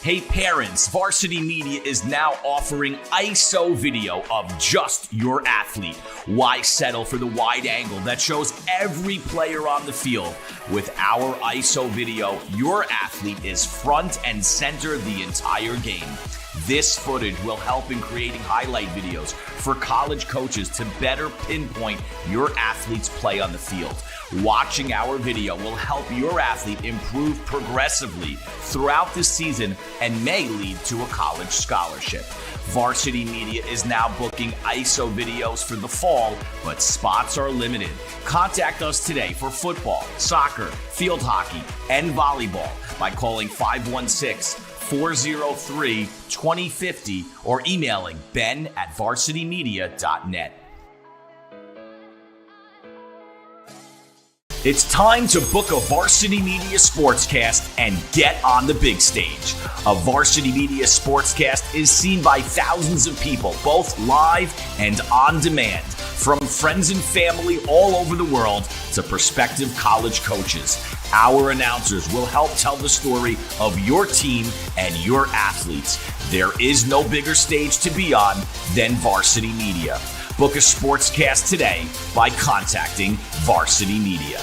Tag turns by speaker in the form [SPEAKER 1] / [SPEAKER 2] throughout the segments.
[SPEAKER 1] Hey parents, Varsity Media is now offering ISO video of just your athlete. Why settle for the wide angle that shows every player on the field? With our ISO video, your athlete is front and center the entire game. This footage will help in creating highlight videos for college coaches to better pinpoint your athlete's play on the field. Watching our video will help your athlete improve progressively throughout the season and may lead to a college scholarship. Varsity Media is now booking ISO videos for the fall, but spots are limited. Contact us today for football, soccer, field hockey, and volleyball by calling 516-403-2050 or emailing ben@varsitymedia.net. It's time to book a Varsity Media Sportscast and get on the big stage. A Varsity Media Sportscast is seen by thousands of people, both live and on demand, from friends and family all over the world to prospective college coaches. Our announcers will help tell the story of your team and your athletes. There is no bigger stage to be on than Varsity Media. Book a sportscast today by contacting Varsity Media.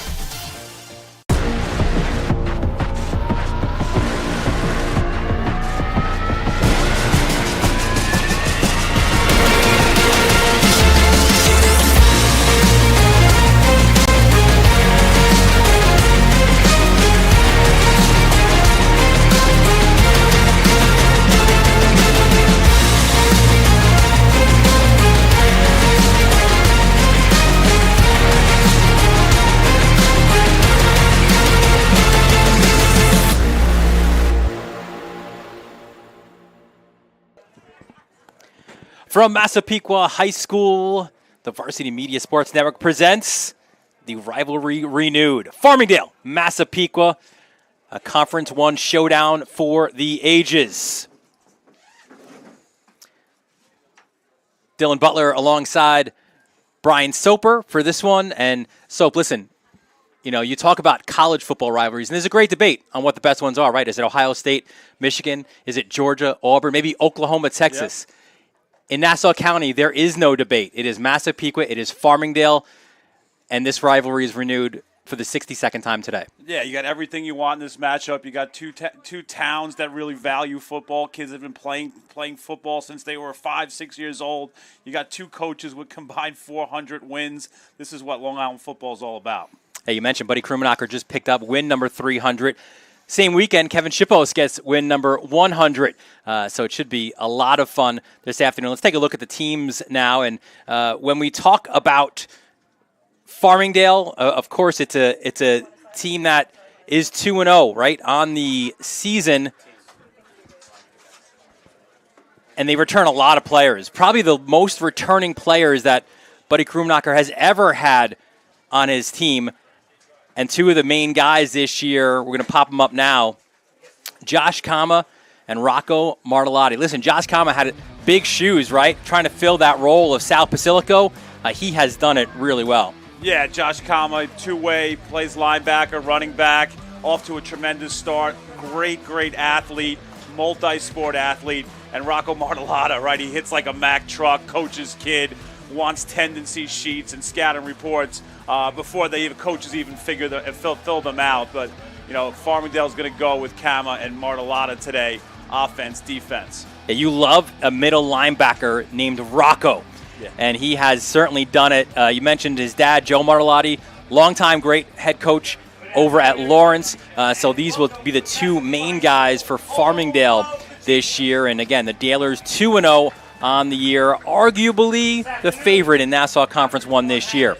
[SPEAKER 2] From Massapequa High School, the Varsity Media Sports Network presents the rivalry renewed. Farmingdale, Massapequa, a Conference 1 showdown for the ages. Dylan Butler alongside Brian Soper for this one. And Soap, listen, you know, you talk about college football rivalries, and there's a great debate on what the best ones are, right? Is it Ohio State, Michigan? Is it Georgia, Auburn, maybe Oklahoma, Texas? Yep. In Nassau County, there is no debate. It is Massapequa, it is Farmingdale, and this rivalry is renewed for the 62nd time today.
[SPEAKER 3] Yeah, you got everything you want in this matchup. You got two towns that really value football. Kids have been playing football since they were 5-6 years old. You got two coaches with combined 400 wins. This is what Long Island football is all about.
[SPEAKER 2] Hey, you mentioned Buddy Krummenacher just picked up win number 300. Same weekend, Kevin Shippos gets win number 100. So it should be a lot of fun this afternoon. Let's take a look at the teams now. And when we talk about Farmingdale, of course, it's a team that is 2-0, right, on the season. And they return a lot of players. Probably the most returning players that Buddy Krummenacher has ever had on his team. And two of the main guys this year, we're going to pop them up now, Josh Kama and Rocco Martellotti. Listen, Josh Kama had big shoes, right, trying to fill that role of Sal Basilico. He has done it really well.
[SPEAKER 3] Yeah, Josh Kama, two-way, plays linebacker, running back, off to a tremendous start. Great athlete, multi-sport athlete. And Rocco Martellotti, right, he hits like a Mack truck, coach's kid, wants tendency sheets and scouting reports before coaches even fill them out. But, you know, Farmingdale's going to go with Kama and Martellotti today, offense, defense.
[SPEAKER 2] Yeah, you love a middle linebacker named Rocco, and he has certainly done it. You mentioned his dad, Joe Martellotti, longtime great head coach over at Lawrence. So these will be the two main guys for Farmingdale this year. And, again, the Dalers 2-0 on the year, arguably the favorite in Nassau Conference 1 this year.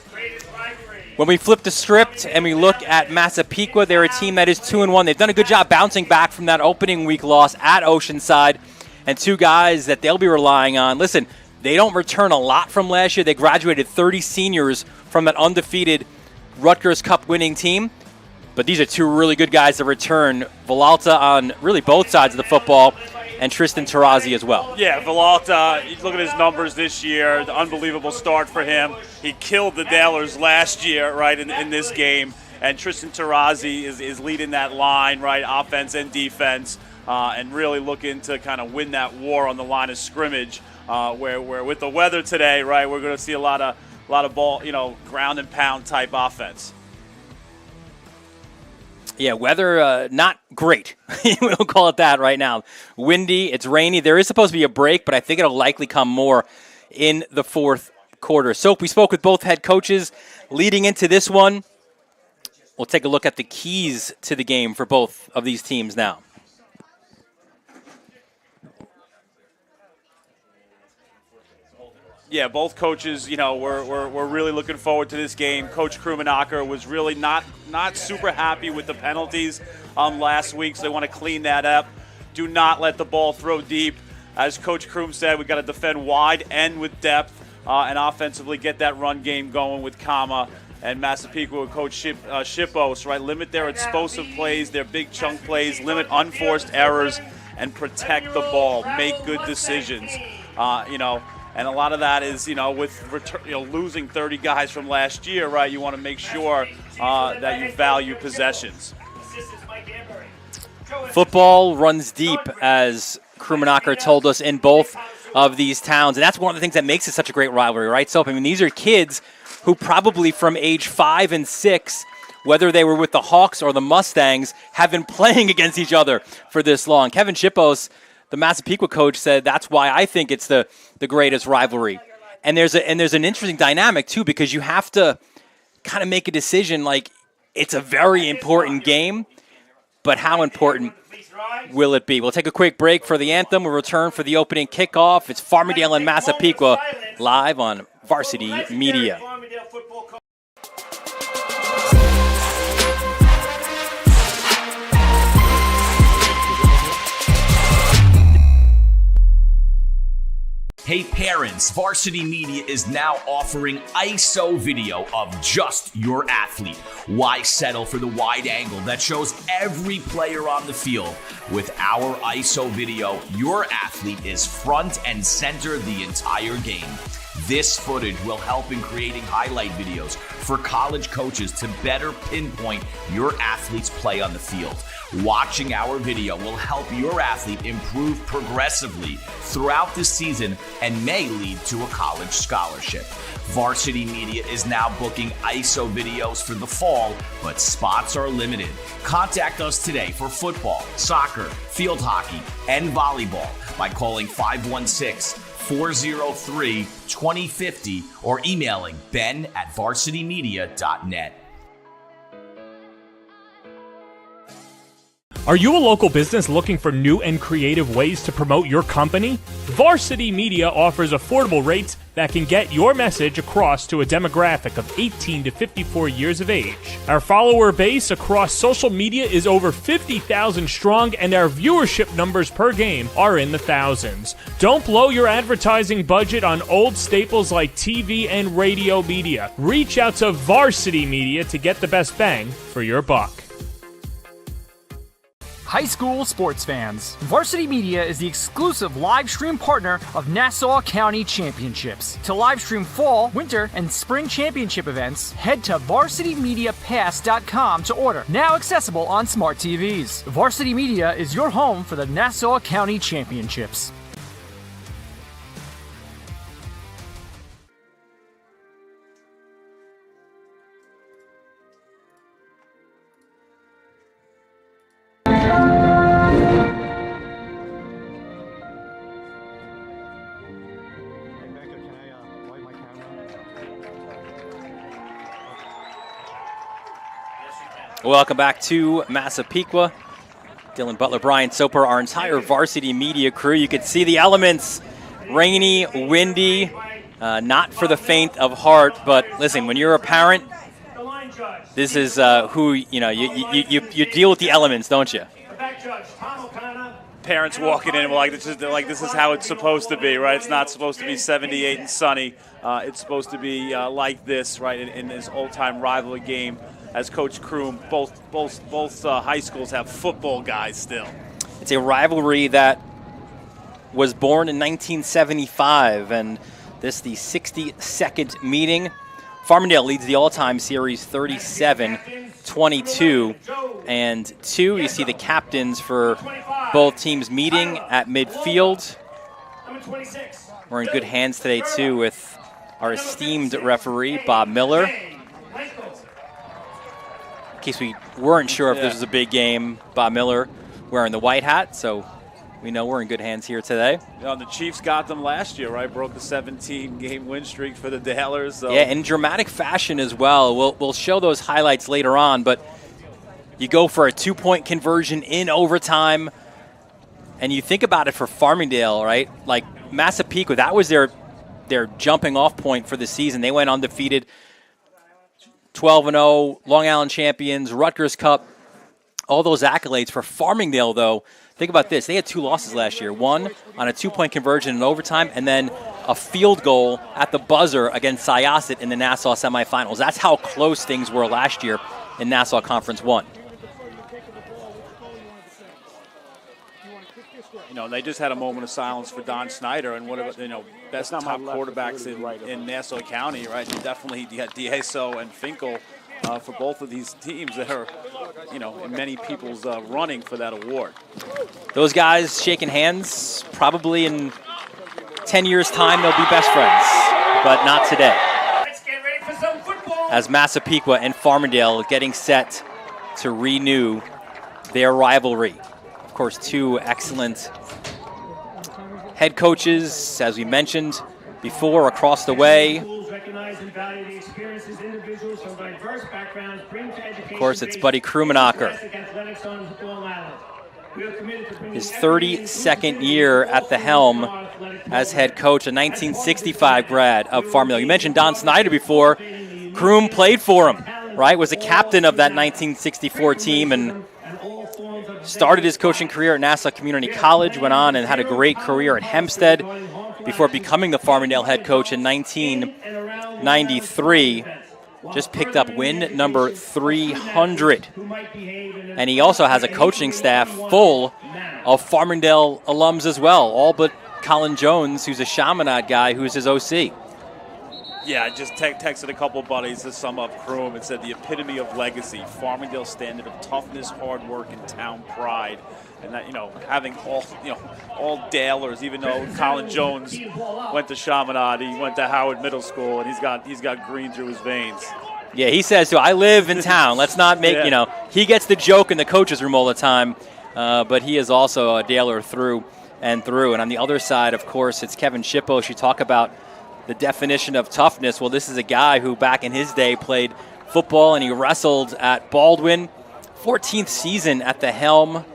[SPEAKER 2] When we flip the script and we look at Massapequa, they're a team that is 2-1. They've done a good job bouncing back from that opening week loss at Oceanside, and two guys that they'll be relying on. Listen, they don't return a lot from last year. They graduated 30 seniors from that undefeated Rutgers Cup winning team, but these are two really good guys that return. Villalta on really both sides of the football, and Tristan Tarazzi as well.
[SPEAKER 3] Yeah, Villalta, you look at his numbers this year, the unbelievable start for him. He killed the Dalers last year, right, in this game. And Tristan Tarazzi is leading that line, right, offense and defense. and really looking to kind of win that war on the line of scrimmage. Where with the weather today, right, we're going to see a lot of ball, ground and pound type offense.
[SPEAKER 2] Yeah, weather not great. We'll call it that right now. Windy, it's rainy. There is supposed to be a break, but I think it'll likely come more in the fourth quarter. So we spoke with both head coaches leading into this one. We'll take a look at the keys to the game for both of these teams now.
[SPEAKER 3] Yeah, both coaches, we're really looking forward to this game. Coach Krummenacher was really not super happy with the penalties last week, so they want to clean that up. Do not let the ball throw deep. As Coach Krum said, we've got to defend wide and with depth and offensively get that run game going with Kama and Massapequa with Coach Shippos, right? Limit their explosive plays, their big chunk plays, limit unforced errors, and protect the ball. Make good decisions, And a lot of that is, with losing 30 guys from last year, right? You want to make sure that you value possessions.
[SPEAKER 2] Football runs deep, as Krummenacher told us, in both of these towns. And that's one of the things that makes it such a great rivalry, right? So, these are kids who probably from age 5 and 6, whether they were with the Hawks or the Mustangs, have been playing against each other for this long. Kevin Shippos, the Massapequa coach, said that's why I think it's the greatest rivalry. And there's an interesting dynamic, too, because you have to kind of make a decision, like, it's a very important game, but how important will it be? We'll take a quick break for the anthem. We'll return for the opening kickoff. It's Farmingdale and Massapequa live on Varsity Media.
[SPEAKER 1] Hey parents, Varsity Media is now offering ISO video of just your athlete. Why settle for the wide angle that shows every player on the field? With our ISO video, your athlete is front and center the entire game. This footage will help in creating highlight videos for college coaches to better pinpoint your athlete's play on the field. Watching our video will help your athlete improve progressively throughout the season and may lead to a college scholarship. Varsity Media is now booking ISO videos for the fall, but spots are limited. Contact us today for football, soccer, field hockey, and volleyball by calling 516-403-2050 or emailing ben@varsitymedia.net.
[SPEAKER 4] Are you a local business looking for new and creative ways to promote your company? Varsity Media offers affordable rates that can get your message across to a demographic of 18 to 54 years of age. Our follower base across social media is over 50,000 strong, and our viewership numbers per game are in the thousands. Don't blow your advertising budget on old staples like TV and radio media. Reach out to Varsity Media to get the best bang for your buck.
[SPEAKER 5] High school sports fans, Varsity Media is the exclusive live stream partner of Nassau County Championships. To live stream fall, winter, and spring championship events, head to varsitymediapass.com to order. Now accessible on smart TVs. Varsity Media is your home for the Nassau County Championships.
[SPEAKER 2] Welcome back to Massapequa. Dylan Butler, Brian Soper, our entire Varsity Media crew. You can see the elements, rainy, windy, not for the faint of heart. But listen, when you're a parent, this is who, you deal with the elements, don't you?
[SPEAKER 3] Parents walking in, this is how it's supposed to be, right? It's not supposed to be 78 and sunny. It's supposed to be like this, right? In this old-time rivalry game. As Coach Krum, both high schools have football guys still.
[SPEAKER 2] It's a rivalry that was born in 1975, and this the 62nd meeting. Farmingdale leads the all-time series 37-22, and you see the captains for both teams meeting at midfield. We're in good hands today, too, with our esteemed referee, Bob Miller. In case we weren't sure if this was a big game, Bob Miller wearing the white hat, so we know we're in good hands here today.
[SPEAKER 3] The Chiefs got them last year, right? Broke the 17-game win streak for the Dalers. So.
[SPEAKER 2] Yeah, in dramatic fashion as well. We'll show those highlights later on, but you go for a 2-point conversion in overtime, and you think about it for Farmingdale, right? Like Massapequa, that was their jumping off point for the season. They went undefeated, 12-0, Long Island champions, Rutgers Cup, all those accolades. For Farmingdale, though, think about this. They had 2 losses last year, one on a 2-point conversion in overtime, and then a field goal at the buzzer against Syosset in the Nassau semifinals. That's how close things were last year in Nassau Conference 1.
[SPEAKER 3] They just had a moment of silence for Don Snyder, and one of best top quarterbacks in Nassau County, right? And definitely you had Dieso and Finkel for both of these teams that are, in many people's running for that award.
[SPEAKER 2] Those guys shaking hands, probably in 10 years' time they'll be best friends, but not today.
[SPEAKER 6] Let's get ready for some football.
[SPEAKER 2] As Massapequa and Farmingdale getting set to renew their rivalry. Of course, 2 excellent head coaches, as we mentioned before, across the way. Of course, it's Buddy Krummenacher. His 32nd year at the helm as head coach, a 1965 grad of Farmingdale. You mentioned Don Snyder before. Krum played for him, right? Was a captain of that 1964 team and started his coaching career at Nassau Community College, went on and had a great career at Hempstead before becoming the Farmingdale head coach in 1993. Just picked up win number 300. And he also has a coaching staff full of Farmingdale alums as well, all but Colin Jones, who's a Chaminade guy, who's his OC.
[SPEAKER 3] Yeah, I just texted a couple buddies to sum up Krum and said the epitome of legacy, Farmingdale standard of toughness, hard work, and town pride. And that, having all Dalers, even though Colin Jones went to Chaminade, he went to Howard Middle School, and he's got green through his veins.
[SPEAKER 2] Yeah, he says, so I live in town. Let's not make, he gets the joke in the coach's room all the time, but he is also a Daler through and through. And on the other side, of course, it's Kevin Shippo. You talk about the definition of toughness. Well, this is a guy who back in his day played football and he wrestled at Baldwin. 14th season at the helm,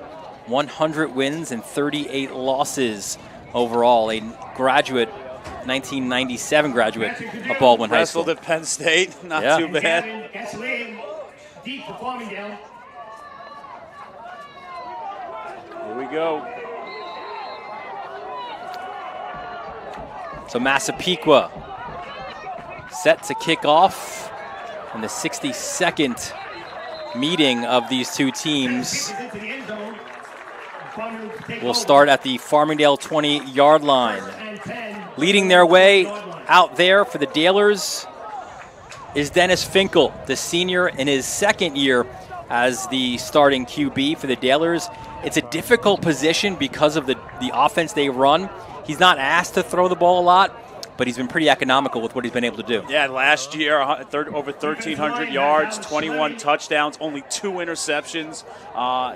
[SPEAKER 2] 100 wins and 38 losses overall. A graduate, 1997 graduate of Baldwin High School.
[SPEAKER 3] Wrestled at Penn State, not too bad.
[SPEAKER 6] Deep for Farmingdale.
[SPEAKER 3] Here we go.
[SPEAKER 2] So Massapequa set to kick off in the 62nd meeting of these two teams. We'll start at the Farmingdale 20-yard line. Leading their way out there for the Dalers is Dennis Finkel, the senior in his second year as the starting QB for the Dalers. It's a difficult position because of the offense they run. He's not asked to throw the ball a lot, but he's been pretty economical with what he's been able to do.
[SPEAKER 3] Yeah, last year, over 1,300 yards, 21 touchdowns, only 2 interceptions.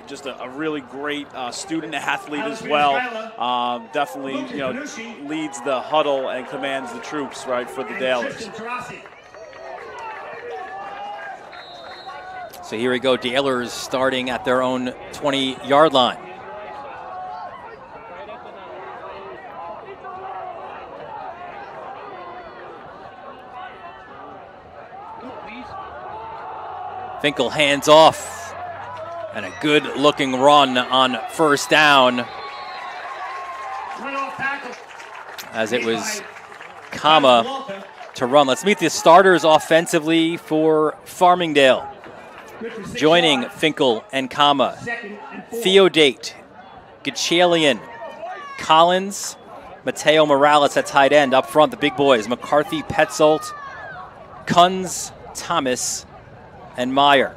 [SPEAKER 3] Just a really great student-athlete as well. Definitely, leads the huddle and commands the troops, right, for the Dalers.
[SPEAKER 2] So here we go, Dalers starting at their own 20-yard line. Finkel hands off, and a good-looking run on first down as it was Kama to run. Let's meet the starters offensively for Farmingdale. Joining Finkel and Kama, Theodate, Gachalian, Collins, Mateo Morales at tight end. Up front, the big boys, McCarthy, Petzold, Kunz, Thomas, and Meyer.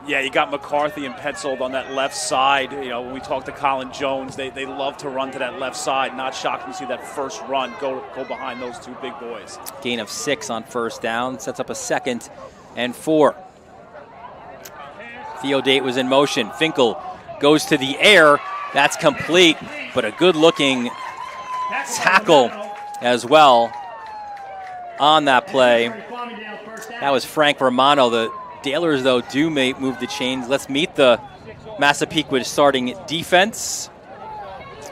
[SPEAKER 3] Yeah, you got McCarthy and Petzold on that left side. You know, when we talk to Colin Jones, they love to run to that left side. Not shocking to see that first run go behind those two big boys.
[SPEAKER 2] Gain of 6 on first down, sets up a 2nd and 4. Theodate was in motion. Finkel goes to the air. That's complete, but a good-looking tackle as well on that play. That was Frank Romano. The Dalers, though, do move the chains. Let's meet the Massapequa starting defense.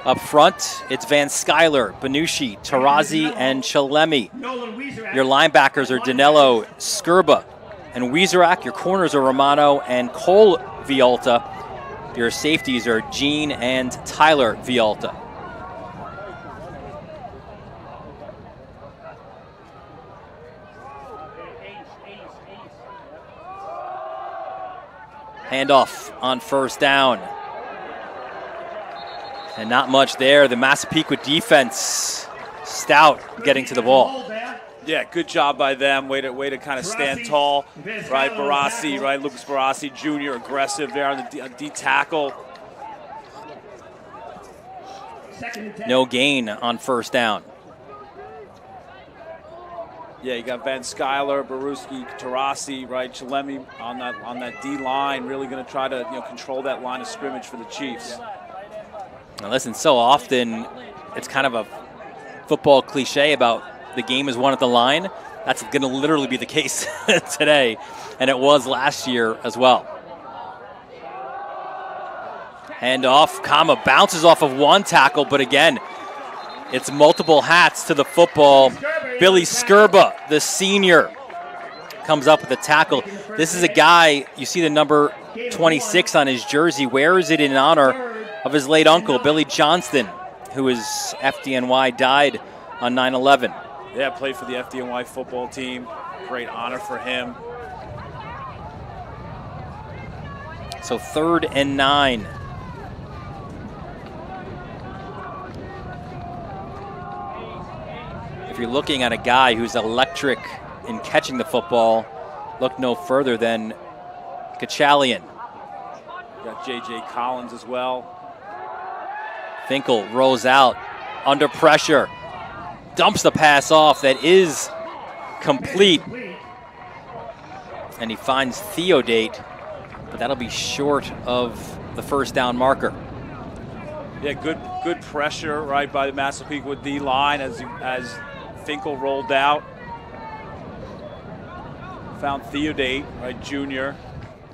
[SPEAKER 2] Up front, it's Van Skyler, Benucci, Tarazi, and Chalemi. Your linebackers are Danilo, Skirba, and Wieserak. Your corners are Romano and Cole Vialta. Your safeties are Gene and Tyler Vialta. Handoff on first down. And not much there. The Massapequa defense stout getting to the ball.
[SPEAKER 3] Yeah, good job by them. Way to kind of stand tall. Right, Barassi, right, Lucas Barassi Jr. aggressive there on the D tackle.
[SPEAKER 2] No gain on first down.
[SPEAKER 3] Yeah, you got Van Skyler, Baruski, Tarasi, right, Chalemi on that D line, really going to try to control that line of scrimmage for the Chiefs.
[SPEAKER 2] Now listen, so often it's kind of a football cliche about the game is won at the line. That's going to literally be the case today, and it was last year as well. Handoff, Kama bounces off of one tackle, but again, it's multiple hats to the football. Billy Skirba, the senior, comes up with a tackle. This is a guy, you see the number 26 on his jersey, wears it in honor of his late uncle, Billy Johnston, who is FDNY, died on 9/11.
[SPEAKER 3] Yeah, played for the FDNY football team. Great honor for him.
[SPEAKER 2] So 3rd and 9. If you're looking at a guy who's electric in catching the football, look no further than Kachalian.
[SPEAKER 3] Got J.J. Collins as well.
[SPEAKER 2] Finkel rolls out under pressure, dumps the pass off. That is complete. And he finds Theodate, but that'll be short of the first down marker.
[SPEAKER 3] Yeah, good pressure right by the Massapequa D line as Finkel rolled out. Found Theodate, right, junior.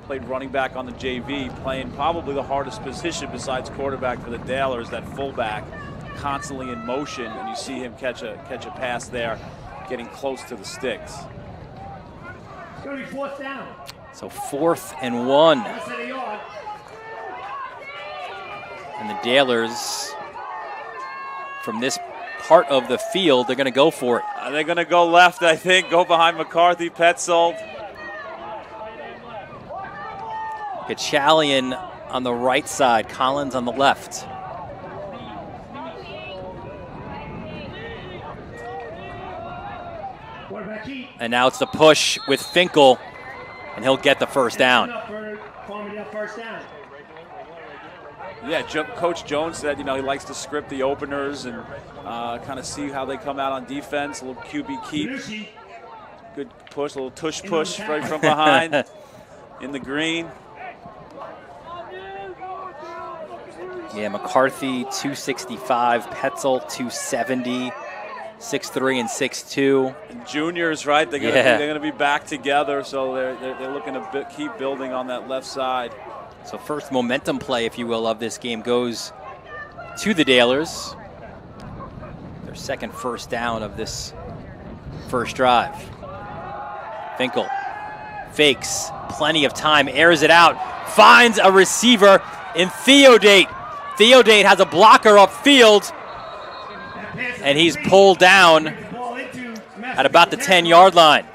[SPEAKER 3] Played running back on the JV, playing probably the hardest position besides quarterback for the Dalers, that fullback, constantly in motion, and you see him catch a pass there, getting close to the sticks.
[SPEAKER 6] It's going to be 4th down.
[SPEAKER 2] So 4th and 1. And the Dalers, from this part of the field, they're going to go for it.
[SPEAKER 3] They're going to go left, I think, go behind McCarthy, Petzold.
[SPEAKER 2] Kachalian on the right side, Collins on the left. And now it's the push with Finkel, and he'll get the first down.
[SPEAKER 3] Yeah, Coach Jones said, he likes to script the openers and kind of see how they come out on defense. A little QB keep. Good push, a little tush push right from behind in the green.
[SPEAKER 2] Yeah, McCarthy, 265, Petzold, 270, 6'3" and 6'2".
[SPEAKER 3] And juniors, right? They're gonna be back together, so they're looking to keep building on that left side.
[SPEAKER 2] So first momentum play, if you will, of this game goes to the Dalers. Their second first down of this first drive. Finkel fakes, plenty of time, airs it out, finds a receiver in Theodate. Theodate has a blocker upfield, and he's pulled down at about the 10-yard line.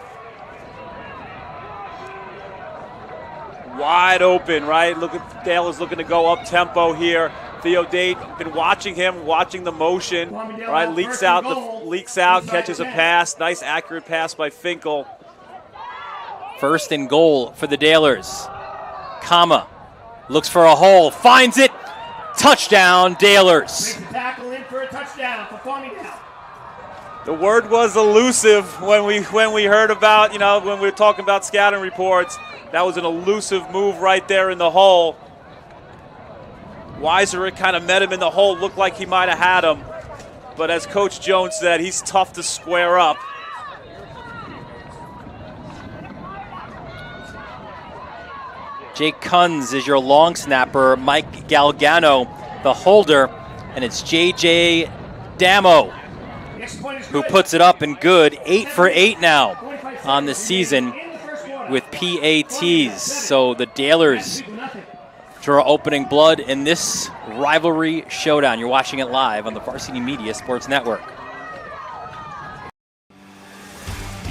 [SPEAKER 3] Wide open, right? Look at Dale is looking to go up tempo here. Theodate, been watching him, watching the motion, right? Leaks out, catches a pass. Nice accurate pass by Finkel.
[SPEAKER 2] 1st and goal for the Dalers. Kama looks for a hole, finds it, touchdown, Dalers.
[SPEAKER 6] Makes a tackle in for a touchdown for Farmingdale.
[SPEAKER 3] The word was elusive when we heard about, when we were talking about scouting reports. That was an elusive move right there in the hole. Weiserick kind of met him in the hole, looked like he might have had him. But as Coach Jones said, he's tough to square up.
[SPEAKER 2] Jake Kunz is your long snapper. Mike Galgano, the holder. And it's J.J. Damo who puts it up and good. 8 for 8 now on the season with PATs. So the Dalers draw opening blood in this rivalry showdown. You're watching it live on the Varsity Media Sports Network.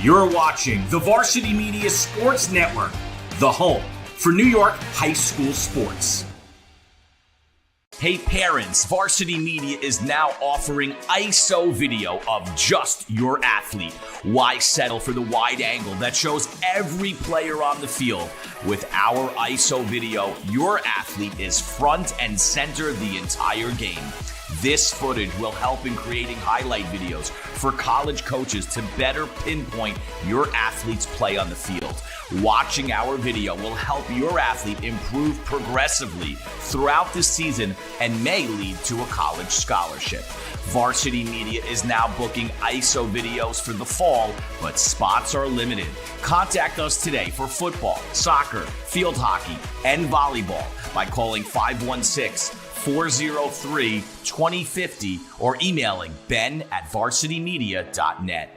[SPEAKER 1] You're watching the Varsity Media Sports Network, the home for New York high school sports. Hey parents, Varsity Media is now offering ISO video of just your athlete. Why settle for the wide angle that shows every player on the field? With our ISO video, your athlete is front and center the entire game. This footage will help in creating highlight videos for college coaches to better pinpoint your athlete's play on the field. Watching our video will help your athlete improve progressively throughout the season and may lead to a college scholarship. Varsity Media is now booking ISO videos for the fall, but spots are limited. Contact us today for football, soccer, field hockey, and volleyball by calling 516-403-2050 or emailing ben@varsitymedia.net.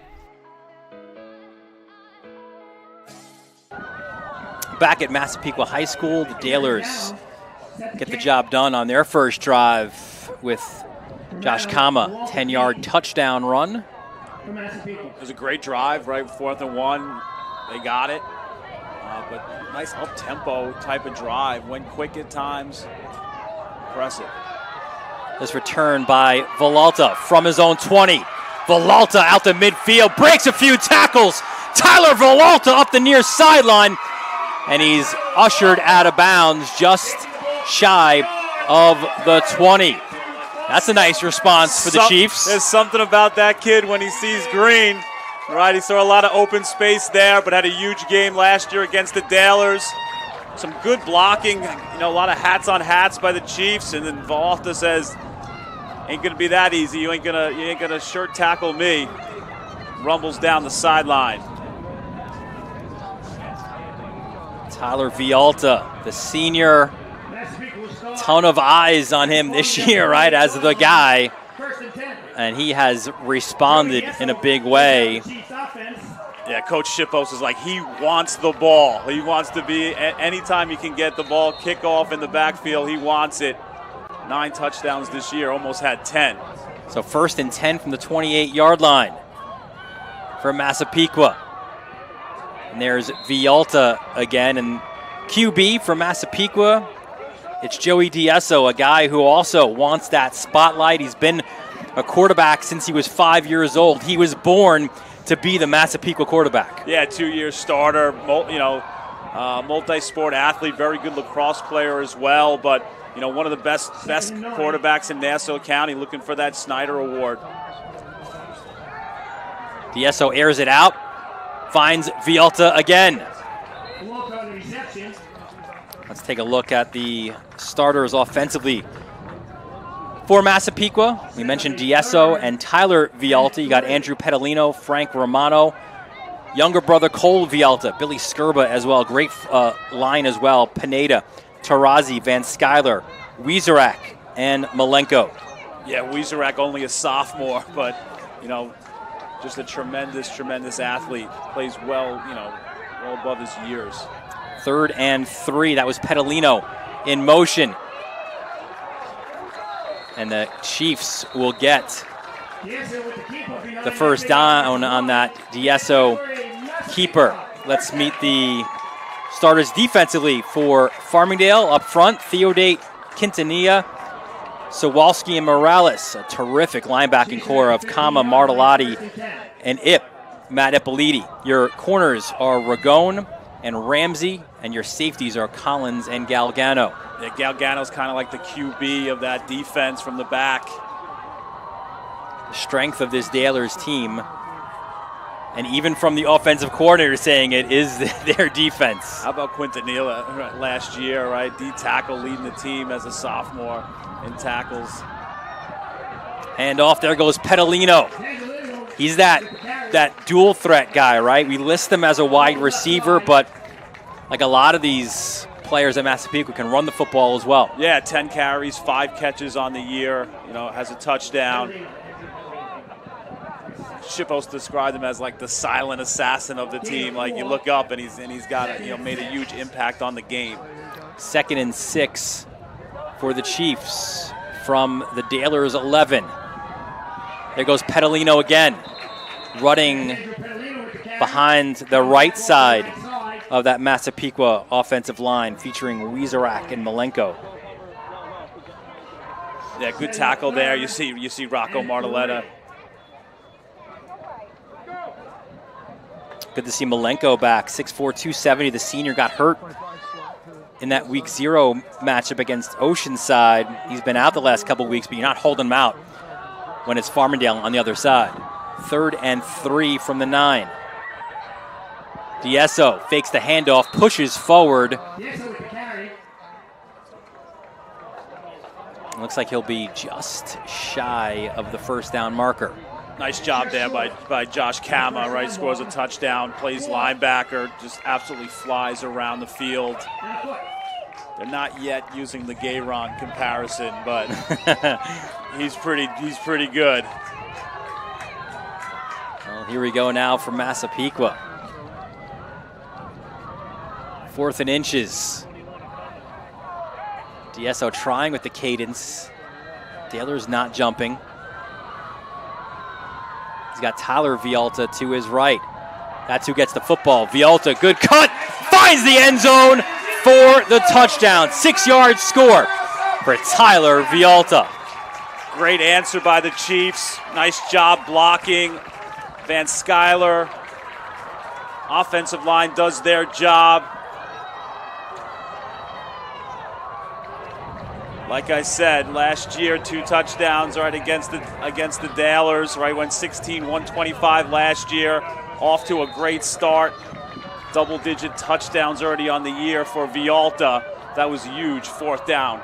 [SPEAKER 2] Back at Massapequa High School, the Dalers get the job done on their first drive with Josh Kama, 10-yard touchdown run.
[SPEAKER 3] It was a great drive, right? 4th and 1. They got it. But nice up-tempo type of drive. Went quick at times. Impressive.
[SPEAKER 2] This return by Villalta from his own 20. Villalta out the midfield, breaks a few tackles. Tyler Villalta up the near sideline. And he's ushered out of bounds just shy of the 20. That's a nice response for the Chiefs.
[SPEAKER 3] There's something about that kid when he sees green. Right, he saw a lot of open space there, but had a huge game last year against the Dalers. Some good blocking, a lot of hats on hats by the Chiefs, and then Villalta says, "Ain't gonna be that easy. You ain't gonna shirt tackle me." Rumbles down the sideline.
[SPEAKER 2] Tyler Villalta, the senior, ton of eyes on him this year, right, as the guy. And he has responded in a big way.
[SPEAKER 3] Yeah, Coach Shippos is like, he wants the ball. He wants to be, anytime he can get the ball, kickoff in the backfield, he wants it. 9 touchdowns this year, almost had 10.
[SPEAKER 2] So 1st and 10 from the 28-yard line for Massapequa. And there's Villalta again. And QB for Massapequa, it's Joey Diesso, a guy who also wants that spotlight. He's been a quarterback since he was 5 years old. He was born to be the Massapequa quarterback.
[SPEAKER 3] Yeah, 2-year starter, multi-sport athlete, very good lacrosse player as well, but one of the best quarterbacks in Nassau County, looking for that Snyder Award.
[SPEAKER 2] Diesso airs it out, finds Villalta again. Let's take a look at the starters offensively. For Massapequa, we mentioned Diesso and Tyler Villalta. You got Andrew Pedalino, Frank Romano, younger brother Cole Villalta, Billy Skirba as well. Great line as well. Pineda, Tarazi, Van Skyler, Wieserak, and Malenko.
[SPEAKER 3] Yeah, Wieserak only a sophomore, but, just a tremendous athlete. Plays well, well above his years.
[SPEAKER 2] 3rd and 3. That was Pedalino in motion. And the Chiefs will get the first down on that Diesso keeper. Let's meet the starters defensively for Farmingdale. Up front, Theodate Quintanilla, Sawalski, and Morales. A terrific linebacking core of Kama, Martellotti, and Matt Ippoliti. Your corners are Ragone, and Ramsey, and your safeties are Collins and Galgano.
[SPEAKER 3] Yeah, Galgano's kind of like the QB of that defense from the back.
[SPEAKER 2] The strength of this Dalers team, and even from the offensive coordinator saying it, is their defense.
[SPEAKER 3] How about Quintanilla last year, right? D-tackle leading the team as a sophomore in tackles.
[SPEAKER 2] And off there goes Petalino. He's that dual threat guy, right? We list him as a wide receiver, but like a lot of these players at Massapequa can run the football as well.
[SPEAKER 3] Yeah, 10 carries, 5 catches on the year, has a touchdown. Shippos described him as like the silent assassin of the team. Like you look up and he's got made a huge impact on the game.
[SPEAKER 2] 2nd and 6 for the Chiefs from the Dalers 11. There goes Petalino again, running behind the right side of that Massapequa offensive line, featuring Wieserak and Malenko.
[SPEAKER 3] Yeah, good tackle there. You see Rocco Martelletta.
[SPEAKER 2] Good to see Malenko back, 6'4", 270. The senior got hurt in that week 0 matchup against Oceanside. He's been out the last couple weeks, but you're not holding him out when it's Farmingdale on the other side. 3rd and 3 from the 9. Diesso fakes the handoff, pushes forward. Looks like he'll be just shy of the first down marker.
[SPEAKER 3] Nice job there by Josh Kama, right? Scores a touchdown, plays linebacker, just absolutely flies around the field. They're not yet using the Gayron comparison, but he's pretty good.
[SPEAKER 2] Well, here we go now for Massapequa. 4th and inches. Diesso trying with the cadence. Taylor's not jumping. He's got Tyler Vialta to his right. That's who gets the football. Vialta, good cut, finds the end zone for the touchdown. 6-yard score for Tyler Vialta.
[SPEAKER 3] Great answer by the Chiefs. Nice job blocking. Van Skyler. Offensive line does their job. Like I said, last year, 2 touchdowns right against the Dalers, right? Went 16-125 last year. Off to a great start. Double-digit touchdowns already on the year for Vialta. That was huge, 4th down.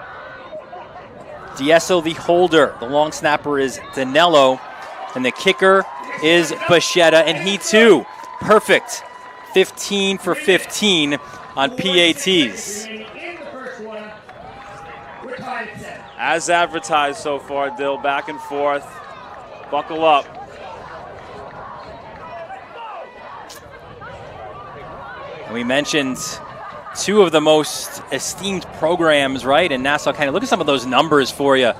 [SPEAKER 2] Diesso the holder. The long snapper is Danello, and the kicker is Bachetta, and he too, perfect. 15 for 15 on PATs.
[SPEAKER 3] As advertised so far, Dill, back and forth. Buckle up.
[SPEAKER 2] We mentioned 2 of the most esteemed programs, right, in Nassau County. Look at some of those numbers for you.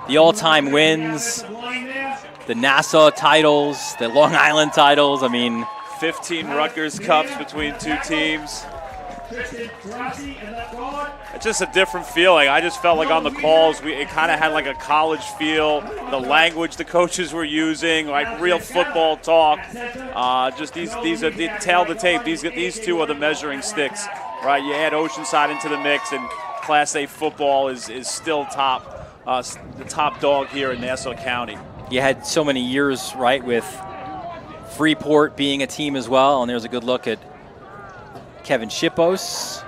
[SPEAKER 2] The all-time wins, the Nassau titles, the Long Island titles. I mean,
[SPEAKER 3] 15 Rutgers Cups between 2 teams. It's just a different feeling. I just felt like on the calls, it kind of had like a college feel. The language the coaches were using, like real football talk. Just these are the tail of the tape. These 2 are the measuring sticks, right? You add Oceanside into the mix, and Class A football is still the top dog here in Nassau County.
[SPEAKER 2] You had so many years, right, with Freeport being a team as well, and there's a good look at Kevin Shippos,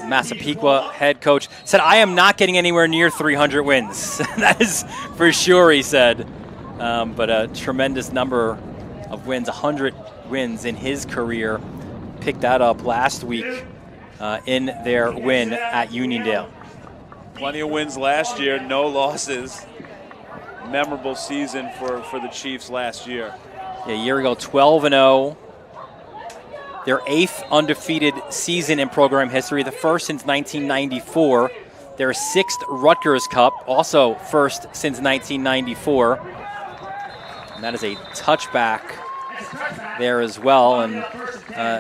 [SPEAKER 2] Massapequa head coach, said, "I am not getting anywhere near 300 wins." That is for sure, he said. But a tremendous number of wins, 100 wins in his career. Picked that up last week in their win at Uniondale.
[SPEAKER 3] Plenty of wins last year, no losses. Memorable season for the Chiefs last year.
[SPEAKER 2] Yeah, a year ago, 12-0. Their 8th undefeated season in program history, the first since 1994. Their 6th Rutgers Cup, also first since 1994. And that is a touchback there as well. And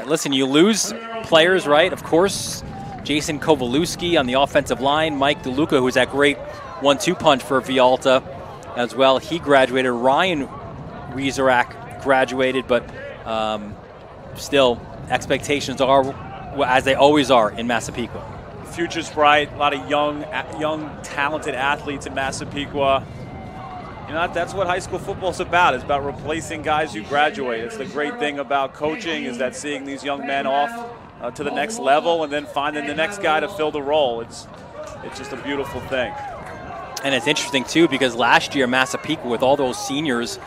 [SPEAKER 2] listen, you lose players, right? Of course, Jason Kowalewski on the offensive line, Mike DeLuca, who's that great 1-2 punch for Vialta as well. He graduated. Ryan Wieserak graduated, but still, expectations are as they always are in Massapequa.
[SPEAKER 3] Future's bright. A lot of young, talented athletes in Massapequa. You know, that's what high school football is about. It's about replacing guys who graduate. It's the great thing about coaching is that seeing these young men off to the next level and then finding the next guy to fill the role. It's just a beautiful thing.
[SPEAKER 2] And it's interesting, too, because last year, Massapequa, with all those seniors,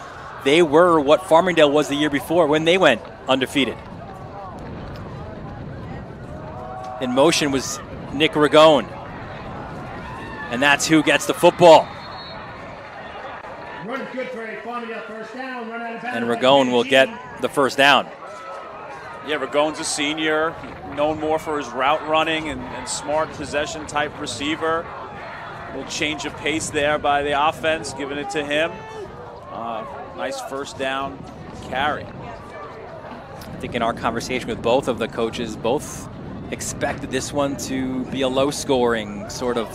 [SPEAKER 2] they were what Farmingdale was the year before when they went undefeated. In motion was Nick Ragone. And that's who gets the football.
[SPEAKER 6] Run good for a Farmingdale first down. Run out of bounds.
[SPEAKER 2] And Ragone will get the first down.
[SPEAKER 3] Yeah, Ragone's a senior, known more for his route running and smart possession-type receiver. A little change of pace there by the offense, giving it to him. Nice first down carry.
[SPEAKER 2] I think in our conversation with both of the coaches, both expected this one to be a low-scoring, sort of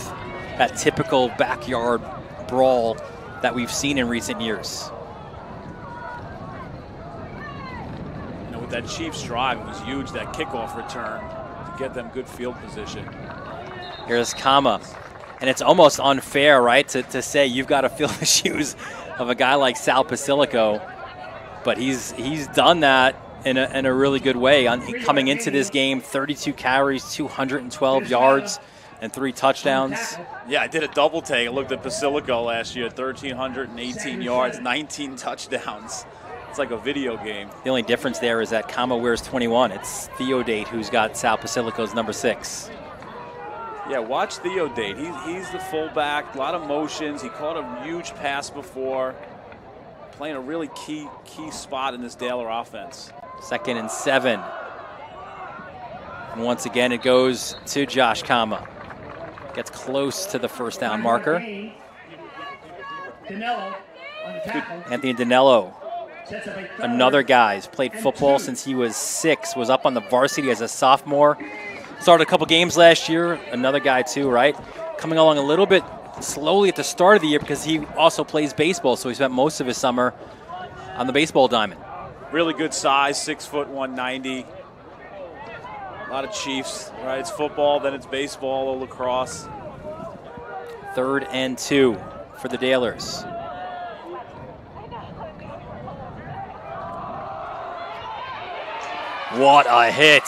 [SPEAKER 2] that typical backyard brawl that we've seen in recent years.
[SPEAKER 3] You know, with that Chiefs drive, it was huge, that kickoff return, to get them good field position.
[SPEAKER 2] Here's Kama. And it's almost unfair, right, to say you've got to fill the shoes of a guy like Sal Basilico. But he's done that in a really good way. Coming into this game, 32 carries, 212 yards, and 3 touchdowns.
[SPEAKER 3] Yeah, I did a double take. I looked at Basilico last year, 1,318 yards, 19 touchdowns. It's like a video game.
[SPEAKER 2] The only difference there is that Kama wears 21. It's Theodate who's got Sal Basilico's number 6.
[SPEAKER 3] Yeah, watch Theodate. He's the fullback, a lot of motions. He caught a huge pass before, playing a really key spot in this Daler offense. 2nd and 7. And once again, it goes to Josh Kama. Gets close to the first down marker. Anthony Danello, another guy who's played football since he was 6, was up on the varsity as a sophomore. Started a couple games last year. Another guy too, right? Coming along a little bit slowly at the start of the year because he also plays baseball, so he spent most of his summer on the baseball diamond. Really good size, 6 foot 190. A lot of Chiefs, right? It's football, then it's baseball or lacrosse. 3rd and 2 for the Dalers. What a hit.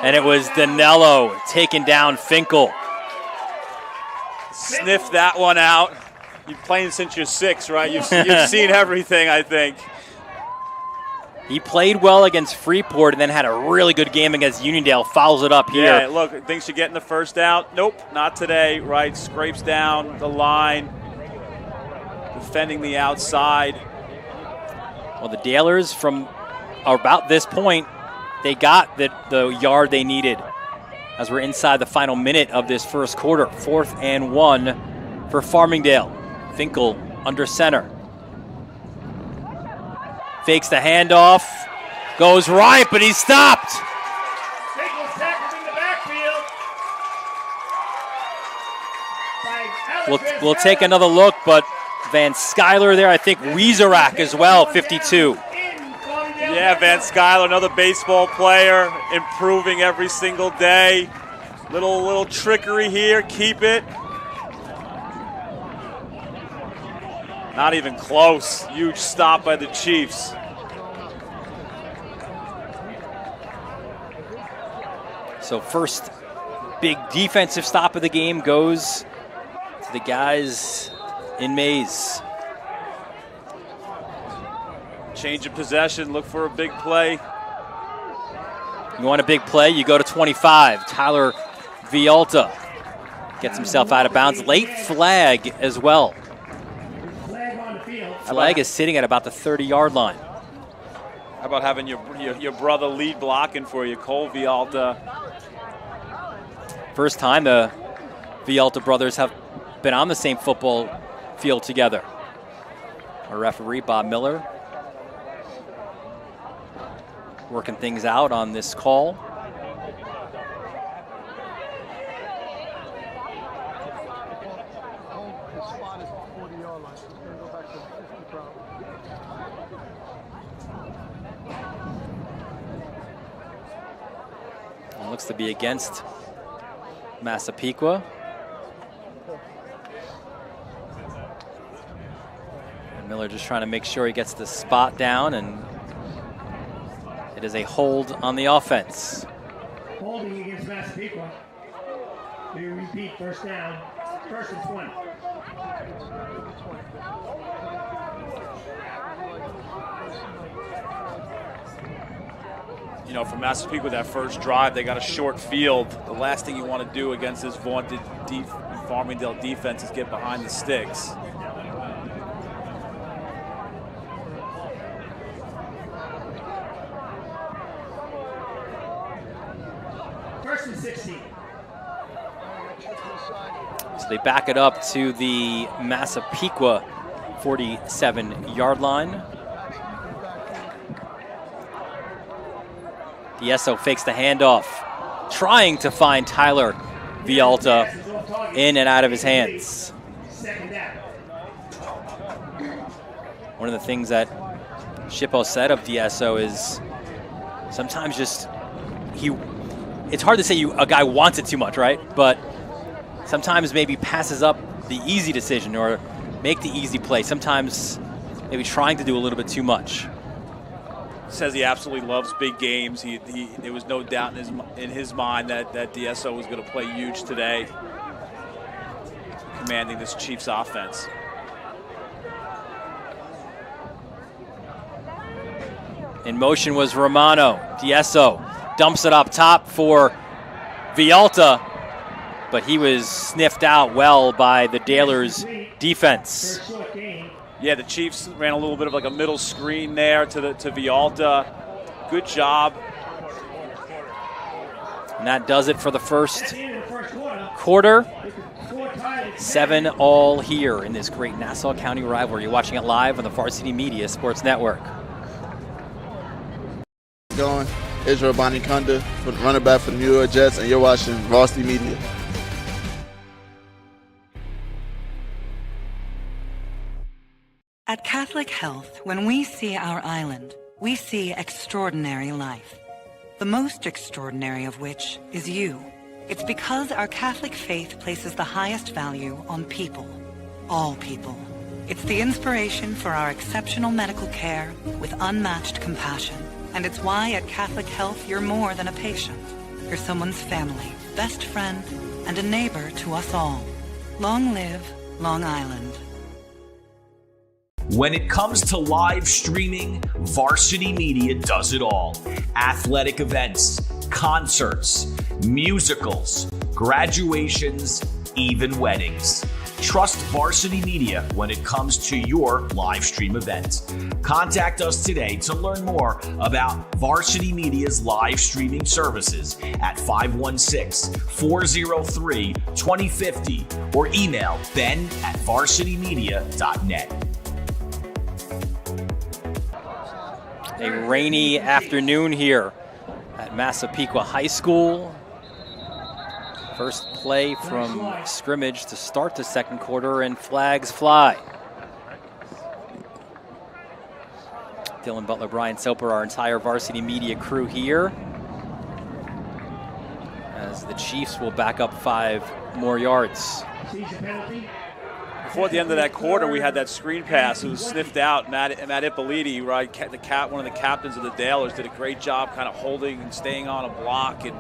[SPEAKER 3] And it was Danello taking down Finkel. Sniff that one out. You've played since you're 6, right? You've seen everything, I think. He played well against Freeport and then had a really good game against Uniondale. Fouls it up here. Yeah, look, thinks you're getting the first down. Nope, not today, right? Scrapes down the line, defending the outside. Well, the Dalers from about this point, they got the yard they needed as we're inside the final minute of this first quarter. 4th and 1 for Farmingdale. Finkel under center. Fakes the handoff. Goes right, but he's stopped.
[SPEAKER 6] Finkel's tackled in the backfield.
[SPEAKER 2] We'll take another look, but Van Skyler there. I think Wieserak as well, 52. Yeah, Van Skyler, another baseball player, improving every single day. Little trickery here, keep it. Not even close. Huge stop by the Chiefs. So first big defensive stop of the game goes to the guys in maize. Change of possession, look for a big play. You want a big play, you go to 25. Tyler Vialta gets himself out of bounds. Late flag as well. Flag is sitting at about the 30-yard line. How about having your brother lead blocking for you, Cole Vialta? First time the Vialta brothers have been on the same football field together. Our referee, Bob Miller, working things out on this call. looks to be against Massapequa. And Miller just trying to make sure he gets the spot down, and it is a hold on the offense.
[SPEAKER 6] Holding against Massapequa. We repeat, first down, 1st and 20.
[SPEAKER 3] You know, for Massapequa, that first drive, they got a short field. The last thing you want to do against this vaunted Farmingdale defense is get behind the sticks.
[SPEAKER 6] First and 16.
[SPEAKER 2] So they back it up to the Massapequa 47-yard line. DeSo fakes the handoff, trying to find Tyler Vialta in and out of his hands. One of the things that Shippo said of DeSo is sometimes just it's hard to say a guy wants it too much, right? But sometimes maybe passes up the easy decision or make the easy play. Sometimes maybe trying to do a little bit too much.
[SPEAKER 3] Says he absolutely loves big games. There was no doubt in his mind that DeSo was going to play huge today, commanding this Chiefs offense.
[SPEAKER 2] In motion was Romano. DeSo dumps it up top for Vialta, but he was sniffed out well by the Dalers defense.
[SPEAKER 3] Yeah, the Chiefs ran a little bit of like a middle screen there to Vialta. Good job.
[SPEAKER 2] And that does it for the first quarter. 7-all here in this great Nassau County rivalry. You're watching it live on the Varsity Media Sports Network.
[SPEAKER 7] Going, Israel Bonikunda, running back for the New York Jets, and you're watching Varsity Media.
[SPEAKER 8] At Catholic Health, when we see our island, we see extraordinary life. The most extraordinary of which is you. It's because our Catholic faith places the highest value on people. All people. It's the inspiration for our exceptional medical care with unmatched compassion. And it's why at Catholic Health you're more than a patient. You're someone's family, best friend, and a neighbor to us all. Long live Long Island.
[SPEAKER 1] When it comes to live streaming, Varsity Media does it all. Athletic events, concerts, musicals, graduations, even weddings. Trust Varsity Media when it comes to your live stream event. Contact us today to learn more about Varsity Media's live streaming services at 516-403-2050 or email ben@varsitymedia.net.
[SPEAKER 2] A rainy afternoon here at Massapequa High School. First play from scrimmage to start the second quarter, and flags fly. Dylan Butler, Brian Soper, our entire Varsity Media crew here, as the Chiefs will back up 5 more yards.
[SPEAKER 3] Before the end of that quarter, we had that screen pass. It was sniffed out. Matt Ippoliti, right, one of the captains of the Dalers, did a great job kind of holding and staying on a block and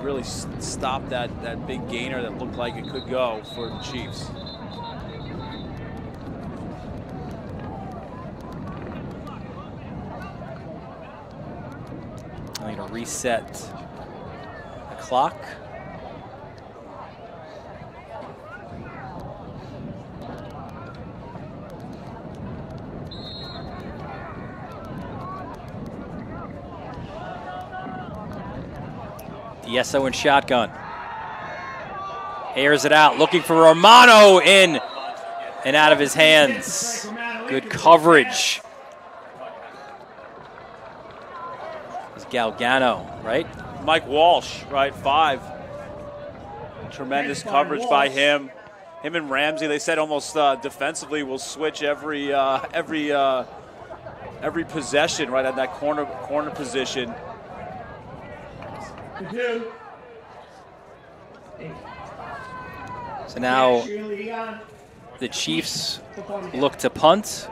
[SPEAKER 3] really stopped that big gainer that looked like it could go for the Chiefs.
[SPEAKER 2] I'm going to reset the clock. DeSo in shotgun. Airs it out, looking for Romano, in and out of his hands. Good coverage. It's Galgano, right?
[SPEAKER 3] Mike Walsh, right, 5. Tremendous coverage by him. Him and Ramsey, they said almost defensively will switch every possession right at that corner position.
[SPEAKER 2] So now the Chiefs look to punt.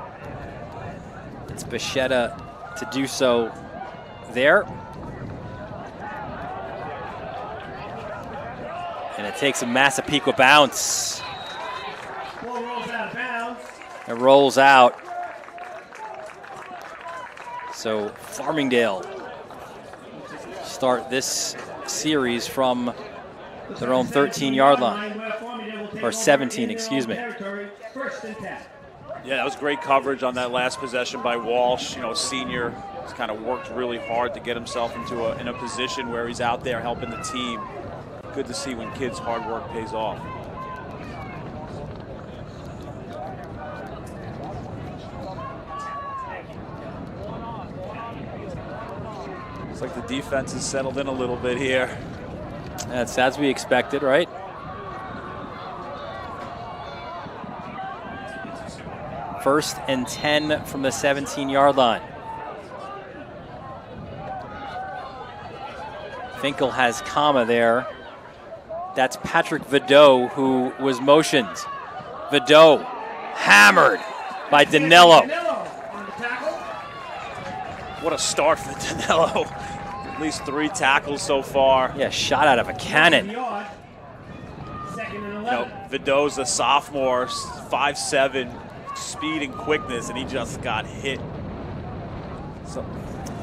[SPEAKER 2] It's Bichetta to do so there. And it takes a Massapequa bounce. It rolls out. So Farmingdale start this series from their own 13-yard line, or 17, excuse me.
[SPEAKER 3] Yeah, that was great coverage on that last possession by Walsh. You know, senior, he's kind of worked really hard to get himself in a position where he's out there helping the team. Good to see when kids' hard work pays off. Looks like the defense has settled in a little bit here.
[SPEAKER 2] That's as we expected, right? First and 10 from the 17-yard line. Finkel has comma there. That's Patrick Vidot who was motioned. Vidot hammered by Danilo.
[SPEAKER 3] What a start for Danilo. At least 3 tackles so far.
[SPEAKER 2] Yeah, shot out of a cannon.
[SPEAKER 3] You know, Vidot's a sophomore, 5'7", speed and quickness, and he just got hit. So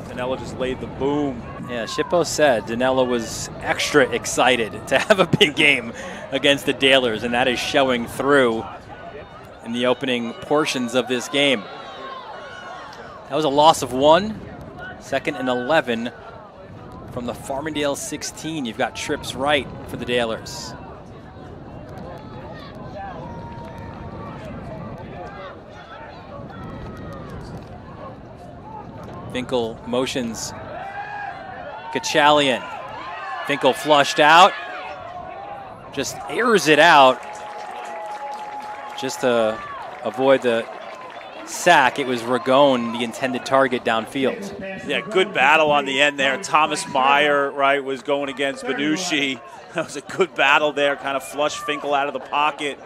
[SPEAKER 3] Danilo just laid the boom.
[SPEAKER 2] Yeah, Shippo said Danilo was extra excited to have a big game against the Dalers, and that is showing through in the opening portions of this game. That was a loss of 1. 2nd and 11 from the Farmingdale 16. You've got trips right for the Dalers. Finkel motions Kachalian. Finkel flushed out. Just airs it out. Just to avoid the sack. It was Ragone, the intended target downfield.
[SPEAKER 3] Yeah, good battle on the end there. Thomas Meyer, right, was going against Benushi. That was a good battle there, kind of flushed Finkel out of the pocket.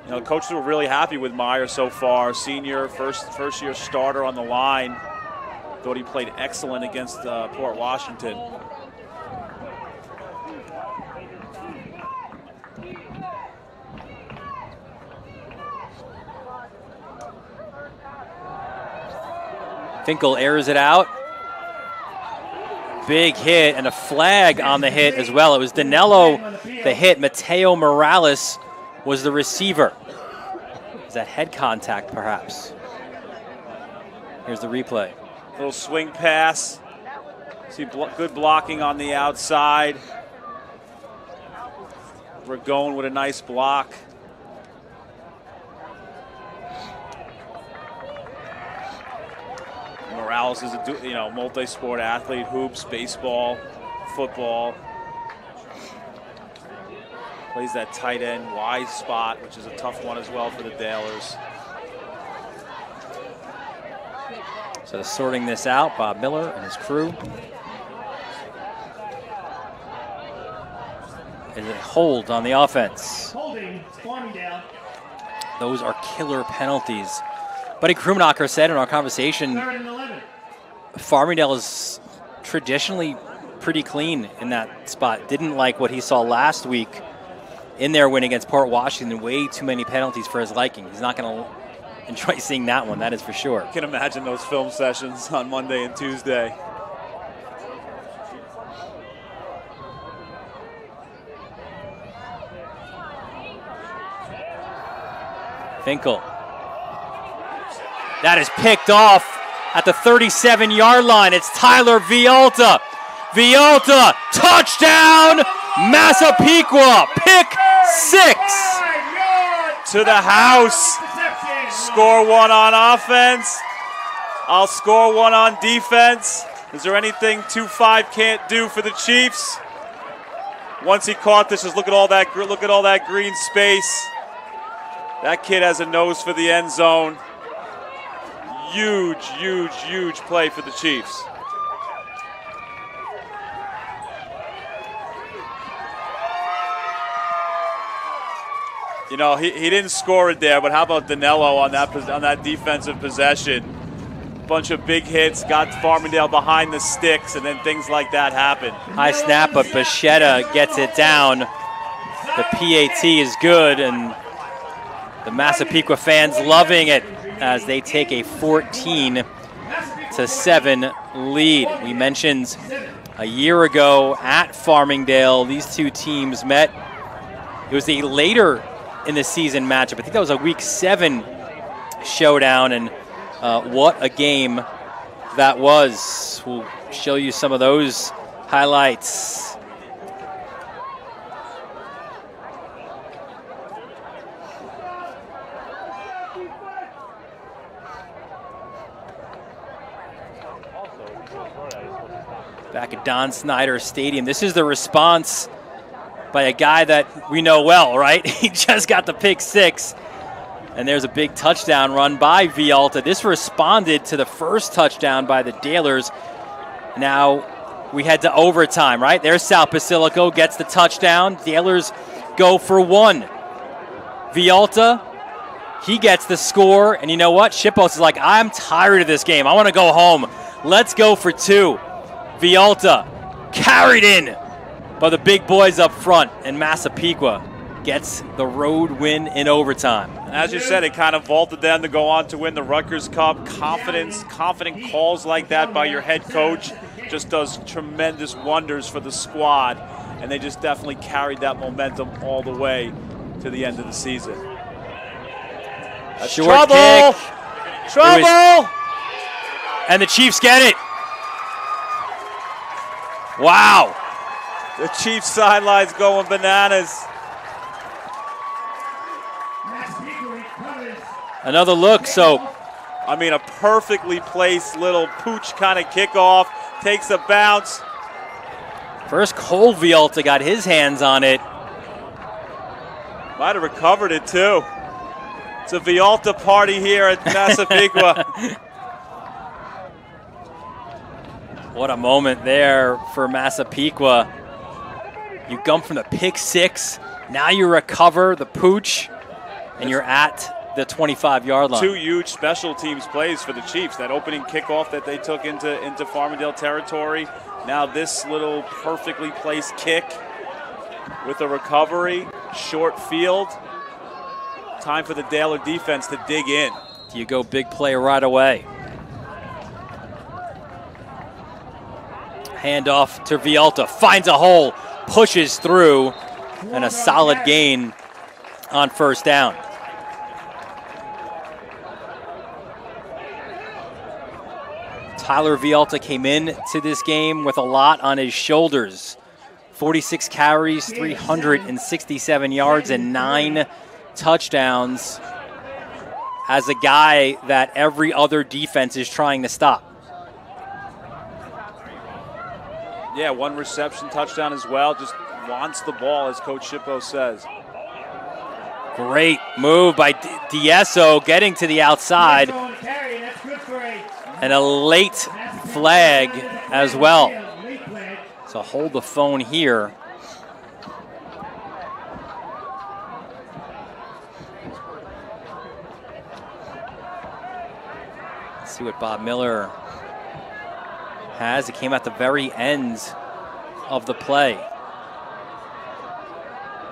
[SPEAKER 3] You know, the coaches were really happy with Meyer so far. Senior, first year starter on the line. Thought he played excellent against Port Washington.
[SPEAKER 2] Finkel airs it out. Big hit and a flag on the hit as well. It was Danilo the hit. Mateo Morales was the receiver. Is that head contact perhaps? Here's the replay.
[SPEAKER 3] Little swing pass. See good blocking on the outside. Ragone with a nice block. Morales is a multi-sport athlete, hoops, baseball, football. Plays that tight end wide spot, which is a tough one as well for the Dalers.
[SPEAKER 2] So sorting this out, Bob Miller and his crew. Is a hold on the offense.
[SPEAKER 6] Holding, Farmingdale.
[SPEAKER 2] Those are killer penalties. Buddy Krumnacher said in our conversation,
[SPEAKER 6] 3rd and 11.
[SPEAKER 2] Farmingdale is traditionally pretty clean in that spot. Didn't like what he saw last week in their win against Port Washington. Way too many penalties for his liking. He's not going to enjoy seeing that one, that is for sure.
[SPEAKER 3] I can imagine those film sessions on Monday and Tuesday.
[SPEAKER 2] Finkel. That is picked off at the 37-yard line. It's Tyler Vialta. Vialta, touchdown, Massapequa, pick 6.
[SPEAKER 3] To the house. Score 1 on offense. I'll score 1 on defense. Is there anything 2-5 can't do for the Chiefs? Once he caught this, just look at all that green space. That kid has a nose for the end zone. huge, huge, huge play for the Chiefs. You know, he didn't score it there, but how about Danilo on that defensive possession? Bunch of big hits, got Farmingdale behind the sticks, and then things like that happen.
[SPEAKER 2] High snap, but Bichetta gets it down. The PAT is good, and the Massapequa fans loving it as they take a 14-7 lead. We mentioned a year ago at Farmingdale, these two teams met. It was a later in the season matchup. I think that was a week 7 showdown, and what a game that was. We'll show you some of those highlights. Back at Don Snyder Stadium. This is the response by a guy that we know well, right? He just got the pick 6. And there's a big touchdown run by Vialta. This responded to the first touchdown by the Dalers. Now we head to overtime, right? There's South Basilico, gets the touchdown. Dalers go for 1. Vialta, he gets the score. And you know what? Shippos is like, I'm tired of this game. I want to go home. Let's go for 2. Vialta carried in by the big boys up front, and Massapequa gets the road win in overtime.
[SPEAKER 3] And as you said, it kind of vaulted them to go on to win the Rutgers Cup. Confident calls like that by your head coach just does tremendous wonders for the squad, and they just definitely carried that momentum all the way to the end of the season. That's
[SPEAKER 2] Short
[SPEAKER 3] trouble!
[SPEAKER 2] kick.
[SPEAKER 3] Trouble!
[SPEAKER 2] And the Chiefs get it. Wow.
[SPEAKER 3] The Chiefs sidelines going bananas.
[SPEAKER 2] Another look, so.
[SPEAKER 3] I mean, a perfectly placed little pooch kind of kickoff. Takes a bounce.
[SPEAKER 2] First, Cole Vialta got his hands on it.
[SPEAKER 3] Might have recovered it, too. It's a Vialta party here at Massapequa.
[SPEAKER 2] What a moment there for Massapequa. You come from the pick 6. Now you recover the pooch, and you're at the 25-yard line.
[SPEAKER 3] 2 huge special teams plays for the Chiefs. That opening kickoff that they took into Farmingdale territory. Now this little perfectly placed kick with a recovery, short field. Time for the Daler defense to dig in.
[SPEAKER 2] You go big play right away. Handoff to Vialta, finds a hole, pushes through, and a solid gain on first down. Tyler Vialta came in to this game with a lot on his shoulders. 46 carries, 367 yards, and 9 touchdowns as a guy that every other defense is trying to stop.
[SPEAKER 3] Yeah, 1 reception touchdown as well. Just wants the ball, as Coach Shippo says.
[SPEAKER 2] Great move by Dieso, getting to the outside. And a late flag as well. So hold the phone here. Let's see what Bob Miller has. It came at the very end of the play,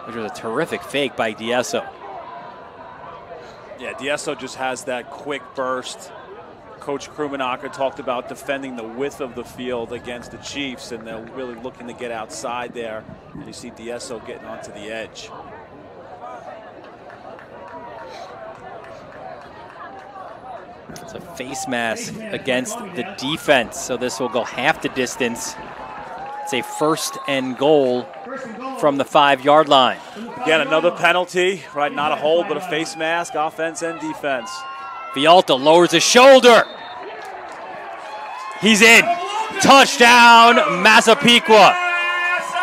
[SPEAKER 2] which was a terrific fake by Dieso.
[SPEAKER 3] Yeah, Dieso just has that quick burst. Coach Krumenacher talked about defending the width of the field against the Chiefs, and they're really looking to get outside there. And you see Dieso getting onto the edge.
[SPEAKER 2] It's a face mask against the defense, so this will go half the distance. It's a 1st and goal from the 5-yard line.
[SPEAKER 3] Again, another penalty, right? Not a hold, but a face mask, offense and defense.
[SPEAKER 2] Vialta lowers his shoulder. He's in. Touchdown, Massapequa.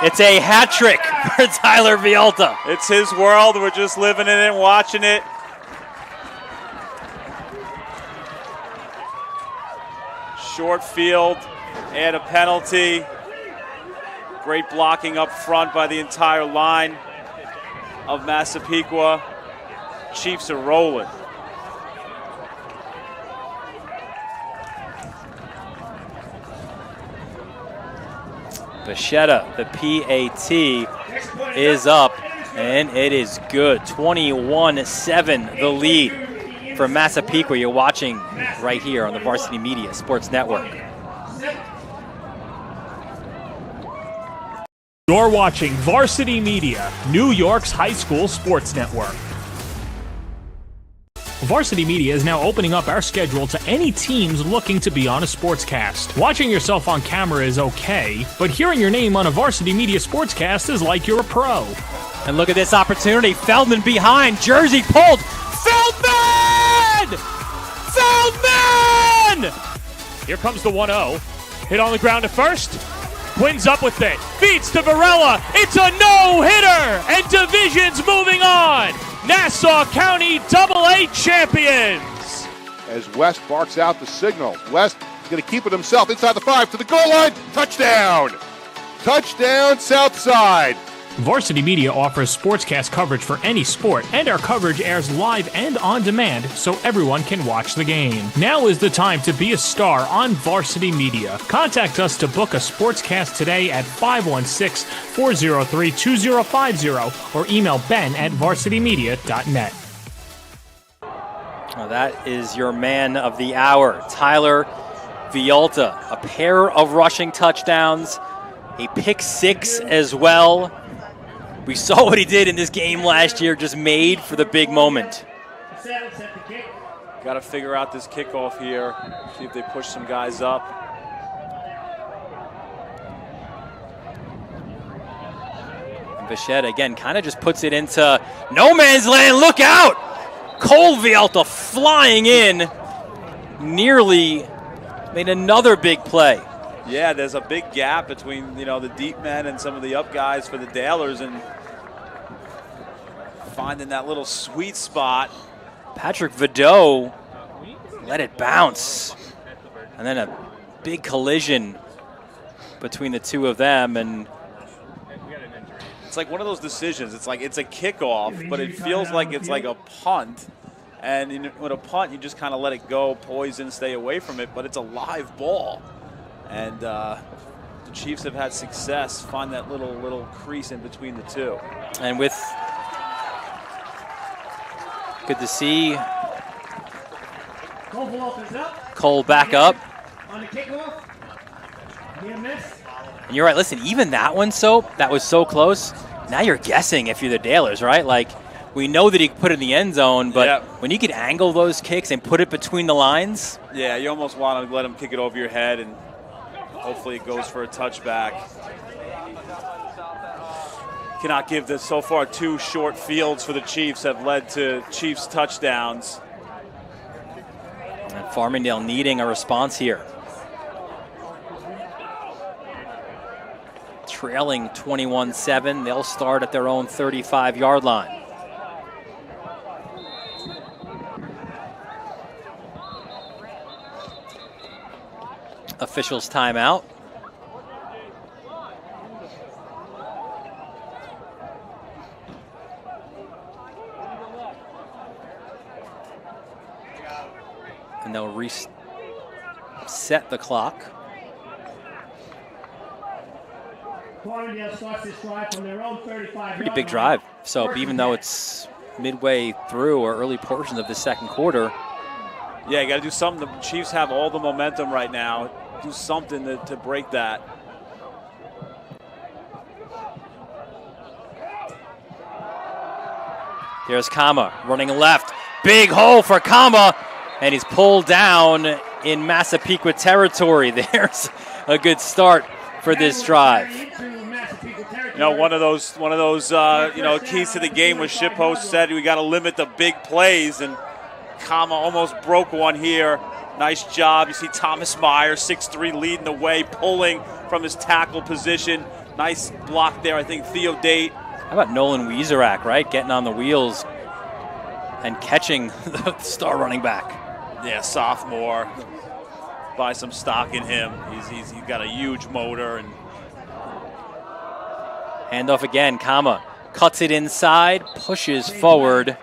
[SPEAKER 2] It's a hat trick for Tyler Vialta.
[SPEAKER 3] It's his world. We're just living in it and watching it. Short field, and a penalty. Great blocking up front by the entire line of Massapequa. Chiefs are rolling.
[SPEAKER 2] Bichetta, the PAT, is up, and it is good. 21-7, the lead for Massapequa. You're watching right here on the Varsity Media Sports Network.
[SPEAKER 4] You're watching Varsity Media, New York's high school sports network. Varsity Media is now opening up our schedule to any teams looking to be on a sportscast. Watching yourself on camera is okay, but hearing your name on a Varsity Media sportscast is like you're a pro.
[SPEAKER 2] And look at this opportunity. Feldman behind. Jersey pulled. Feldman! Feldman!
[SPEAKER 4] Here comes the 1-0. Hit on the ground at first. Quinn's up with it. Feeds to Varela. It's a no-hitter! And Division's moving on. Nassau County AA champions.
[SPEAKER 9] As West barks out the signal. West is going to keep it himself inside the 5 to the goal line. Touchdown! Touchdown, Southside.
[SPEAKER 4] Varsity Media offers sportscast coverage for any sport, and our coverage airs live and on demand so everyone can watch the game. Now is the time to be a star on Varsity Media. Contact us to book a sportscast today at 516-403-2050 or email ben@varsitymedia.net.
[SPEAKER 2] Well, that is your man of the hour, Tyler Vialta. A pair of rushing touchdowns, a pick six as well. We saw what he did in this game last year, just made for the big moment.
[SPEAKER 3] Got to figure out this kickoff here, see if they push some guys up.
[SPEAKER 2] And Bichette, again, kind of just puts it into no man's land. Look out! Cole Vialta flying in, nearly made another big play.
[SPEAKER 3] Yeah, there's a big gap between, the deep men and some of the up guys for the Dalers, and finding that little sweet spot.
[SPEAKER 2] Patrick Vido let it bounce. And then a big collision between the two of them. And
[SPEAKER 3] it's like one of those decisions. It's like it's a kickoff, but it feels like it's like a punt. And with a punt, you just kind of let it go, poise and stay away from it, but it's a live ball. And the Chiefs have had success find that little crease in between the two.
[SPEAKER 2] And with good to see Cole back up.
[SPEAKER 6] On the kickoff.
[SPEAKER 2] And you're right, listen, even that one, that was so close. Now you're guessing if you're the Dalers, right? Like, we know that he put it in the end zone, but when you can angle those kicks and put it between the lines.
[SPEAKER 3] Yeah, you almost want to let him kick it over your head, and hopefully it goes for a touchback. Cannot give this. So far, two short fields for the Chiefs have led to Chiefs touchdowns.
[SPEAKER 2] And Farmingdale needing a response here. Trailing 21-7. They'll start at their own 35-yard line. Officials timeout. And they'll reset the clock. Pretty big drive. So even though it's midway through or early portions of the second quarter.
[SPEAKER 3] Yeah, you got to do something. The Chiefs have all the momentum right now. Do something to break that.
[SPEAKER 2] There's Kama running left. Big hole for Kama. And he's pulled down in Massapequa territory. There's a good start for this drive.
[SPEAKER 3] One of those keys to the game was Shippo said we got to limit the big plays, and Kama almost broke one here. Nice job. You see Thomas Meyer, 6'3", leading the way, pulling from his tackle position. Nice block there, I think, Theo Date.
[SPEAKER 2] How about Nolan Wieserak, right? Getting on the wheels and catching the star running back.
[SPEAKER 3] Yeah, sophomore. buy some stock in him. He's got a huge motor. And
[SPEAKER 2] handoff again. Kama cuts it inside, pushes forward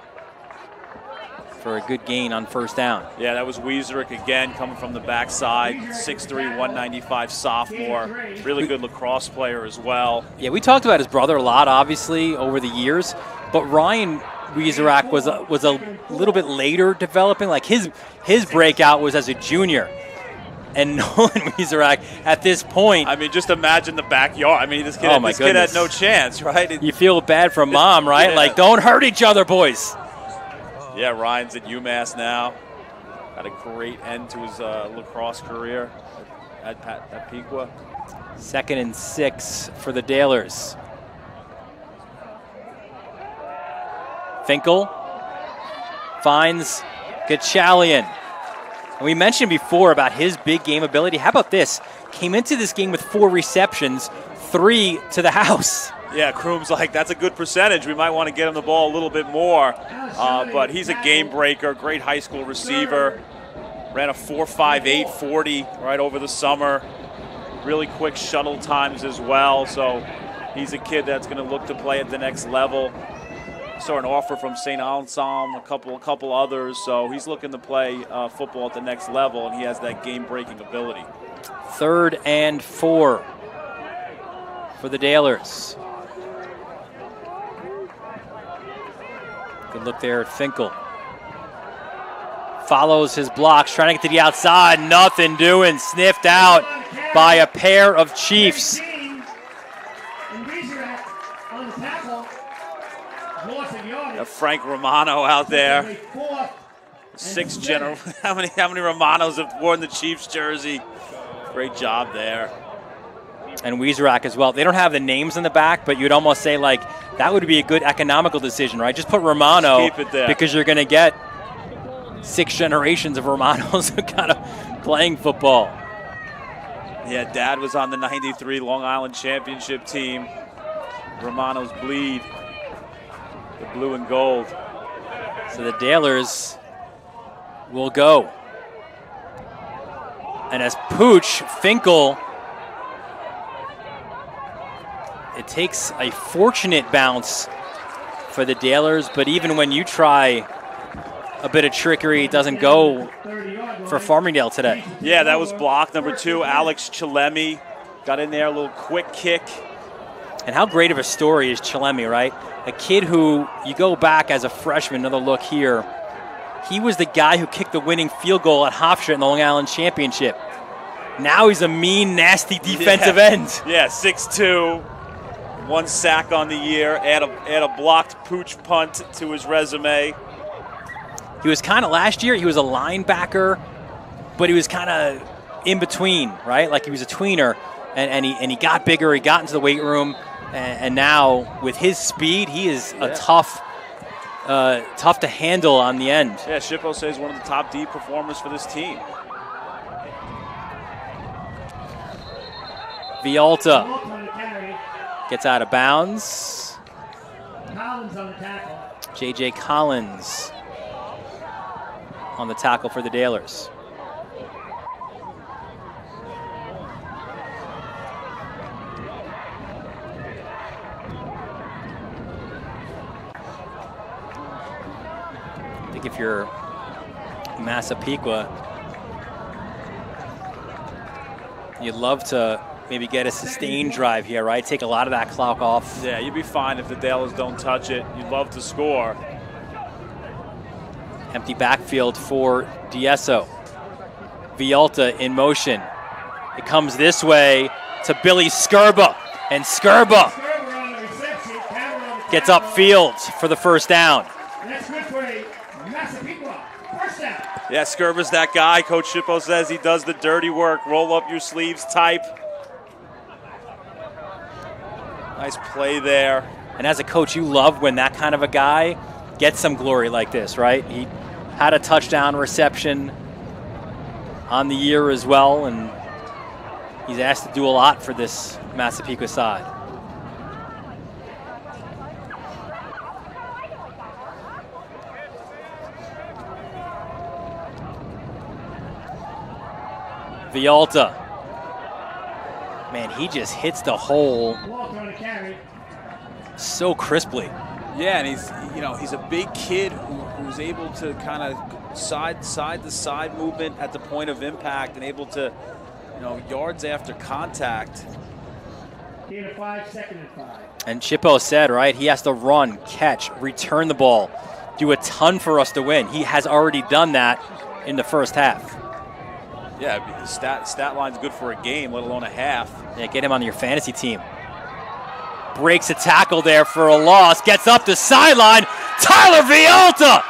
[SPEAKER 2] for a good gain on first down.
[SPEAKER 3] Yeah, that was Wieserick again, coming from the backside. 6'3", 195 sophomore. Really good lacrosse player as well.
[SPEAKER 2] Yeah, we talked about his brother a lot, obviously, over the years. But Ryan Wieserack was a little bit later developing. Like his breakout was as a junior. And Nolan Wieserack, at this point,
[SPEAKER 3] I mean, just imagine the backyard. I mean, this kid had no chance, right?
[SPEAKER 2] You feel bad for mom, right?
[SPEAKER 3] Yeah.
[SPEAKER 2] Like, don't hurt each other, boys.
[SPEAKER 3] Yeah, Ryan's at UMass now. Had a great end to his lacrosse career at Massapequa.
[SPEAKER 2] 2nd and 6 for the Dalers. Finkel finds Gachalian. And we mentioned before about his big game ability. How about this? Came into this game with 4 receptions, 3 to the house.
[SPEAKER 3] Yeah, Kroom's like, that's a good percentage. We might want to get him the ball a little bit more. But he's a game breaker, great high school receiver. Ran a 4.58 40 right over the summer. Really quick shuttle times as well. So he's a kid that's going to look to play at the next level. Saw an offer from St. Anselm, a couple others. So he's looking to play football at the next level, and he has that game-breaking ability.
[SPEAKER 2] 3rd and 4 for the Dalers. Good look there at Finkel. Follows his blocks, trying to get to the outside. Nothing doing. Sniffed out by a pair of Chiefs.
[SPEAKER 3] Frank Romano out there. How many Romanos have worn the Chiefs jersey? Great job there.
[SPEAKER 2] And Wieserack as well. They don't have the names in the back, but you'd almost say like that would be a good economical decision, right? Just put Romano,
[SPEAKER 3] keep it there,
[SPEAKER 2] because you're going to get 6 generations of Romanos kind of playing football.
[SPEAKER 3] Yeah, Dad was on the '93 Long Island championship team. Romanos bleed. The blue and gold.
[SPEAKER 2] So the Dalers will go. And as Pooch, Finkel, it takes a fortunate bounce for the Dalers, but even when you try a bit of trickery, it doesn't go for Farmingdale today.
[SPEAKER 3] Yeah, that was block number 2. Alex Chilemi got in there, a little quick kick.
[SPEAKER 2] And how great of a story is Chilemi, right? A kid who, you go back as a freshman, another look here, he was the guy who kicked the winning field goal at Hofstra in the Long Island Championship. Now he's a mean, nasty defensive end.
[SPEAKER 3] Yeah, 6'2", 1 sack on the year, add a blocked Pooch punt to his resume.
[SPEAKER 2] He was kind of, last year, he was a linebacker, but he was kind of in between, right? Like he was a tweener, and he got bigger, he got into the weight room, and now with his speed, he is a tough to handle on the end.
[SPEAKER 3] Yeah, Shippo says one of the top D performers for this team.
[SPEAKER 2] Vialta gets out of bounds. J.J. Collins on the tackle for the Dalers. I think if you're Massapequa, you'd love to maybe get a sustained drive here, right? Take a lot of that clock off.
[SPEAKER 3] Yeah, you'd be fine if the Dalers don't touch it. You'd love to score.
[SPEAKER 2] Empty backfield for Diesso. Vialta in motion. It comes this way to Billy Skirba, and Skirba gets upfield for the first down.
[SPEAKER 3] Yeah, Skirba's that guy. Coach Shippo says he does the dirty work, roll up your sleeves type. Nice play there.
[SPEAKER 2] And as a coach, you love when that kind of a guy gets some glory like this, right? He had a touchdown reception on the year as well, and he's asked to do a lot for this Massapequa side. Vialta. Man, he just hits the hole so crisply.
[SPEAKER 3] Yeah, and he's a big kid who's able to kind of side to side movement at the point of impact and able to, yards after contact.
[SPEAKER 6] Gain of 5, second and 5.
[SPEAKER 2] And Chippo said, right, he has to run, catch, return the ball, do a ton for us to win. He has already done that in the first half.
[SPEAKER 3] Yeah, the stat line's good for a game, let alone a half.
[SPEAKER 2] Yeah, get him on your fantasy team. Breaks a tackle there for a loss, gets up the sideline. Tyler Vialta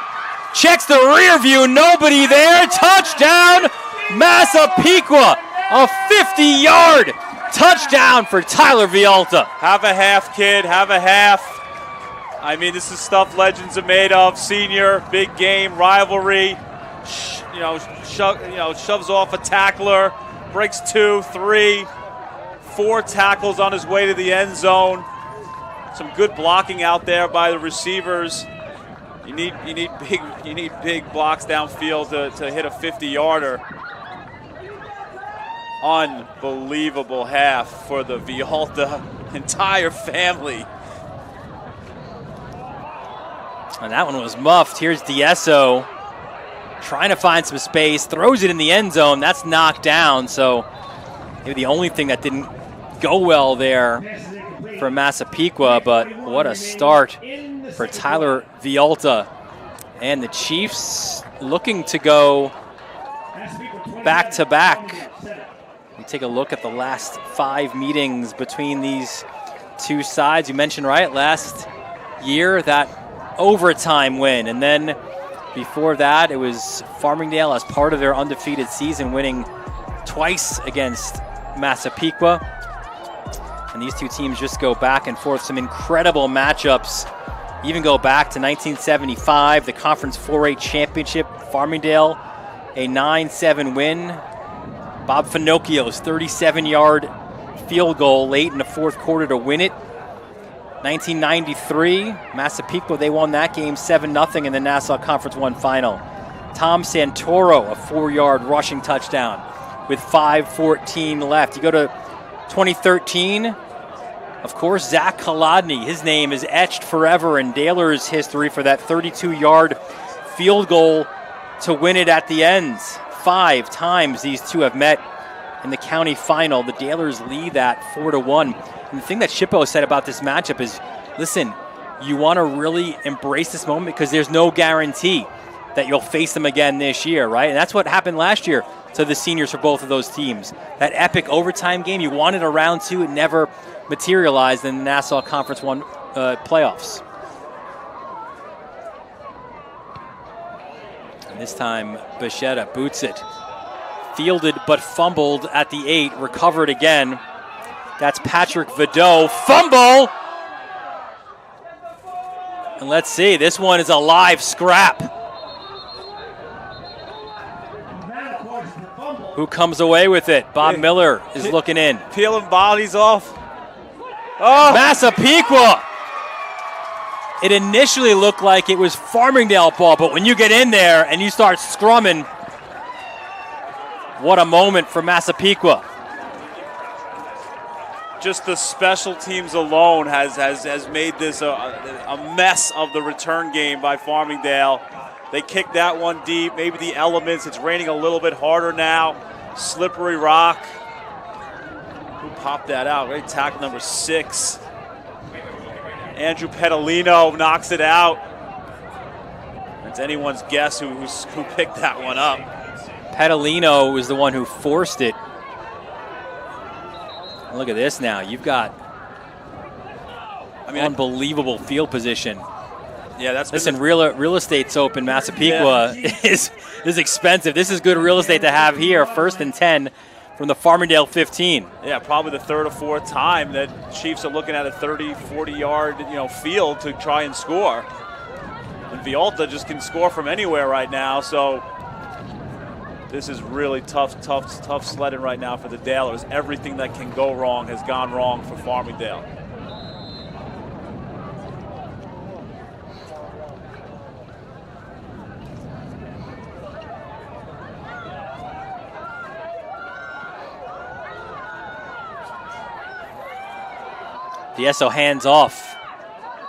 [SPEAKER 2] checks the rear view, nobody there. Touchdown, Massapequa. A 50-yard touchdown for Tyler Vialta.
[SPEAKER 3] Have a half, kid, have a half. I mean, this is stuff legends are made of. Senior, big game, rivalry. Shoves off a tackler, breaks 2, 3, 4 tackles on his way to the end zone. Some good blocking out there by the receivers. You need big blocks downfield to hit a 50-yarder. Unbelievable half for the Vialta entire family.
[SPEAKER 2] And that one was muffed. Here's Diesso trying to find some space, throws it in the end zone. That's knocked down, so maybe the only thing that didn't go well there for Massapequa, but what a start for Tyler Vialta. And the Chiefs looking to go back-to-back. We take a look at the last 5 meetings between these two sides. You mentioned, right, last year, that overtime win, and then before that, it was Farmingdale as part of their undefeated season, winning twice against Massapequa. And these two teams just go back and forth. Some incredible matchups. Even go back to 1975, the Conference 4A Championship. Farmingdale, a 9-7 win. Bob Finocchio's 37-yard field goal late in the fourth quarter to win it. 1993, Massapequa, they won that game 7-0 in the Nassau Conference 1 final. Tom Santoro, a 4-yard rushing touchdown with 5:14 left. You go to 2013, of course, Zach Kolodny. His name is etched forever in Daler's history for that 32-yard field goal to win it at the end. 5 times these two have met in the county final. The Dalers lead that 4-1. And the thing that Chippo said about this matchup is, listen, you want to really embrace this moment because there's no guarantee that you'll face them again this year, right? And that's what happened last year to the seniors for both of those teams. That epic overtime game, you wanted a round 2, it never materialized in the Nassau Conference 1 playoffs. And this time, Bichetta boots it. Fielded but fumbled at the 8, recovered again. That's Patrick Vidot. Fumble! And let's see, this one is a live scrap. Who comes away with it? Bob Miller is looking in.
[SPEAKER 3] Peeling bodies off. Oh!
[SPEAKER 2] Massapequa! It initially looked like it was Farmingdale ball, but when you get in there and you start scrumming, what a moment for Massapequa.
[SPEAKER 3] Just the special teams alone has made this a mess of the return game by Farmingdale. They kicked that one deep. Maybe the elements. It's raining a little bit harder now. Slippery rock. Who popped that out? Right, tackle number 6. Andrew Petalino knocks it out. It's anyone's guess who picked that one up.
[SPEAKER 2] Petalino was the one who forced it. Look at this now. You've got unbelievable field position.
[SPEAKER 3] Yeah, that's
[SPEAKER 2] listen. Real estate's open. Massapequa is expensive. This is good real estate to have here. 1st and 10 from the Farmingdale 15.
[SPEAKER 3] Yeah, probably the 3rd or 4th time that Chiefs are looking at a 30, 40-yard field to try and score. And Vialta just can score from anywhere right now. So this is really tough sledding right now for the Dalers. Everything that can go wrong has gone wrong for Farmingdale.
[SPEAKER 2] DeEsso hands off.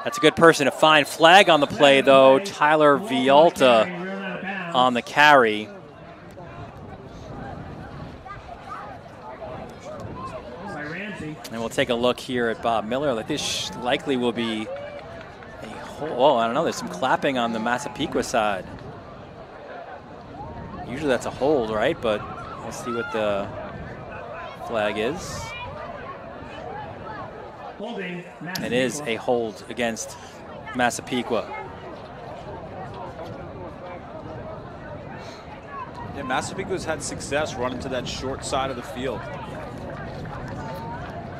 [SPEAKER 2] That's a good person to find. Flag on the play, though. Tyler Vialta on the carry. And we'll take a look here at Bob Miller. Like this likely will be a hold. Oh, I don't know. There's some clapping on the Massapequa side. Usually that's a hold, right? But let's see what the flag is. It is a hold against Massapequa.
[SPEAKER 3] Yeah, Massapequa's had success running to that short side of the field.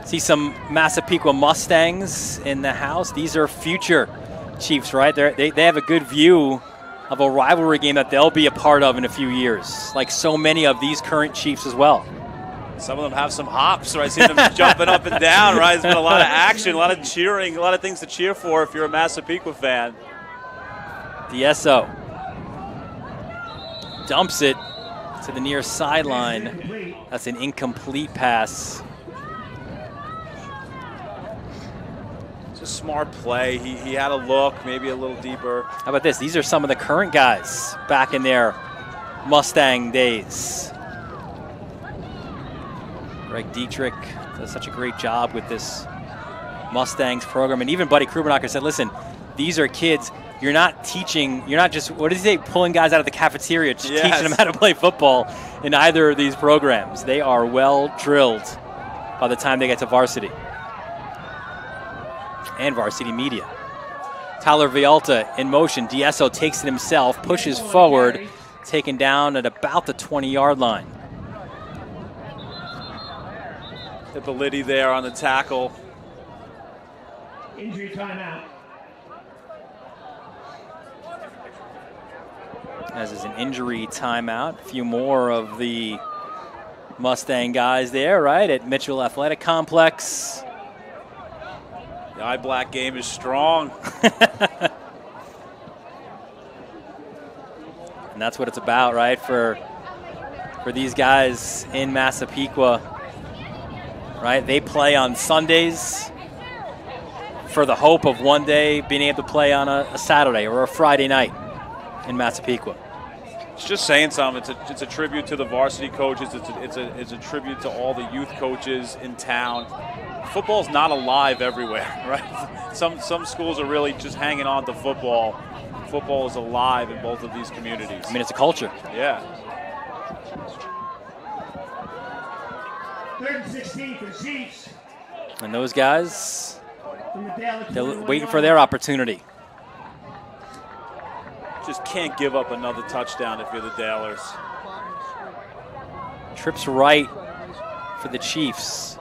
[SPEAKER 2] See some Massapequa Mustangs in the house. These are future Chiefs, right? They have a good view of a rivalry game that they'll be a part of in a few years, like so many of these current Chiefs as well.
[SPEAKER 3] Some of them have some hops, right? I see them jumping up and down, right? There's been a lot of action, a lot of cheering, a lot of things to cheer for if you're a Massapequa fan.
[SPEAKER 2] DeEsso dumps it to the near sideline. That's an incomplete pass.
[SPEAKER 3] It's a smart play. He had a look, maybe a little deeper.
[SPEAKER 2] How about this? These are some of the current guys back in their Mustang days. Greg Dietrich does such a great job with this Mustangs program. And even Buddy Krubenacher said, listen, these are kids. You're not teaching, you're not just, what did he say, pulling guys out of the cafeteria, just teaching them how to play football in either of these programs. They are well drilled by the time they get to varsity and varsity media. Tyler Vialta in motion. DeEsso takes it himself, pushes forward, taken down at about the 20-yard line.
[SPEAKER 3] Hit the Liddy there on the tackle.
[SPEAKER 6] Injury timeout.
[SPEAKER 2] As is an injury timeout. A few more of the Mustang guys there, right, at Mitchell Athletic Complex.
[SPEAKER 3] The eye-black game is strong.
[SPEAKER 2] And that's what it's about, right, for these guys in Massapequa. Right, they play on Sundays for the hope of one day being able to play on a Saturday or a Friday night in Massapequa.
[SPEAKER 3] It's just saying something. It's a tribute to the varsity coaches. It's a tribute to all the youth coaches in town. Football's not alive everywhere, right? Some schools are really just hanging on to football. Football is alive in both of these communities.
[SPEAKER 2] I mean, it's a culture.
[SPEAKER 3] Yeah.
[SPEAKER 6] 3rd and 16 for Chiefs.
[SPEAKER 2] And those guys, they're waiting for their opportunity.
[SPEAKER 3] Just can't give up another touchdown if you're the Dalers.
[SPEAKER 2] Trips right for the Chiefs.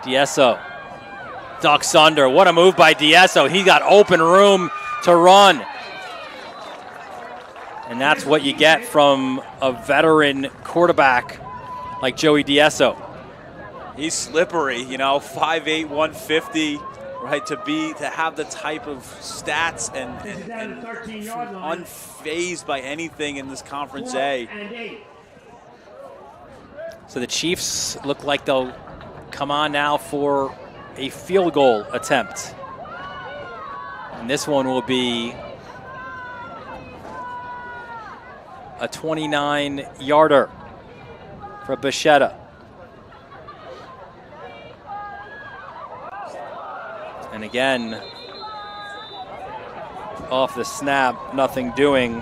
[SPEAKER 2] DeEsso ducks under. What a move by DeEsso. He got open room to run. And that's what you get from a veteran quarterback like Joey DeEsso.
[SPEAKER 3] He's slippery, 5'8", 150, right? To have the type of stats and unfazed by anything in this Conference A.
[SPEAKER 2] So the Chiefs look like they'll come on now for a field goal attempt. And this one will be a 29-yarder for Bichetta. And again, off the snap, nothing doing.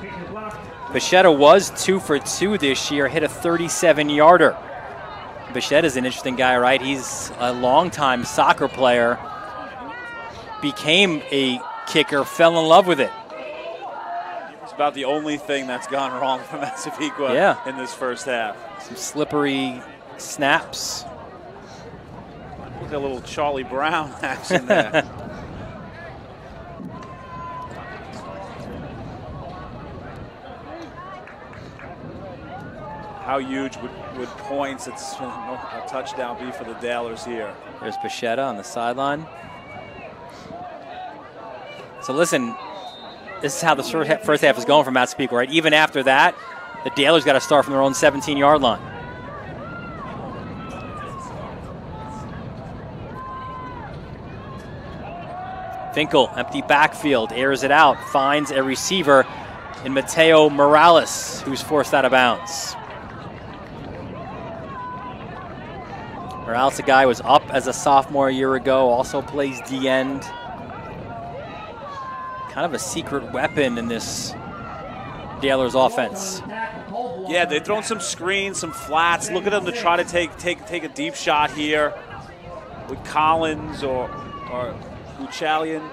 [SPEAKER 2] Bichetta was 2 for 2 this year, hit a 37-yarder. Bichetta's an interesting guy, right? He's a longtime soccer player, became a kicker, fell in love with it.
[SPEAKER 3] It's about the only thing that's gone wrong for Massapequa in this first half.
[SPEAKER 2] Some slippery snaps.
[SPEAKER 3] Look at a little Charlie Brown action there. How huge would points, it's a touchdown be for the Dalers here?
[SPEAKER 2] There's Bichetta on the sideline. So listen, this is how the first half is going for Massapequa, right? Even after that, the Dalers got to start from their own 17-yard line. Finkel, empty backfield, airs it out, finds a receiver in Mateo Morales, who's forced out of bounds. Morales, a guy, was up as a sophomore a year ago, also plays D-end. Kind of a secret weapon in this Dailers offense.
[SPEAKER 3] Yeah, they've thrown some screens, some flats. Look at them to try to take a deep shot here with Collins or Uchalian.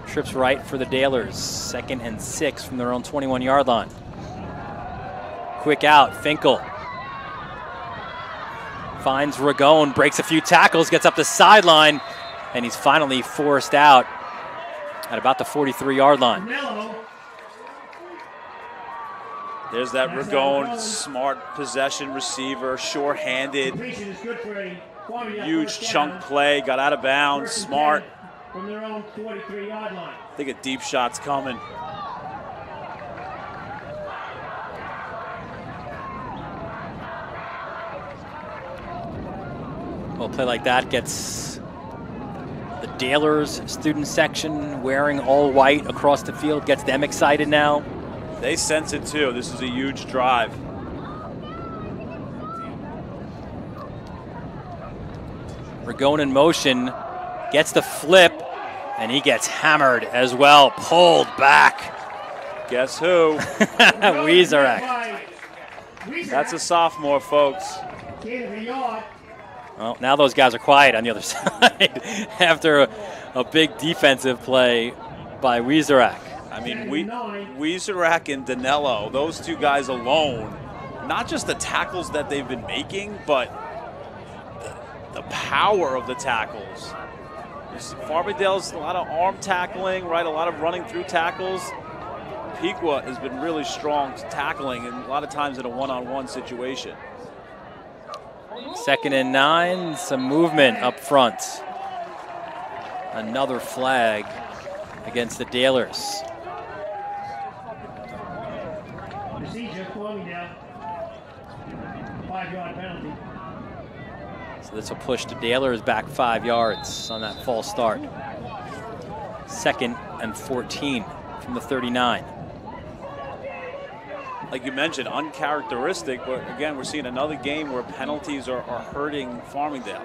[SPEAKER 2] Trips right for the Dailers. 2nd and 6 from their own 21-yard line. Quick out, Finkel. Finds Ragone, breaks a few tackles, gets up the sideline, and he's finally forced out at about the 43-yard line.
[SPEAKER 3] There's that Ragone, smart possession receiver, sure-handed, huge chunk play, got out of bounds, smart.
[SPEAKER 6] From their own 43-yard line.
[SPEAKER 3] I think a deep shot's coming.
[SPEAKER 2] Well, a play like that gets the Dailers student section wearing all white across the field, gets them excited now.
[SPEAKER 3] They sense it too. This is a huge drive.
[SPEAKER 2] Ragone in motion, gets the flip, and he gets hammered as well, pulled back.
[SPEAKER 3] Guess who?
[SPEAKER 2] Wieserak.
[SPEAKER 3] That's a sophomore, folks.
[SPEAKER 2] Well, now those guys are quiet on the other side after a big defensive play by Wieserak.
[SPEAKER 3] I mean, Wieserak and Danilo, those two guys alone, not just the tackles that they've been making, but the power of the tackles. Farmingdale's a lot of arm tackling, right? A lot of running through tackles. Massapequa has been really strong tackling, and a lot of times in a one-on-one situation.
[SPEAKER 2] 2nd and 9, some movement up front. Another flag against the Dailers.
[SPEAKER 6] Procedure, Farmingdale. 5-yard penalty.
[SPEAKER 2] So this will push the Dailers back 5 yards on that false start. 2nd and 14 from the 39.
[SPEAKER 3] Like you mentioned, uncharacteristic, but again, we're seeing another game where penalties are hurting Farmingdale.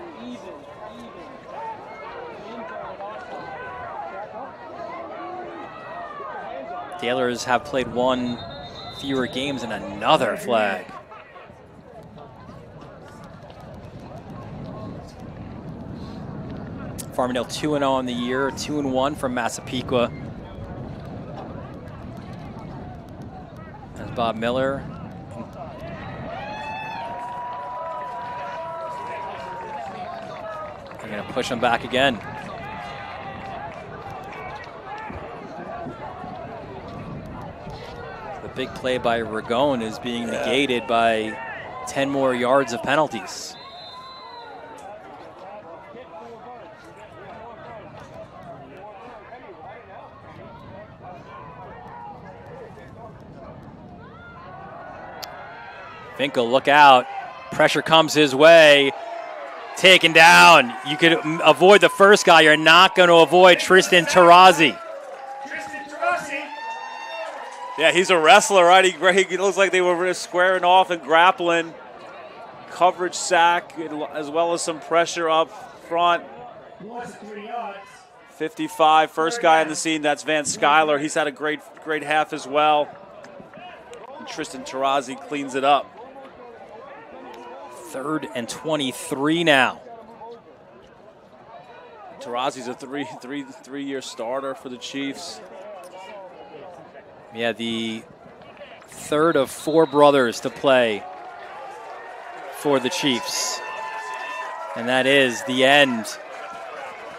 [SPEAKER 2] Dailers have played one fewer games and another flag. Farmingdale 2-0 on the year, 2-1 from Massapequa. As Bob Miller. They're going to push him back again. The big play by Ragone is being negated by 10 more yards of penalties. Finkel, look out. Pressure comes his way. Taken down. You could avoid the first guy. You're not going to avoid Tristan Tarazi.
[SPEAKER 3] Yeah, he's a wrestler, right? He looks like they were squaring off and grappling. Coverage sack, as well as some pressure up front. 55, first guy on the scene, that's Van Skyler. He's had a great half as well. And Tristan Tarazi cleans it up.
[SPEAKER 2] 3rd and 23 now.
[SPEAKER 3] Tarazi's a three-year starter for the Chiefs.
[SPEAKER 2] Yeah, the 3rd of 4 brothers to play for the Chiefs. And that is the end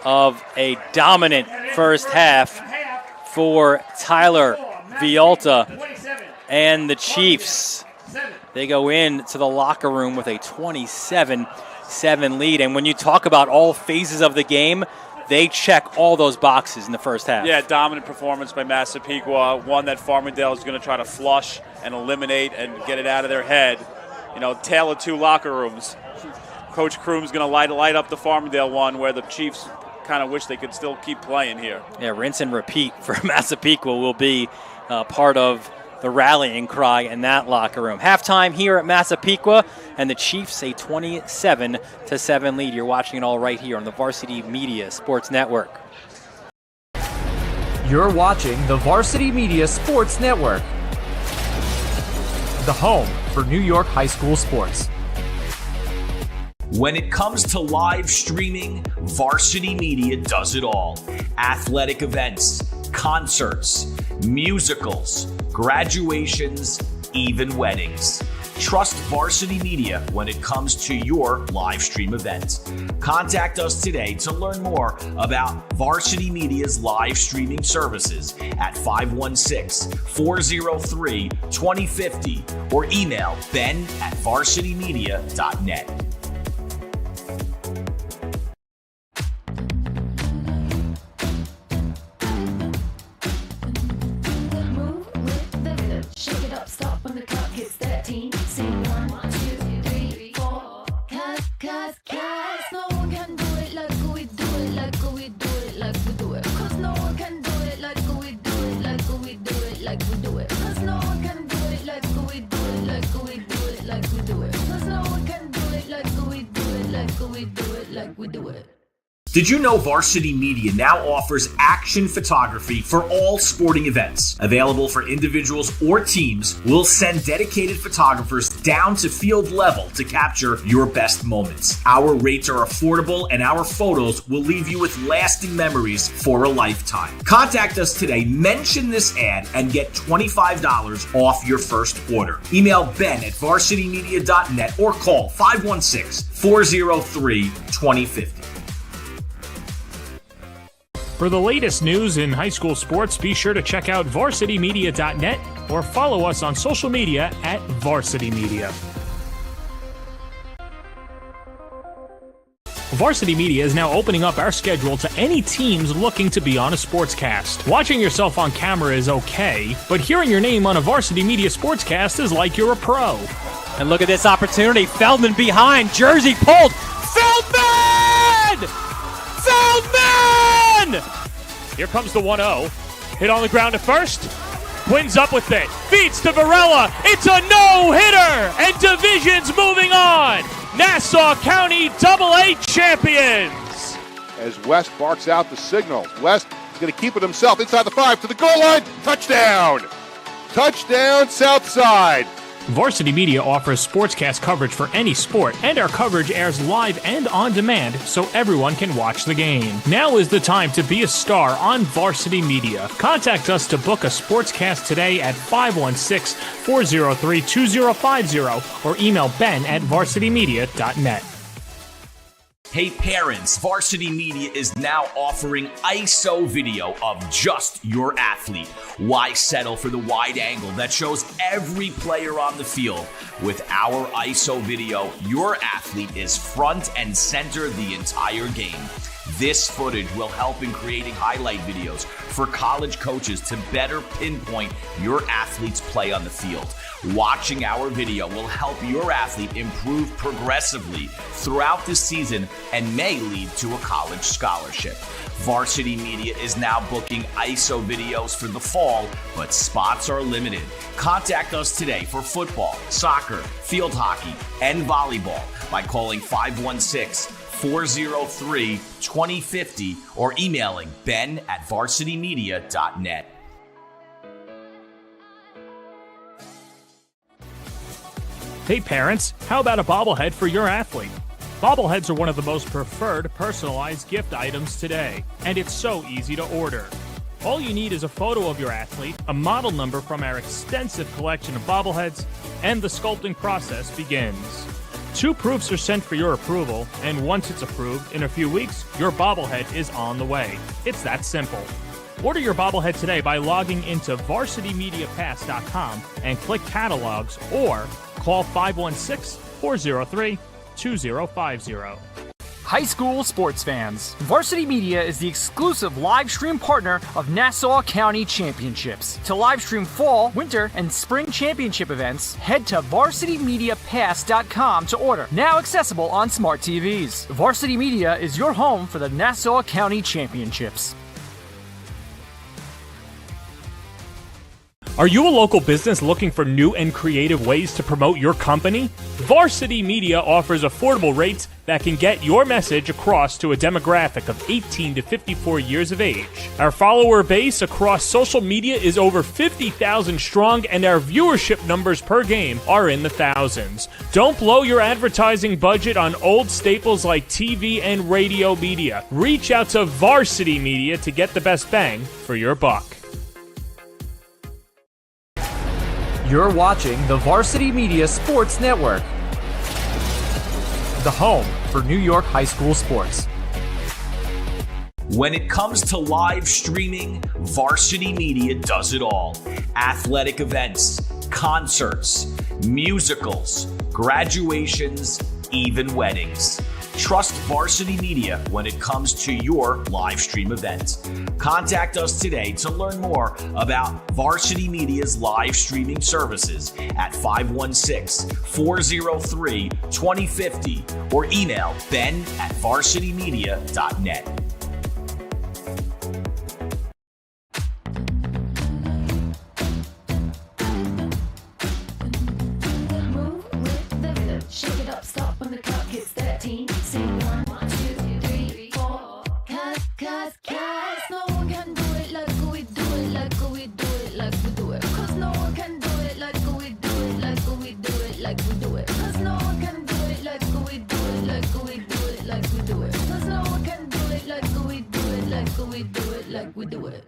[SPEAKER 2] of a dominant first half for Tyler Vialta and the Chiefs. They go into the locker room with a 27-7 lead. And when you talk about all phases of the game, they check all those boxes in the first half.
[SPEAKER 3] Yeah, dominant performance by Massapequa, one that Farmingdale is going to try to flush and eliminate and get it out of their head. You know, tale of 2 locker rooms. Coach Kroom's going to light up the Farmingdale one where the Chiefs kind of wish they could still keep playing here.
[SPEAKER 2] Yeah, rinse and repeat for Massapequa will be part of the rallying cry in that locker room. Halftime here at Massapequa, and the Chiefs a 27-7 lead. You're watching it all right here on the Varsity Media Sports Network.
[SPEAKER 5] You're watching the Varsity Media Sports Network, the home for New York high school sports.
[SPEAKER 1] When it comes to live streaming, Varsity Media does it all. Athletic events, concerts, musicals, graduations, even weddings. Trust Varsity Media when it comes to your live stream event. Contact us today to learn more about Varsity Media's live streaming services at 516-403-2050 or email ben@varsitymedia.net. Did you know Varsity Media now offers action photography for all sporting events? Available for individuals or teams, we'll send dedicated photographers down to field level to capture your best moments. Our rates are affordable and our photos will leave you with lasting memories for a lifetime. Contact us today, mention this ad, and get $25 off your first order. Email ben@varsitymedia.net or call 516-403-2050.
[SPEAKER 4] For the latest news in high school sports, be sure to check out varsitymedia.net or follow us on social media at Varsity Media. Varsity Media is now opening up our schedule to any teams looking to be on a sportscast. Watching yourself on camera is okay, but hearing your name on a Varsity Media sportscast is like you're a pro.
[SPEAKER 2] And look at this opportunity. Feldman behind. Jersey pulled. Feldman! Feldman!
[SPEAKER 4] Here comes the 1-0. Hit on the ground at first. Quinn's up with it. Feeds to Varela. It's a no-hitter. And Division's moving on. Nassau County AA champions.
[SPEAKER 9] As West barks out the signal. West is going to keep it himself inside the 5 to the goal line. Touchdown! Touchdown, Southside.
[SPEAKER 4] Varsity Media offers sportscast coverage for any sport, and our coverage airs live and on demand so everyone can watch the game. Now is the time to be a star on Varsity Media. Contact us to book a sportscast today at 516-403-2050 or email ben@varsitymedia.net.
[SPEAKER 1] Hey parents, Varsity Media is now offering ISO video of just your athlete. Why settle for the wide angle that shows every player on the field? With our ISO video, your athlete is front and center the entire game. This footage will help in creating highlight videos for college coaches to better pinpoint your athlete's play on the field. Watching our video will help your athlete improve progressively throughout the season and may lead to a college scholarship. Varsity Media is now booking ISO videos for the fall, but spots are limited. Contact us today for football, soccer, field hockey, and volleyball by calling 516-403-2050 or emailing ben@varsitymedia.net.
[SPEAKER 4] Hey parents, how about a bobblehead for your athlete? Bobbleheads are one of the most preferred personalized gift items today, and it's so easy to order. All you need is a photo of your athlete, a model number from our extensive collection of bobbleheads, and the sculpting process begins. 2 proofs are sent for your approval, and once it's approved, in a few weeks, your bobblehead is on the way. It's that simple. Order your bobblehead today by logging into varsitymediapass.com and click catalogs or call 516-403-2050.
[SPEAKER 5] High school sports fans, Varsity Media is the exclusive live stream partner of Nassau County Championships. To live stream fall, winter, and spring championship events, head to varsitymediapass.com to order. Now accessible on smart TVs. Varsity Media is your home for the Nassau County Championships.
[SPEAKER 4] Are you a local business looking for new and creative ways to promote your company? Varsity Media offers affordable rates that can get your message across to a demographic of 18 to 54 years of age. Our follower base across social media is over 50,000 strong, and our viewership numbers per game are in the thousands. Don't blow your advertising budget on old staples like TV and radio media. Reach out to Varsity Media to get the best bang for your buck.
[SPEAKER 5] You're watching the Varsity Media Sports Network, the home for New York high school sports.
[SPEAKER 1] When it comes to live streaming, Varsity Media does it all. Athletic events, concerts, musicals, graduations, even weddings. Trust Varsity Media when it comes to your live stream event. Contact us today to learn more about Varsity Media's live streaming services at 516-403-2050 or email ben@varsitymedia.net.
[SPEAKER 10] Shake it up, stop when the clock hits 13. Sing 1, 2, 3, 4. Cause no one can do it like we do it, like we do it, like we do it. Cause no one can do it like we do it, like we do it, like we do it. Cause no one can do it like we do it, like we do it, like we do it. Cause no one can do it like we do it, like we do it, like we do it.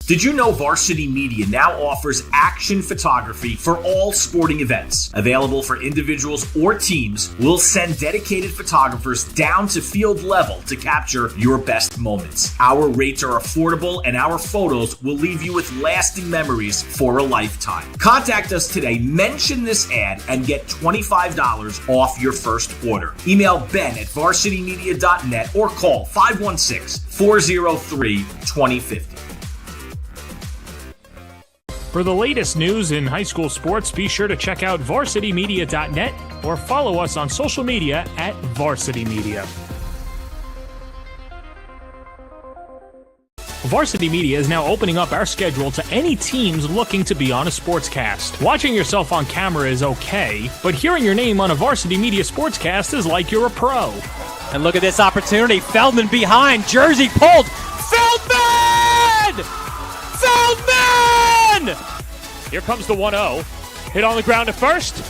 [SPEAKER 1] Did you know Varsity Media now offers action photography for all sporting events? Available for individuals or teams, we'll send dedicated photographers down to field level to capture your best moments. Our rates are affordable, and our photos will leave you with lasting memories for a lifetime. Contact us today, mention this ad, and get $25 off your first order. Email ben@varsitymedia.net or call 516-403-2050.
[SPEAKER 4] For the latest news in high school sports, be sure to check out varsitymedia.net or follow us on social media at Varsity Media. Varsity Media is now opening up our schedule to any teams looking to be on a sportscast. Watching yourself on camera is okay, but hearing your name on a Varsity Media sportscast is like you're a pro.
[SPEAKER 2] And look at this opportunity. Feldman behind. Jersey pulled. Feldman! Feldman!
[SPEAKER 4] Here comes the 1-0. Hit on the ground at first.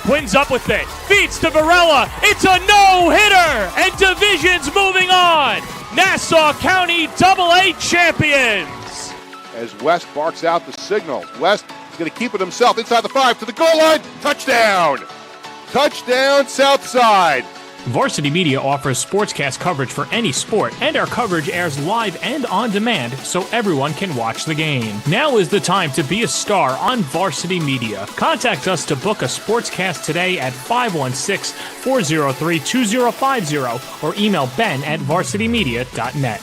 [SPEAKER 4] Quinn's up with it. Feeds to Varela. It's a no-hitter. And division's moving on. Nassau County AA champions.
[SPEAKER 9] As West barks out the signal. West is going to keep it himself inside the 5 to the goal line. Touchdown! Touchdown, Southside.
[SPEAKER 4] Varsity Media offers sportscast coverage for any sport, and our coverage airs live and on demand so everyone can watch the game. Now is the time to be a star on Varsity Media. Contact us to book a sportscast today at 516-403-2050 or email ben@varsitymedia.net.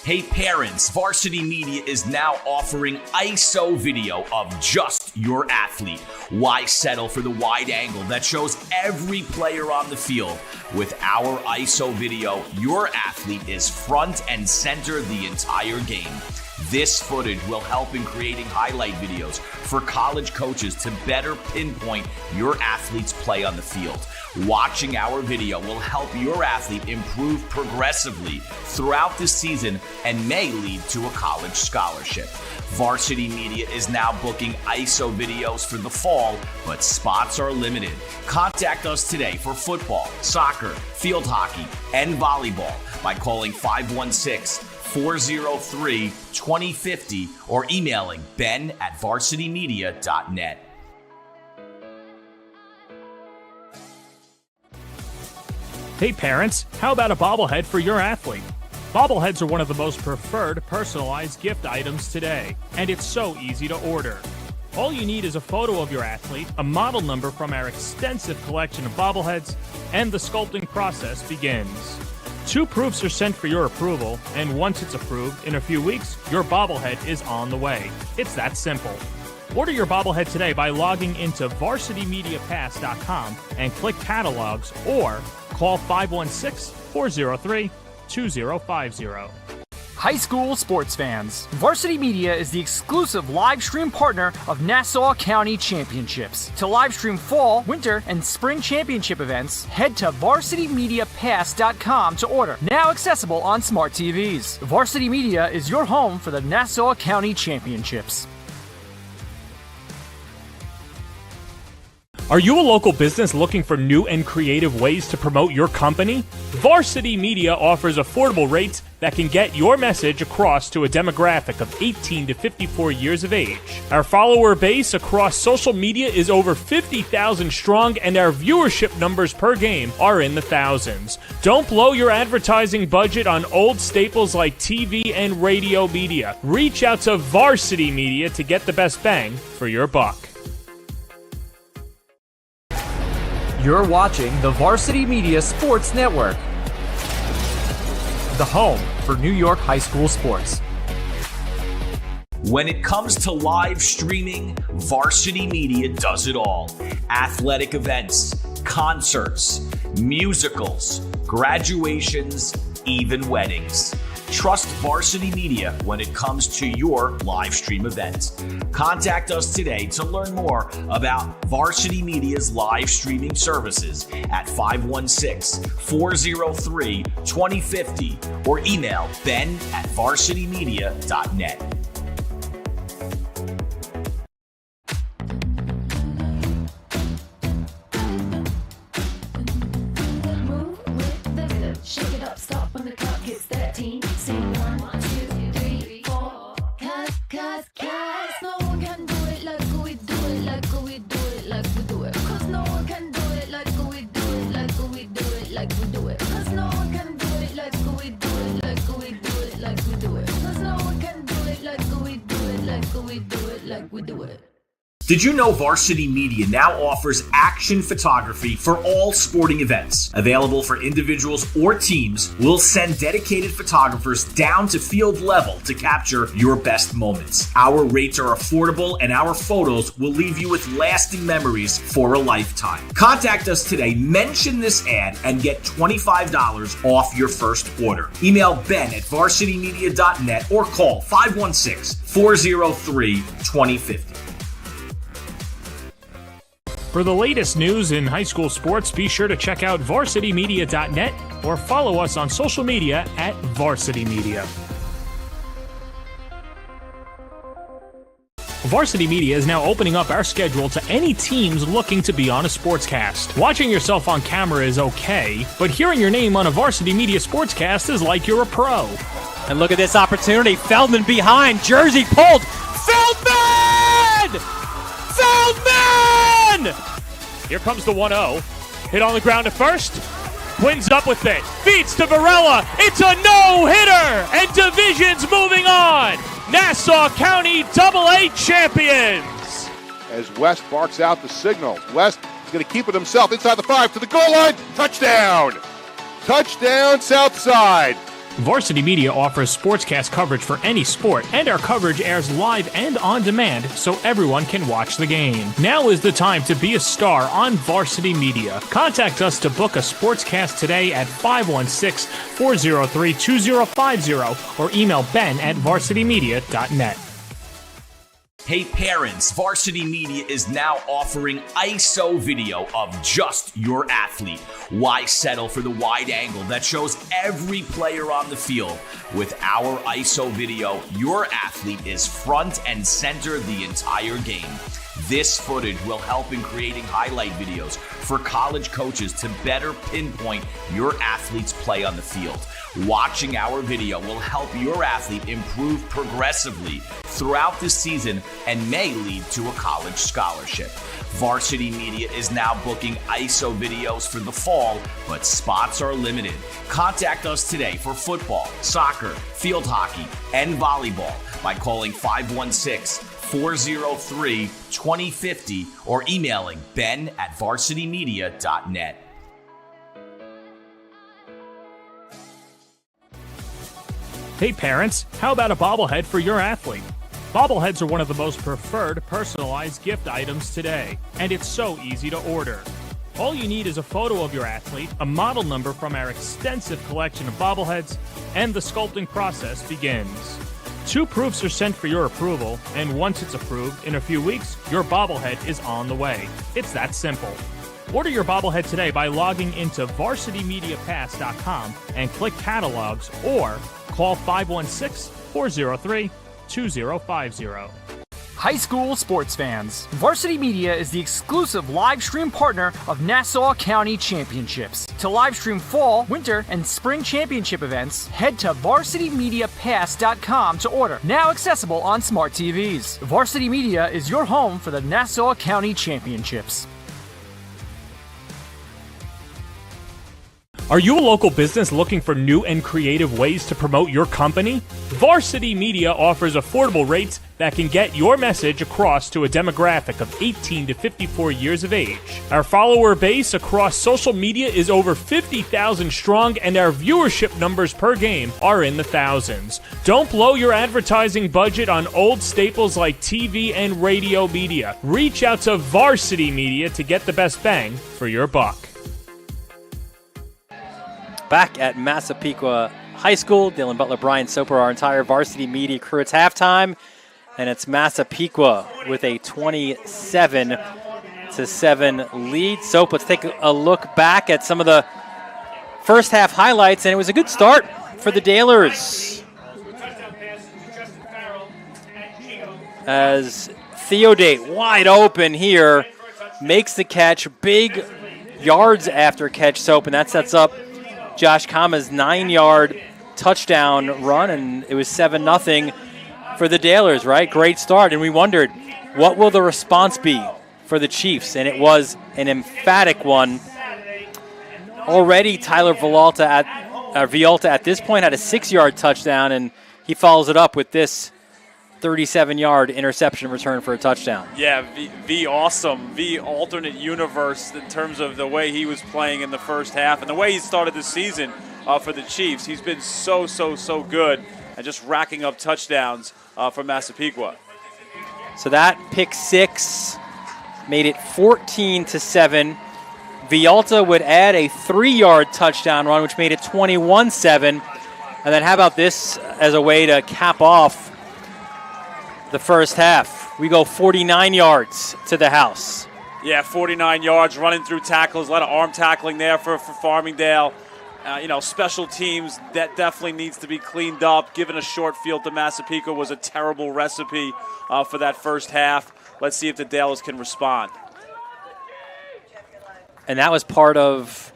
[SPEAKER 1] Hey parents, Varsity Media is now offering ISO video of just your athlete. Why settle for the wide angle that shows every player on the field? With our ISO video, your athlete is front and center the entire game. This footage will help in creating highlight videos for college coaches to better pinpoint your athlete's play on the field. Watching our video will help your athlete improve progressively throughout the season and may lead to a college scholarship. Varsity Media is now booking ISO videos for the fall, but spots are limited. Contact us today for football, soccer, field hockey, and volleyball by calling 516-403-2050 or emailing ben@varsitymedia.net.
[SPEAKER 4] Hey parents, how about a bobblehead for your athlete? Bobbleheads are one of the most preferred personalized gift items today, and it's so easy to order. All you need is a photo of your athlete, a model number from our extensive collection of bobbleheads, and the sculpting process begins. 2 proofs are sent for your approval, and once it's approved, in a few weeks, your bobblehead is on the way. It's that simple. Order your bobblehead today by logging into varsitymediapass.com and click catalogs, or call 516-403-2050.
[SPEAKER 5] High school sports fans, Varsity Media is the exclusive live stream partner of Nassau County Championships. To live stream fall, winter, and spring championship events, head to varsitymediapass.com to order. Now accessible on smart TVs. Varsity Media is your home for the Nassau County Championships.
[SPEAKER 4] Are you a local business looking for new and creative ways to promote your company? Varsity Media offers affordable rates that can get your message across to a demographic of 18 to 54 years of age. Our follower base across social media is over 50,000 strong, and our viewership numbers per game are in the thousands. Don't blow your advertising budget on old staples like TV and radio media. Reach out to Varsity Media to get the best bang for your buck.
[SPEAKER 5] You're watching the Varsity Media Sports Network, the home for New York high school sports.
[SPEAKER 1] When it comes to live streaming, Varsity Media does it all. Athletic events, concerts, musicals, graduations, even weddings. Trust Varsity Media when it comes to your live stream event. Contact us today to learn more about Varsity Media's live streaming services at 516-403-2050 or email ben@varsitymedia.net.
[SPEAKER 10] Shake it up, stop when the clock hits 13. Sing 1, 2, 3, 4. Cause no one can do it like we do it, like we do it, like we do it. Cause no one can do it like we do it, like we do it, like we do it. Cause no one can do it like we do it, like we do it, like we do it. Cause no one can do it like we do it, like we do it, like we do it.
[SPEAKER 1] Did you know Varsity Media now offers action photography for all sporting events? Available for individuals or teams, we'll send dedicated photographers down to field level to capture your best moments. Our rates are affordable, and our photos will leave you with lasting memories for a lifetime. Contact us today, mention this ad, and get $25 off your first order. Email ben@varsitymedia.net or call 516-403-2050.
[SPEAKER 4] For the latest news in high school sports, be sure to check out varsitymedia.net or follow us on social media at Varsity Media. Varsity Media is now opening up our schedule to any teams looking to be on a sportscast. Watching yourself on camera is okay, but hearing your name on a Varsity Media sportscast is like you're a pro.
[SPEAKER 2] And look at this opportunity. Feldman behind. Jersey pulled. Feldman! Feldman!
[SPEAKER 4] Here comes the 1-0. Hit on the ground at first. Quinn's up with it. Feeds to Varela. It's a no-hitter. And division's moving on. Nassau County AA champions.
[SPEAKER 9] As West barks out the signal. West is going to keep it himself inside the 5 to the goal line. Touchdown! Touchdown, Southside.
[SPEAKER 4] Varsity Media offers sportscast coverage for any sport, and our coverage airs live and on demand so everyone can watch the game. Now is the time to be a star on Varsity Media. Contact us to book a sportscast today at 516-403-2050 or email ben@varsitymedia.net.
[SPEAKER 1] Hey parents, Varsity Media is now offering ISO video of just your athlete. Why settle for the wide angle that shows every player on the field? With our ISO video, your athlete is front and center the entire game. This footage will help in creating highlight videos for college coaches to better pinpoint your athlete's play on the field. Watching our video will help your athlete improve progressively throughout the season and may lead to a college scholarship. Varsity Media is now booking ISO videos for the fall, but spots are limited. Contact us today for football, soccer, field hockey, and volleyball by calling 516 403-2050 or emailing ben@varsitymedia.net.
[SPEAKER 4] Hey parents, how about a bobblehead for your athlete? Bobbleheads are one of the most preferred personalized gift items today, and it's so easy to order. All you need is a photo of your athlete, a model number from our extensive collection of bobbleheads, and the sculpting process begins. 2 proofs are sent for your approval, and once it's approved, in a few weeks, your bobblehead is on the way. It's that simple. Order your bobblehead today by logging into varsitymediapass.com and click catalogs or call 516-403-2050.
[SPEAKER 5] High school sports fans, Varsity Media is the exclusive live stream partner of Nassau County Championships. To live stream fall, winter, and spring championship events, head to varsitymediapass.com to order. Now accessible on smart TVs. Varsity Media is your home for the Nassau County Championships.
[SPEAKER 4] Are you a local business looking for new and creative ways to promote your company? Varsity Media offers affordable rates that can get your message across to a demographic of 18 to 54 years of age. Our follower base across social media is over 50,000 strong, and our viewership numbers per game are in the thousands. Don't blow your advertising budget on old staples like TV and radio media. Reach out to Varsity Media to get the best bang for your buck.
[SPEAKER 2] Back at Massapequa High School, Dylan Butler, Brian Soper, our entire Varsity Media crew. It's halftime, and it's Massapequa with a 27-7 lead. Soap, let's take a look back at some of the first half highlights, and it was a good start for the Dalers, as Theodate, wide open here, makes the catch, big yards after catch, Soap, and that sets up Josh Kama's 9-yard touchdown run, and it was 7-0 for the Dalers, right? Great start, and we wondered, what will the response be for the Chiefs? And it was an emphatic one. Already, Tyler Vialta at this point had a 6-yard touchdown, and he follows it up with this 37-yard interception return for a touchdown.
[SPEAKER 3] Yeah, V awesome. V alternate universe in terms of the way he was playing in the first half and the way he started the season for the Chiefs. He's been so good and just racking up touchdowns for Massapequa.
[SPEAKER 2] So that pick 6 made it 14-7. Vialta would add a 3-yard touchdown run, which made it 21-7. And then how about this as a way to cap off the first half? We go 49 yards to the house.
[SPEAKER 3] Yeah, 49 yards, running through tackles, a lot of arm tackling there for Farmingdale. Special teams, that definitely needs to be cleaned up. Giving a short field to Massapequa was a terrible recipe for that first half. Let's see if the Dalers can respond.
[SPEAKER 2] And that was part of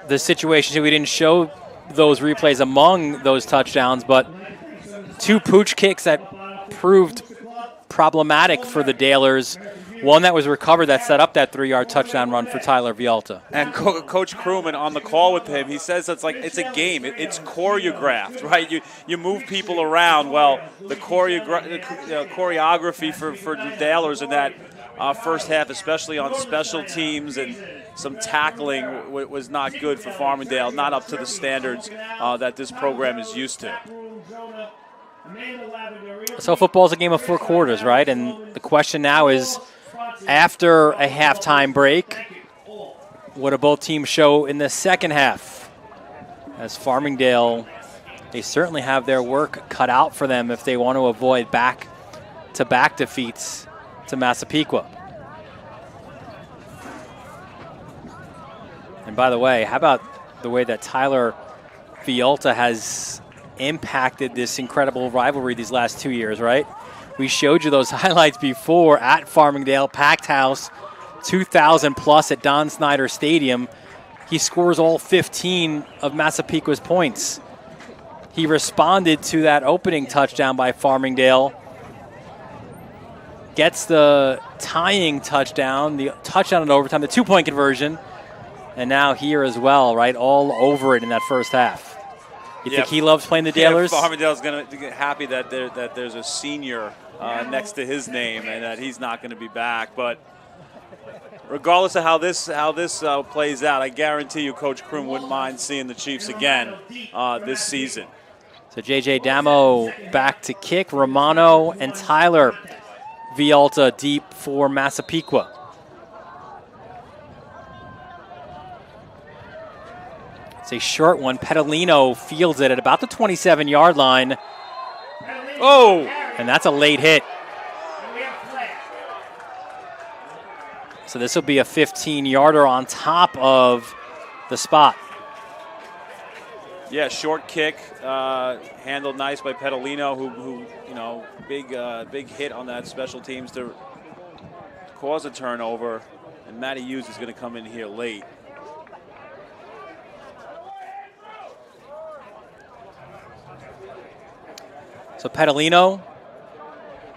[SPEAKER 2] the situation. We didn't show those replays among those touchdowns, but 2 pooch kicks that proved problematic for the Dalers. One that was recovered that set up that 3-yard touchdown run for Tyler Vialta.
[SPEAKER 3] And Coach Crewman on the call with him, he says it's a game. It's choreographed, right? You move people around. Well, the choreography for the Dalers in that first half, especially on special teams and some tackling, was not good for Farmingdale, not up to the standards that this program is used to.
[SPEAKER 2] So football's a game of 4 quarters, right? And the question now is, after a halftime break, what do both teams show in the second half? As Farmingdale, they certainly have their work cut out for them if they want to avoid back-to-back defeats to Massapequa. And by the way, how about the way that Tyler Vialta has impacted this incredible rivalry these last 2 years, right? We showed you those highlights before at Farmingdale, packed house, 2,000 plus at Don Snyder Stadium. He scores all 15 of Massapequa's points. He responded to that opening touchdown by Farmingdale, gets the tying touchdown, the touchdown in overtime, the 2-point conversion, and now here as well, right? All over it in that first half. You think he loves playing the Dalers?
[SPEAKER 3] Yeah, Farmingdale's going to get happy that there's a senior next to his name and that he's not going to be back. But regardless of how this plays out, I guarantee you Coach Kroom wouldn't mind seeing the Chiefs again this season.
[SPEAKER 2] So J.J. Damo back to kick. Romano and Tyler Vialta deep for Massapequa. It's a short one. Petalino fields it at about the 27-yard line.
[SPEAKER 3] Oh!
[SPEAKER 2] And that's a late hit. So this will be a 15-yarder on top of the spot.
[SPEAKER 3] Yeah, short kick, handled nice by Petalino, who big hit on that special teams to cause a turnover, and Matty Hughes is going to come in here late.
[SPEAKER 2] So Petalino,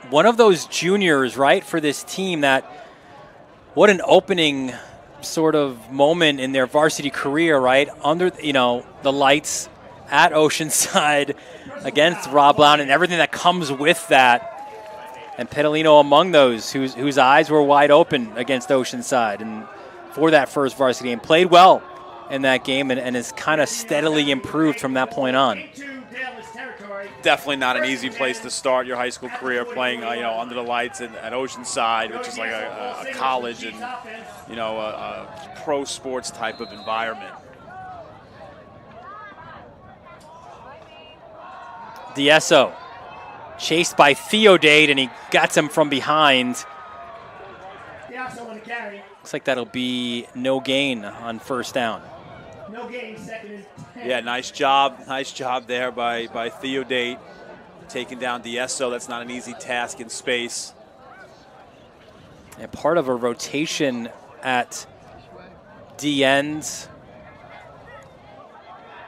[SPEAKER 2] one of those juniors, right, for this team that, what an opening sort of moment in their varsity career, right? Under, the lights at Oceanside against Rob Blount and everything that comes with that. And Petalino among those whose eyes were wide open against Oceanside and for that first varsity game. Played well in that game and has kind of steadily improved from that point on.
[SPEAKER 3] Definitely not an easy place to start your high school career, playing under the lights at Oceanside, which is like a college and a pro sports type of environment.
[SPEAKER 2] Dieso chased by Theodate, and he gets him from behind. Looks like that'll be no gain on first down.
[SPEAKER 6] No gain, second and 10.
[SPEAKER 3] Yeah, nice job there by Theodate, taking down Dieso. That's not an easy task in space.
[SPEAKER 2] And part of a rotation at D ends.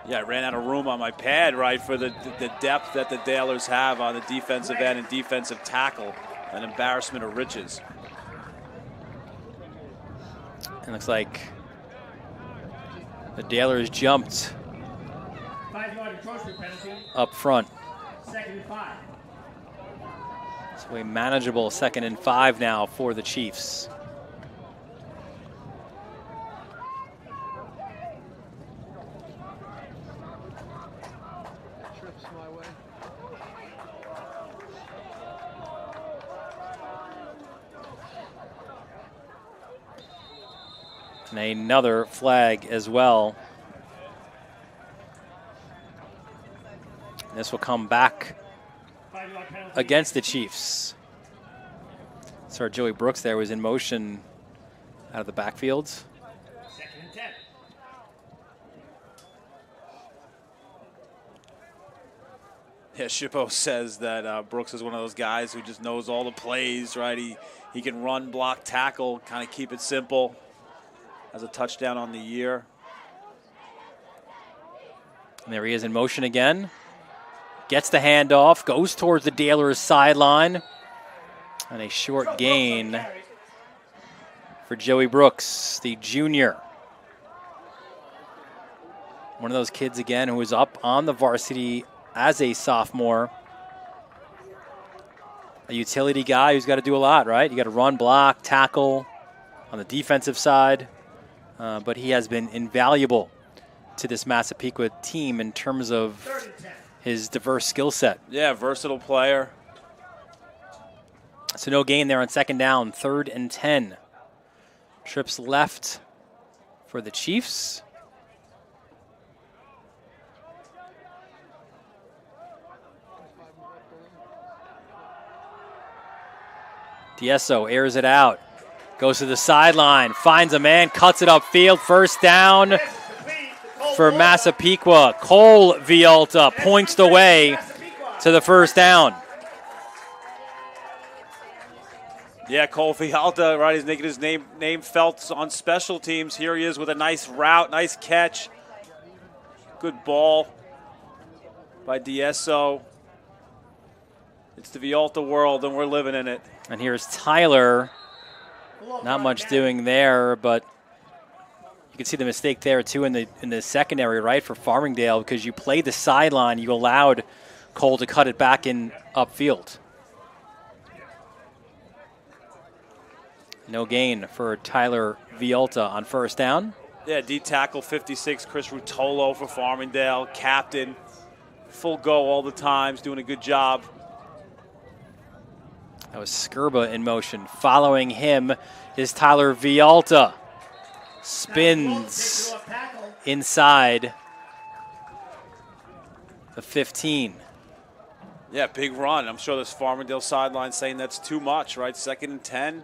[SPEAKER 3] Yeah, I ran out of room on my pad, right, for the depth that the Dalers have on the defensive end and defensive tackle. An embarrassment of riches.
[SPEAKER 2] It looks like the Dalers jumped
[SPEAKER 6] 5-yard encroachment penalty.
[SPEAKER 2] up front.
[SPEAKER 6] Second and 5.
[SPEAKER 2] So a manageable 2nd and 5 now for the Chiefs. And another flag as well. This will come back against the Chiefs. So Joey Brooks there was in motion out of the backfield.
[SPEAKER 6] Second and 10.
[SPEAKER 3] Yeah, Shippo says that Brooks is one of those guys who just knows all the plays, right? He can run, block, tackle, kind of keep it simple. Has a touchdown on the year.
[SPEAKER 2] And there he is in motion again. Gets the handoff, goes towards the Dalers sideline. And a short gain for Joey Brooks, the junior. One of those kids, again, who was up on the varsity as a sophomore. A utility guy who's got to do a lot, right? You got to run, block, tackle on the defensive side. But he has been invaluable to this Massapequa team in terms of his diverse skill set.
[SPEAKER 3] Yeah, versatile player.
[SPEAKER 2] So no gain there on 2nd down, 3rd and 10. Trips left for the Chiefs. Dieso airs it out. Goes to the sideline, finds a man, cuts it upfield. First down for Massapequa. Cole Vialta points the way to the first down.
[SPEAKER 3] Yeah, Cole Vialta, right? He's making his name felt on special teams. Here he is with a nice route, nice catch. Good ball by Dieso. It's the Vialta world, and we're living in it.
[SPEAKER 2] And here's Tyler. Not much doing there, but You can see the mistake there too in the secondary, right, for Farmingdale, because you played the sideline, you allowed Cole to cut it back in upfield. No gain for Tyler Vialta on first down.
[SPEAKER 3] Yeah, D tackle 56, Chris Rutolo for Farmingdale, captain, full go all the times, doing a good job.
[SPEAKER 2] That was Skirba in motion. Following him is Tyler Vialta. Spins inside the 15.
[SPEAKER 3] Yeah, big run. I'm sure this Farmingdale sideline saying that's too much, right? 2nd and 10.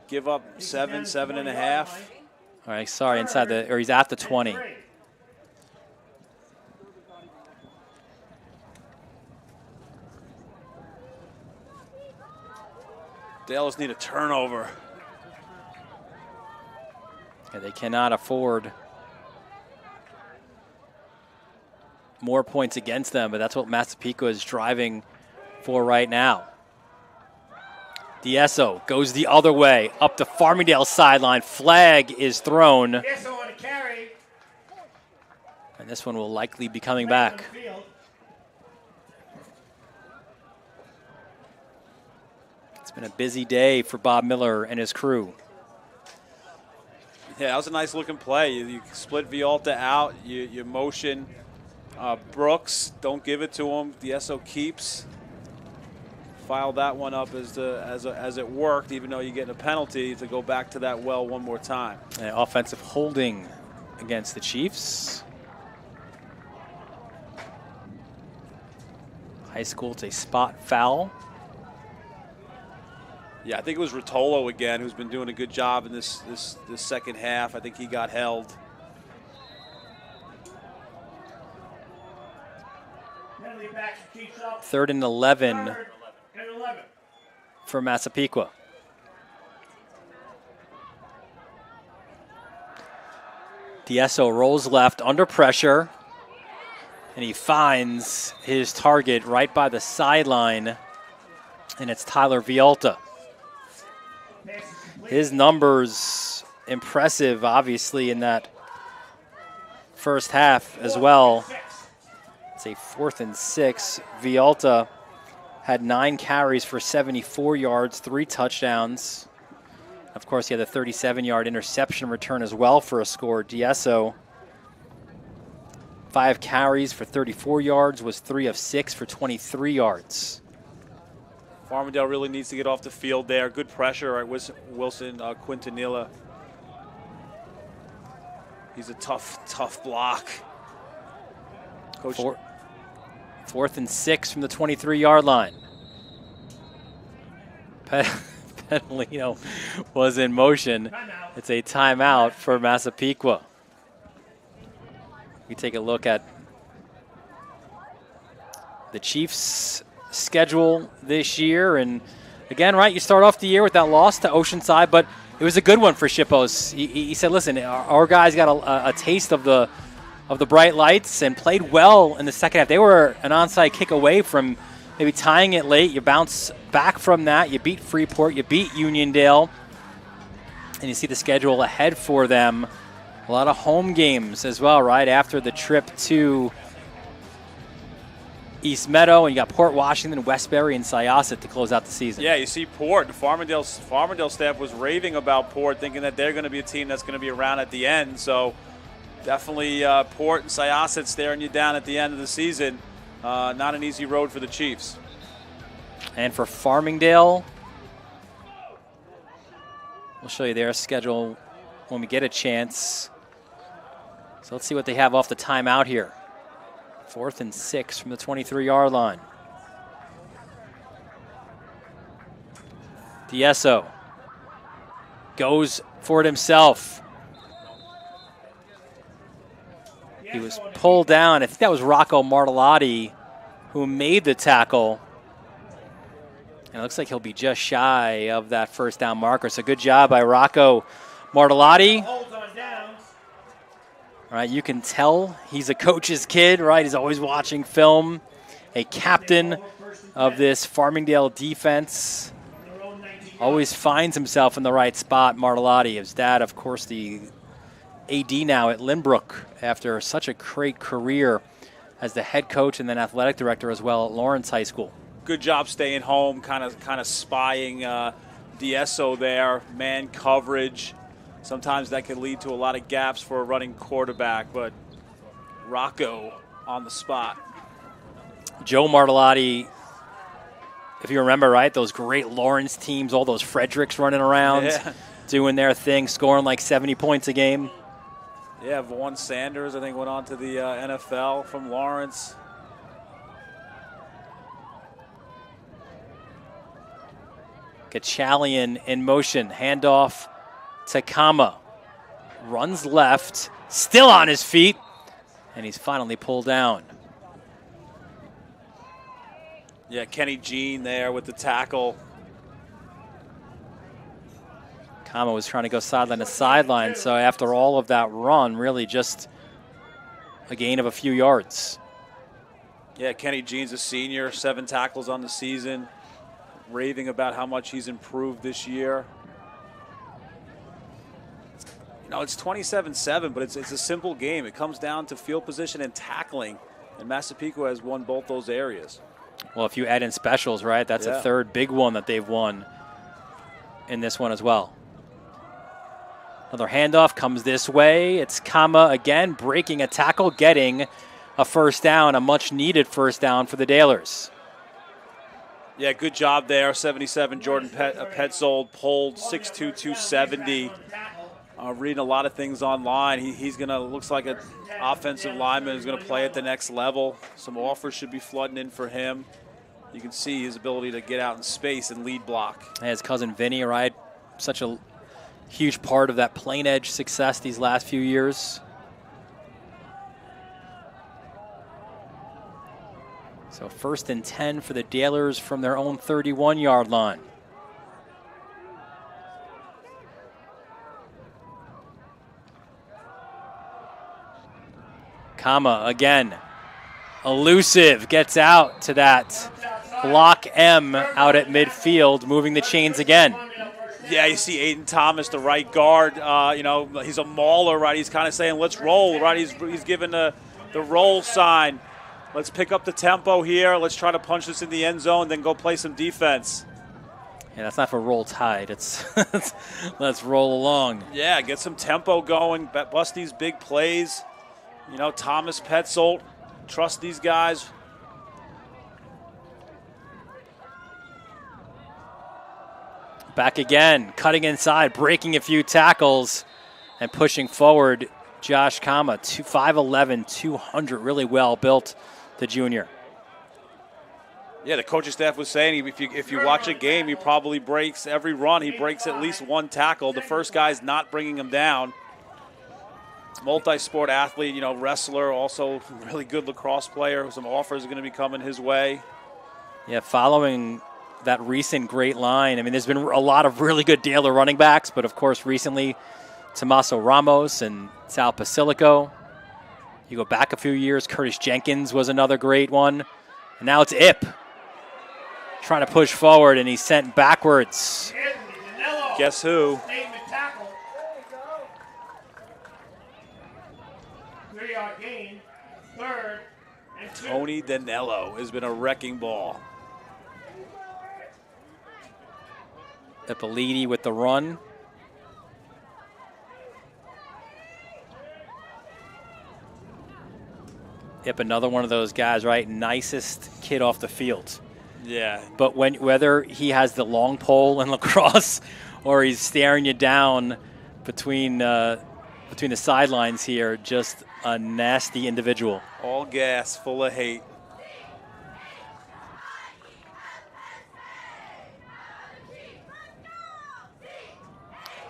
[SPEAKER 3] Give up 7.5.
[SPEAKER 2] All right, sorry, he's at the 20.
[SPEAKER 3] Dallas need a turnover.
[SPEAKER 2] Yeah, they cannot afford more points against them, but that's what Massapequa is driving for right now. Dieso goes the other way, up the Farmingdale sideline. Flag is thrown. And this one will likely be coming back. It's been a busy day for Bob Miller and his crew.
[SPEAKER 3] Yeah, that was a nice looking play. You split Vialta out, you motion Brooks, don't give it to him. Dieso keeps. File that one up as it worked, even though you're getting a penalty to go back to that well one more time.
[SPEAKER 2] And offensive holding against the Chiefs. High school, it's a spot foul.
[SPEAKER 3] Yeah, I think it was Rotolo again, who's been doing a good job in this second half. I think he got held.
[SPEAKER 2] Third and 11 for Massapequa. Dieso rolls left under pressure, and he finds his target right by the sideline, and it's Tyler Vialta. His numbers impressive, obviously, in that first half as well. It's a 4th and 6. Vialta had 9 carries for 74 yards, 3 touchdowns. Of course, he had a 37-yard interception return as well for a score. Dieso, 5 carries for 34 yards, was 3 of 6 for 23 yards.
[SPEAKER 3] Farmingdale really needs to get off the field there. Good pressure, right? Wilson Quintanilla. He's a tough block. Coach.
[SPEAKER 2] 4th and 6 from the 23-yard line. Petalino was in motion. It's a timeout for Massapequa. We take a look at the Chiefs' schedule this year, and again, right, you start off the year with that loss to Oceanside, but it was a good one for Shippos. He said, listen, our guys got a taste of the bright lights and played well in the second half. They were an onside kick away from maybe tying it late. You bounce back from that. You beat Freeport. You beat Uniondale. And you see the schedule ahead for them. A lot of home games as well, right, after the trip to East Meadow. And you got Port Washington, Westbury, and Syosset to close out the season.
[SPEAKER 3] Yeah, you see Port. The Farmingdale staff was raving about Port, thinking that they're going to be a team that's going to be around at the end. So definitely Port and Syosset staring you down at the end of the season. Not an easy road for the Chiefs.
[SPEAKER 2] And for Farmingdale, we'll show you their schedule when we get a chance. So let's see what they have off the timeout here. 4th and 6 from the 23-yard line. Dieso goes for it himself. He was pulled down. I think that was Rocco Martellotti who made the tackle. And it looks like he'll be just shy of that first down marker. So good job by Rocco Martellotti. All right, you can tell he's a coach's kid, right? He's always watching film. A captain of this Farmingdale defense. Always finds himself in the right spot, Martellotti. His dad, of course, the AD now at Lynbrook after such a great career as the head coach and then athletic director as well at Lawrence High School.
[SPEAKER 3] Good job staying home, kind of spying DSO there, man coverage. Sometimes that can lead to a lot of gaps for a running quarterback, but Rocco on the spot.
[SPEAKER 2] Joe Martellotti, if you remember, right, those great Lawrence teams, all those Fredericks running around, doing their thing, scoring like 70 points a game.
[SPEAKER 3] Yeah, Vaughn Sanders, I think, went on to the NFL from Lawrence.
[SPEAKER 2] Kachalian in motion, handoff to Kama. Runs left, still on his feet, and he's finally pulled down.
[SPEAKER 3] Yeah, Kenny Jean there with the tackle.
[SPEAKER 2] Kama was trying to go sideline to sideline, so after all of that run, really just a gain of a few yards.
[SPEAKER 3] Yeah, Kenny Jean's a senior, 7 tackles on the season, raving about how much he's improved this year. You know, it's 27-7, but it's a simple game. It comes down to field position and tackling, and Massapequa has won both those areas.
[SPEAKER 2] Well, if you add in specials, right, that's a third big one that they've won in this one as well. Another handoff comes this way. It's Kama again, breaking a tackle, getting a first down, a much-needed first down for the Dalers.
[SPEAKER 3] Yeah, good job there. 77, Jordan Petzold pulled 6'2", 270. Reading a lot of things online. He's going to, looks like an offensive lineman who's going to play at the next level. Some offers should be flooding in for him. You can see his ability to get out in space and lead block.
[SPEAKER 2] And his cousin Vinny, right? Such a huge part of that plain edge success these last few years. So 1st and 10 for the Dalers from their own 31-yard line. Kama again, elusive, gets out to that block M out at midfield, moving the chains again.
[SPEAKER 3] Yeah, you see Aiden Thomas, the right guard. You know, he's a mauler, right? He's kind of saying, let's roll, right? He's giving the roll sign. Let's pick up the tempo here. Let's try to punch this in the end zone, then go play some defense.
[SPEAKER 2] Yeah, that's not for roll tide. It's let's roll along.
[SPEAKER 3] Yeah, get some tempo going, bust these big plays. You know, Thomas Petzold, trust these guys.
[SPEAKER 2] Back again, cutting inside, breaking a few tackles, and pushing forward. Josh Kama, 5'11", 200, really well built, the junior.
[SPEAKER 3] Yeah, the coaching staff was saying if you watch a game, he probably breaks every run. He breaks at least one tackle. The first guy's not bringing him down. Multi-sport athlete, you know, wrestler, also really good lacrosse player. Some offers are going to be coming his way.
[SPEAKER 2] Yeah, following that recent great line, I mean, there's been a lot of really good Daler running backs, but of course recently Tommaso Ramos and Sal Pasilico. You go back a few years, Curtis Jenkins was another great one. And now it's Ip trying to push forward, and he's sent backwards.
[SPEAKER 3] Guess who?
[SPEAKER 6] 3-yard gain, 3rd and 2.
[SPEAKER 3] Tony Danello has been a wrecking ball.
[SPEAKER 2] Ippoliti with the run. Ip, another one of those guys, right? Nicest kid off the field.
[SPEAKER 3] Yeah.
[SPEAKER 2] But whether he has the long pole in lacrosse or he's staring you down between the sidelines here, just a nasty individual.
[SPEAKER 3] All gas, full of hate.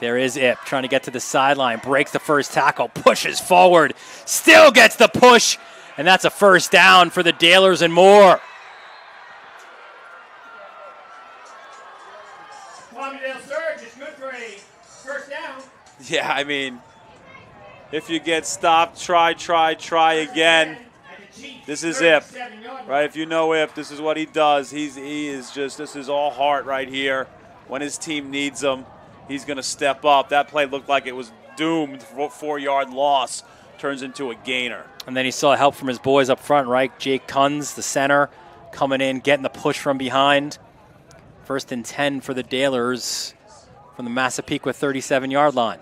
[SPEAKER 2] There is Ip trying to get to the sideline, breaks the first tackle, pushes forward, still gets the push, and that's a first down for the Dalers and more.
[SPEAKER 6] Farmingdale surge is good for a first down.
[SPEAKER 3] Yeah, I mean, if you get stopped, try again. This is Ip, right? If you know Ip, this is what he does. He is just, this is all heart right here. When his team needs him, he's going to step up. That play looked like it was doomed 4-yard loss turns into a gainer.
[SPEAKER 2] And then he saw help from his boys up front, right? Jake Kunz, the center, coming in, getting the push from behind. 1st and 10 for the Dalers from the Massapequa 37-yard line.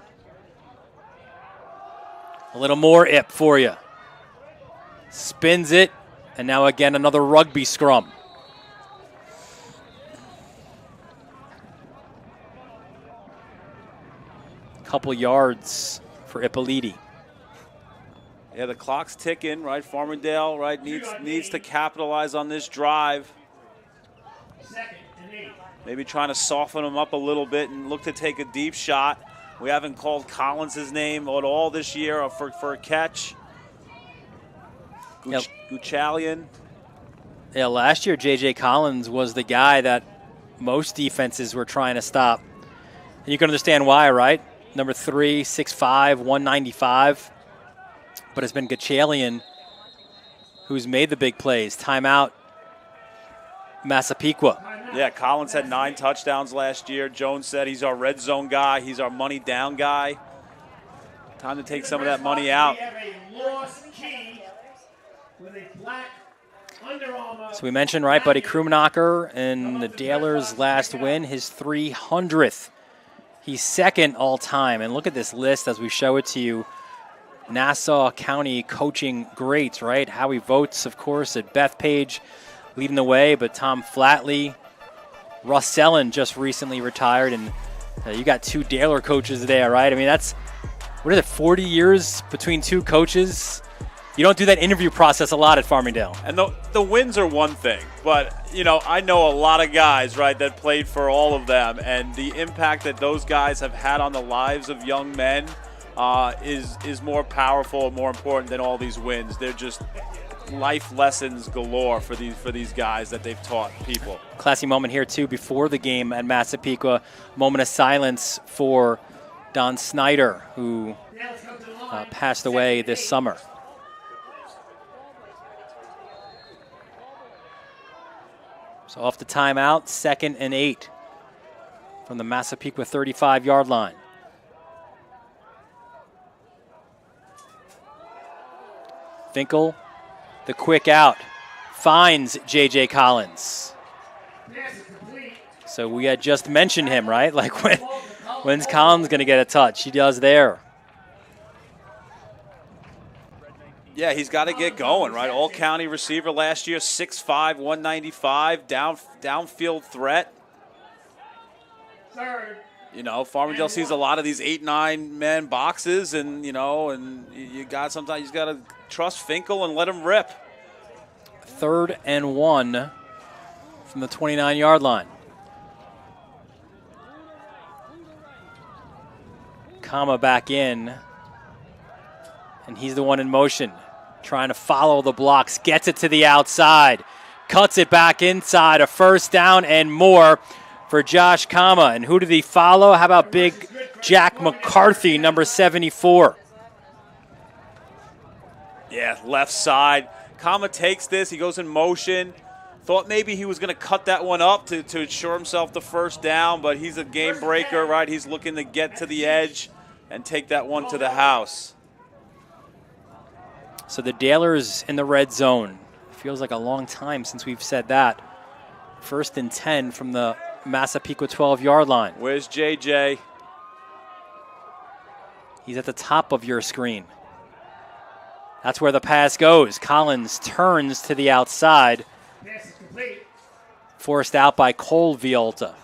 [SPEAKER 2] A little more Ip for you. Spins it, and now again another rugby scrum. Couple yards for Ippoliti.
[SPEAKER 3] Yeah, the clock's ticking, right? Farmingdale, right, needs to capitalize on this drive. Maybe trying to soften them up a little bit and look to take a deep shot. We haven't called Collins' name at all this year for a catch. Guchalian.
[SPEAKER 2] Yeah, last year J.J. Collins was the guy that most defenses were trying to stop. And you can understand why, right? Number 3, 6'5", 195. But it's been Guchalian who's made the big plays. Timeout, Massapequa.
[SPEAKER 3] Yeah, Collins had 9 touchdowns last year. Jones said he's our red zone guy. He's our money down guy. Time to take some of that money out.
[SPEAKER 2] So we mentioned, right, Buddy Krumnacher and the Dalers' last win, his 300th. He's 2nd all time. And look at this list as we show it to you. Nassau County coaching greats, right? Howie Votes, of course, at Bethpage leading the way, but Tom Flatley, Russ Sellen just recently retired, and you got 2 Daler coaches there, right? I mean, that's, 40 years between 2 coaches? You don't do that interview process a lot at Farmingdale.
[SPEAKER 3] And the wins are one thing, but, I know a lot of guys, right, that played for all of them, and the impact that those guys have had on the lives of young men is more powerful and more important than all these wins. They're just life lessons galore for these guys that they've taught people.
[SPEAKER 2] Classy moment here, too, before the game at Massapequa. Moment of silence for Don Snyder, who passed away this summer. So off the timeout, 2nd and 8 from the Massapequa 35-yard line. Finkel, the quick out, finds J.J. Collins. So we had just mentioned him, right? Like, when's Collins going to get a touch? He does there.
[SPEAKER 3] Yeah, he's got to get going, right? All-county receiver last year, 6'5", 195, downfield threat. Farmingdale sees a lot of these 8-9 man boxes, and you sometimes you got to trust Finkel and let him rip.
[SPEAKER 2] 3rd and 1 from the 29-yard line. Kama back in, and he's the one in motion, trying to follow the blocks, gets it to the outside, cuts it back inside, a 1st down and more for Josh Kama. And who did he follow? How about big Jack McCarthy, number 74?
[SPEAKER 3] Yeah, left side. Kama takes this. He goes in motion. Thought maybe he was going to cut that one up to ensure himself the 1st down, but he's a game breaker, right? He's looking to get to the edge and take that one to the house.
[SPEAKER 2] So the Dalers in the red zone. Feels like a long time since we've said that. 1st and 10 from the Massapequa 12-yard line.
[SPEAKER 3] Where's JJ?
[SPEAKER 2] He's at the top of your screen. That's where the pass goes. Collins turns to the outside. Forced out by Cole Violta.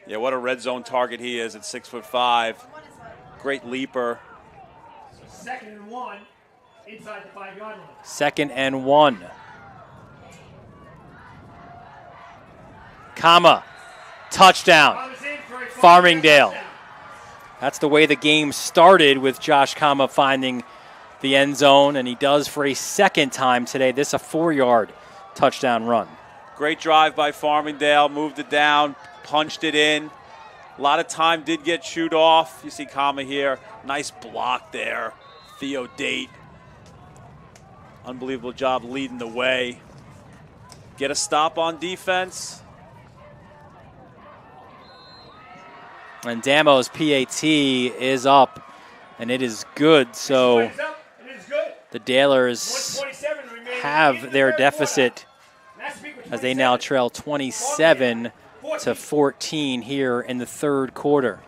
[SPEAKER 3] Yeah, what a red zone target he is at 6'5". Great leaper.
[SPEAKER 6] 2nd and 1 inside the 5-yard line.
[SPEAKER 2] 2nd and 1. Kama, touchdown, Farmingdale. That's the way the game started, with Josh Kama finding the end zone, and he does for a 2nd time today. This a 4-yard touchdown run.
[SPEAKER 3] Great drive by Farmingdale, moved it down, punched it in. A lot of time did get chewed off. You see Kama here, nice block there. Theo Date, unbelievable job leading the way. Get a stop on defense.
[SPEAKER 2] And Damo's PAT is up, and it is good. So the Dalers have their deficit as they now trail 27-14 here in the third quarter.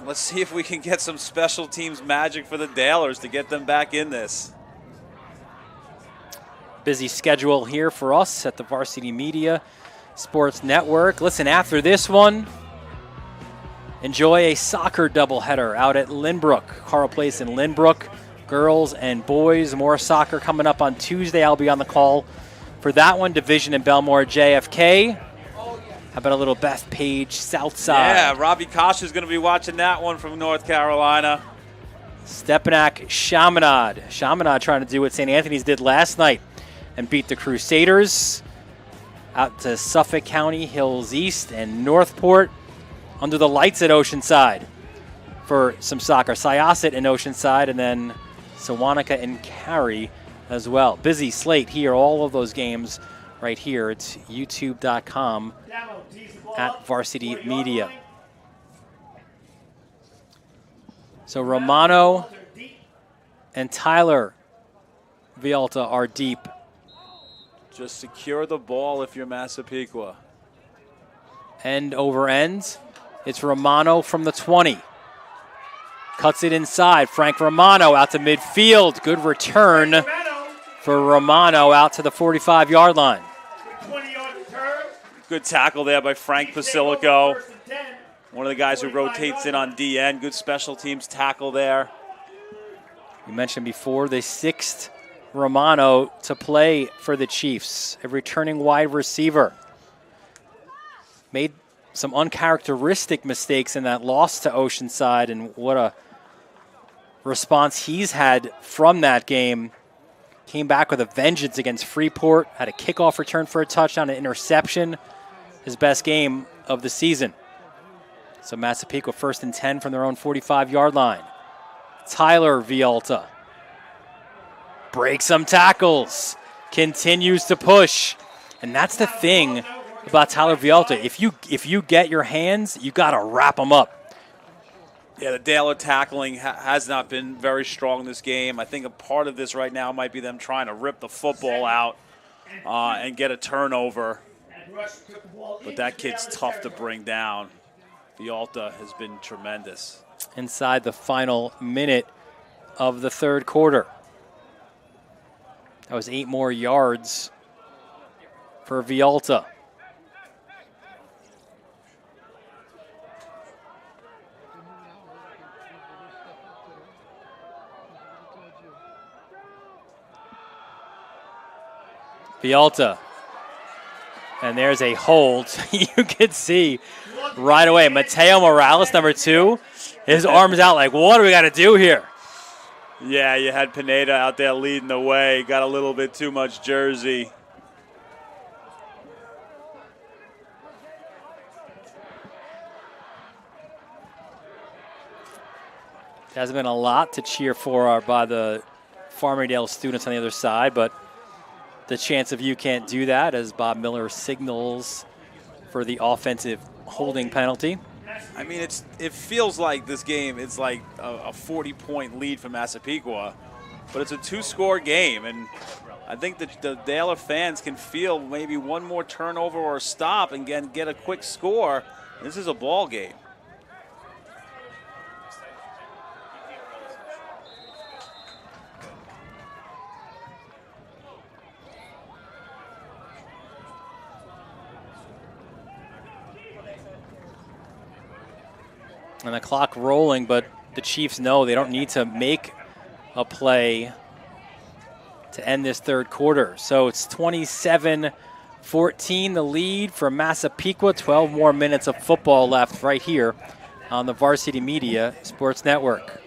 [SPEAKER 3] Let's see if we can get some special teams magic for the Dalers to get them back in this.
[SPEAKER 2] Busy schedule here for us at the Varsity Media Sports Network. Listen, after this one, enjoy a soccer doubleheader out at Lynbrook. Carl Place in Lynbrook. Girls and boys, more soccer coming up on Tuesday. I'll be on the call for that one. Division in Belmore JFK. How about a little Bethpage Southside?
[SPEAKER 3] Yeah, Robbie Kosh is going to be watching that one from North Carolina.
[SPEAKER 2] Stepinac Chaminade. Chaminade trying to do what St. Anthony's did last night and beat the Crusaders. Out to Suffolk County, Hills East, and Northport under the lights at Oceanside for some soccer. Syosset in Oceanside, and then Sewanaka and Cary as well. Busy slate here, all of those games right here. It's youtube.com at Varsity Media. So Romano and Tyler Vialta are deep.
[SPEAKER 3] Just secure the ball if you're Massapequa.
[SPEAKER 2] End over end. It's Romano from the 20. Cuts it inside. Frank Romano out to midfield. Good return for Romano out to the 45-yard line.
[SPEAKER 3] Good tackle there by Frank Basilico. One of the guys who rotates in on DN. Good special teams tackle there.
[SPEAKER 2] You mentioned before the sixth Romano to play for the Chiefs, a returning wide receiver. Made some uncharacteristic mistakes in that loss to Oceanside, and what a response he's had from that game. Came back with a vengeance against Freeport, had a kickoff return for a touchdown, an interception. His best game of the season. So Massapequa 1st and 10 from their own 45-yard line. Tyler Vialta breaks some tackles, continues to push. And that's the thing about Tyler Vialta. If you get your hands, you got to wrap them up.
[SPEAKER 3] Yeah, the Daler tackling has not been very strong this game. I think a part of this right now might be them trying to rip the football out and get a turnover. But that kid's tough to bring down. Vialta has been tremendous.
[SPEAKER 2] Inside the final minute of the third quarter. That was 8 more yards for Vialta. Vialta. And there's a hold. You could see right away. Mateo Morales, number 2, his arms out like, what do we got to do here?
[SPEAKER 3] Yeah, you had Pineda out there leading the way. Got a little bit too much jersey.
[SPEAKER 2] There's been a lot to cheer for by the Farmingdale students on the other side, but the chance of you can't do that as Bob Miller signals for the offensive holding penalty.
[SPEAKER 3] I mean, it feels like this game, it's like a 40-point lead for Massapequa, but it's a 2-score game, and I think that the Daler fans can feel maybe one more turnover or a stop and get a quick score. This is a ball game.
[SPEAKER 2] And the clock rolling, but the Chiefs know they don't need to make a play to end this third quarter. So it's 27-14, the lead for Massapequa. 12 more minutes of football left right here on the Varsity Media Sports Network.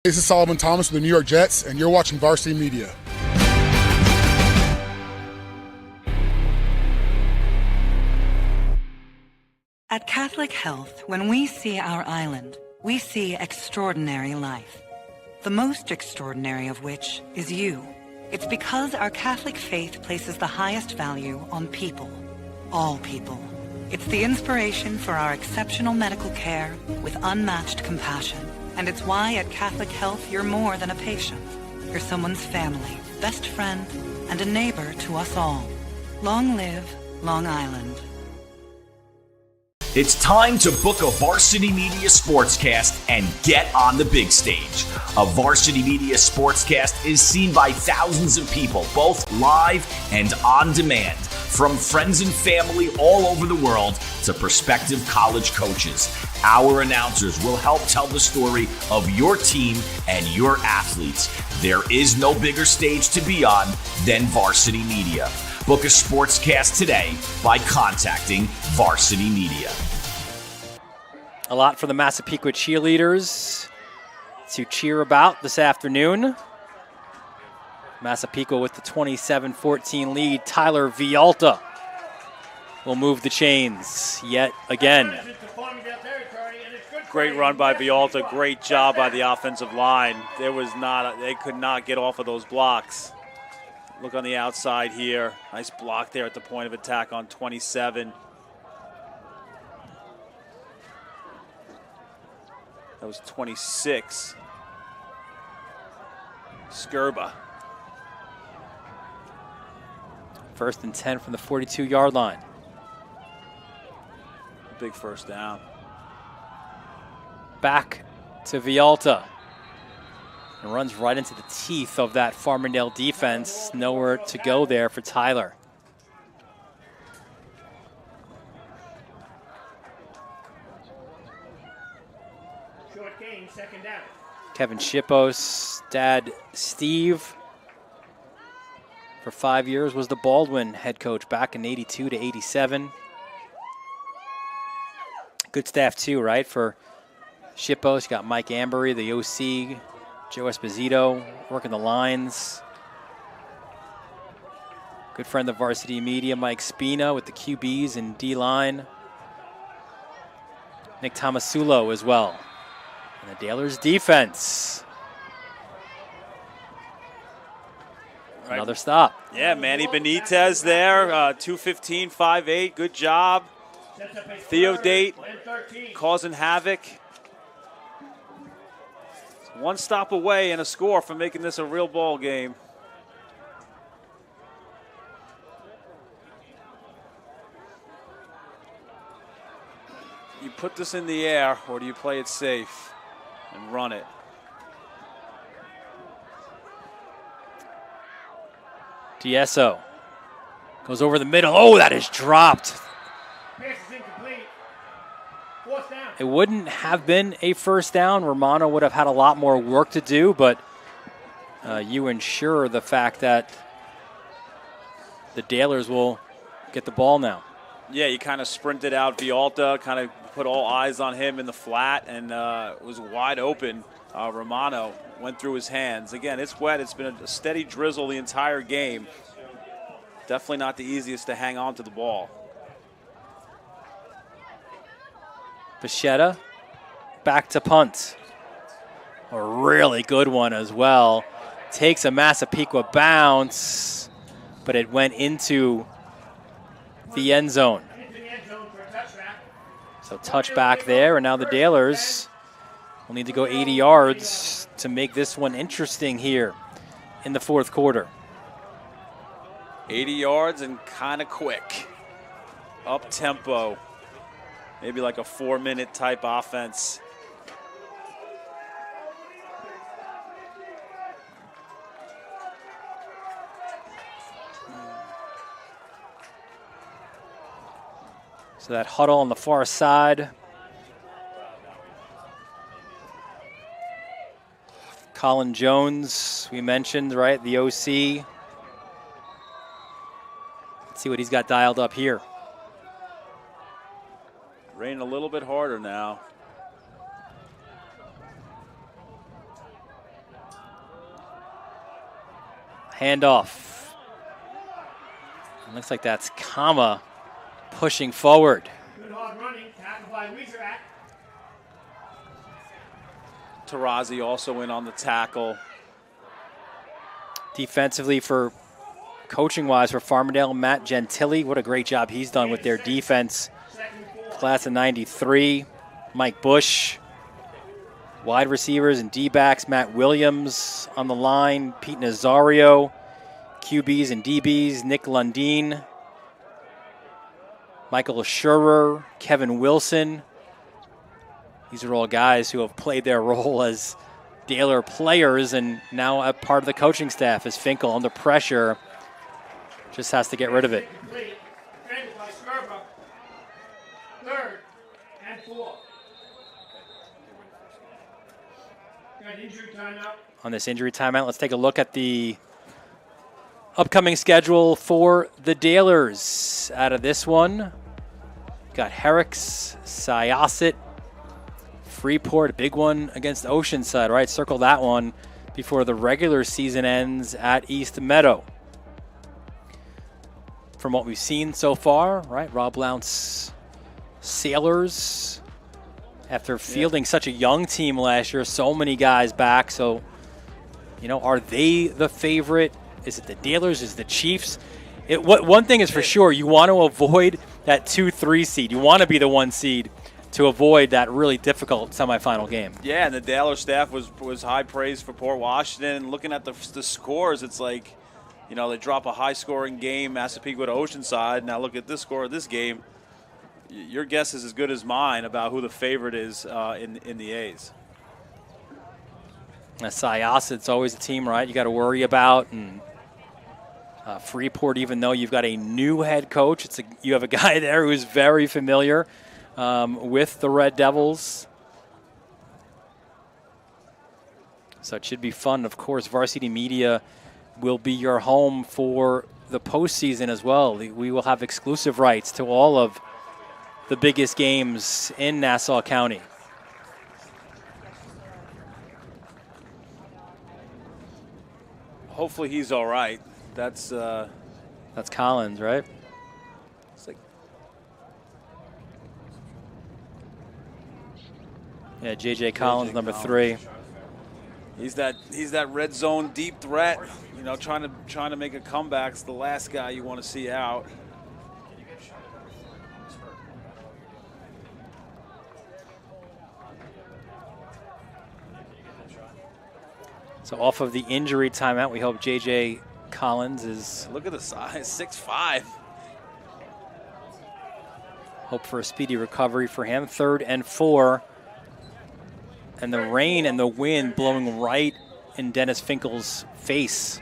[SPEAKER 11] This is Solomon Thomas with the New York Jets, and you're watching Varsity Media.
[SPEAKER 8] At Catholic Health, when we see our island, we see extraordinary life. The most extraordinary of which is you. It's because our Catholic faith places the highest value on people. All people. It's the inspiration for our exceptional medical care with unmatched compassion. And it's why at Catholic Health you're more than a patient. You're someone's family, best friend, and a neighbor to us all. Long live Long Island.
[SPEAKER 1] It's time to book a Varsity Media Sportscast and get on the big stage. A Varsity Media Sportscast is seen by thousands of people, both live and on demand, from friends and family all over the world to prospective college coaches. Our announcers will help tell the story of your team and your athletes. There is no bigger stage to be on than Varsity Media. Book a sportscast today by contacting Varsity Media.
[SPEAKER 2] A lot for the Massapequa cheerleaders to cheer about this afternoon. Massapequa with the 27-14 lead. Tyler Vialta will move the chains yet again.
[SPEAKER 3] Great run by Vialta. Great job by the offensive line. They could not get off of those blocks. Look on the outside here. Nice block there at the point of attack on 27. That was 26. Skirba.
[SPEAKER 2] 1st and 10 from the 42-yard line.
[SPEAKER 3] Big first down.
[SPEAKER 2] Back to Vialta. And runs right into the teeth of that Farmingdale defense. Nowhere to go there for Tyler.
[SPEAKER 6] Short gain, second down.
[SPEAKER 2] Kevin Shippos, dad Steve, for 5 years was the Baldwin head coach back in 82 to 87. Good staff too, right? For Shippos, you got Mike Ambery, the OC, Joe Esposito, working the lines. Good friend of Varsity Media, Mike Spina with the QBs and D-line. Nick Tomasulo as well. And the Dalers defense. Another stop.
[SPEAKER 3] Yeah, Manny Benitez there, 215, 5'8", good job. Theodate causing havoc. One stop away and a score from making this a real ball game. You put this in the air, or do you play it safe and run it?
[SPEAKER 2] DSO goes over the middle. Oh, that is dropped.
[SPEAKER 6] Pass is incomplete. Fourth down.
[SPEAKER 2] It wouldn't have been a first down. Romano would have had a lot more work to do, but you ensure the fact that the Dalers will get the ball now.
[SPEAKER 3] Yeah, you kind of sprinted out Vialta, kind of put all eyes on him in the flat, and it was wide open. Romano went through his hands. Again, it's wet. It's been a steady drizzle the entire game. Definitely not the easiest to hang on to the ball.
[SPEAKER 2] Bichetta back to punt. A really good one as well. Takes a Massapequa bounce, but it went into the end zone. So touchback there, and now the Dalers will need to go 80 yards to make this one interesting here in the fourth quarter.
[SPEAKER 3] 80 yards and kind of quick. Up tempo. Maybe like a 4-minute type offense.
[SPEAKER 2] So that huddle on the far side. Colin Jones, we mentioned, right? The OC. Let's see what he's got dialed up here.
[SPEAKER 3] Raining a little bit harder now.
[SPEAKER 2] Handoff. It looks like that's Kama pushing forward.
[SPEAKER 6] Good hard running, tackled by Weezerak.
[SPEAKER 3] Tarazi also in on the tackle.
[SPEAKER 2] Defensively for coaching-wise for Farmingdale, Matt Gentili, what a great job he's done with their defense. Class of 93. Mike Bush. Wide receivers and D-backs, Matt Williams on the line, Pete Nazario. QBs and DBs, Nick Lundeen, Michael Schurer, Kevin Wilson. These are all guys who have played their role as Daler players and now a part of the coaching staff. As Finkel under pressure just has to get rid of it.
[SPEAKER 6] Third and 4. Got injury timeout.
[SPEAKER 2] On this injury timeout, let's take a look at the upcoming schedule for the Dalers. Out of this one, got Herricks, Syosset, Freeport, a big one against Oceanside, right? Circle that one before the regular season ends at East Meadow. From what we've seen so far, right? Rob Blount's Sailors, after fielding such a young team last year, so many guys back. So, you know, are they the favorite? Is it the Dalers? Is it the Chiefs? One thing is for sure, you want to avoid that 2-3 seed. You want to be the 1 seed to avoid that really difficult semifinal game.
[SPEAKER 3] Yeah, and the Daler staff was high praise for Port Washington. And looking at the scores, it's like, you know, they drop a high-scoring game, Massapequa to Oceanside. Now look at this score of this game. Your guess is as good as mine about who the favorite is in the A's.
[SPEAKER 2] Syosset's always a team, right, you got to worry about. And Freeport, even though you've got a new head coach, you have a guy there who's very familiar with the Red Devils. So it should be fun. Of course, Varsity Media will be your home for the postseason as well. We will have exclusive rights to all of the biggest games in Nassau County.
[SPEAKER 3] Hopefully he's all right. That's
[SPEAKER 2] Collins, right?
[SPEAKER 3] It's like,
[SPEAKER 2] yeah, J.J. Collins, number 3.
[SPEAKER 3] He's that red zone deep threat. You know, trying to make a comeback. It's the last guy you want to see out.
[SPEAKER 2] So off of the injury timeout, we hope J.J. Collins is...
[SPEAKER 3] Look at the size, 6'5".
[SPEAKER 2] Hope for a speedy recovery for him. 3rd and 4. And the rain and the wind blowing right in Dennis Finkel's face.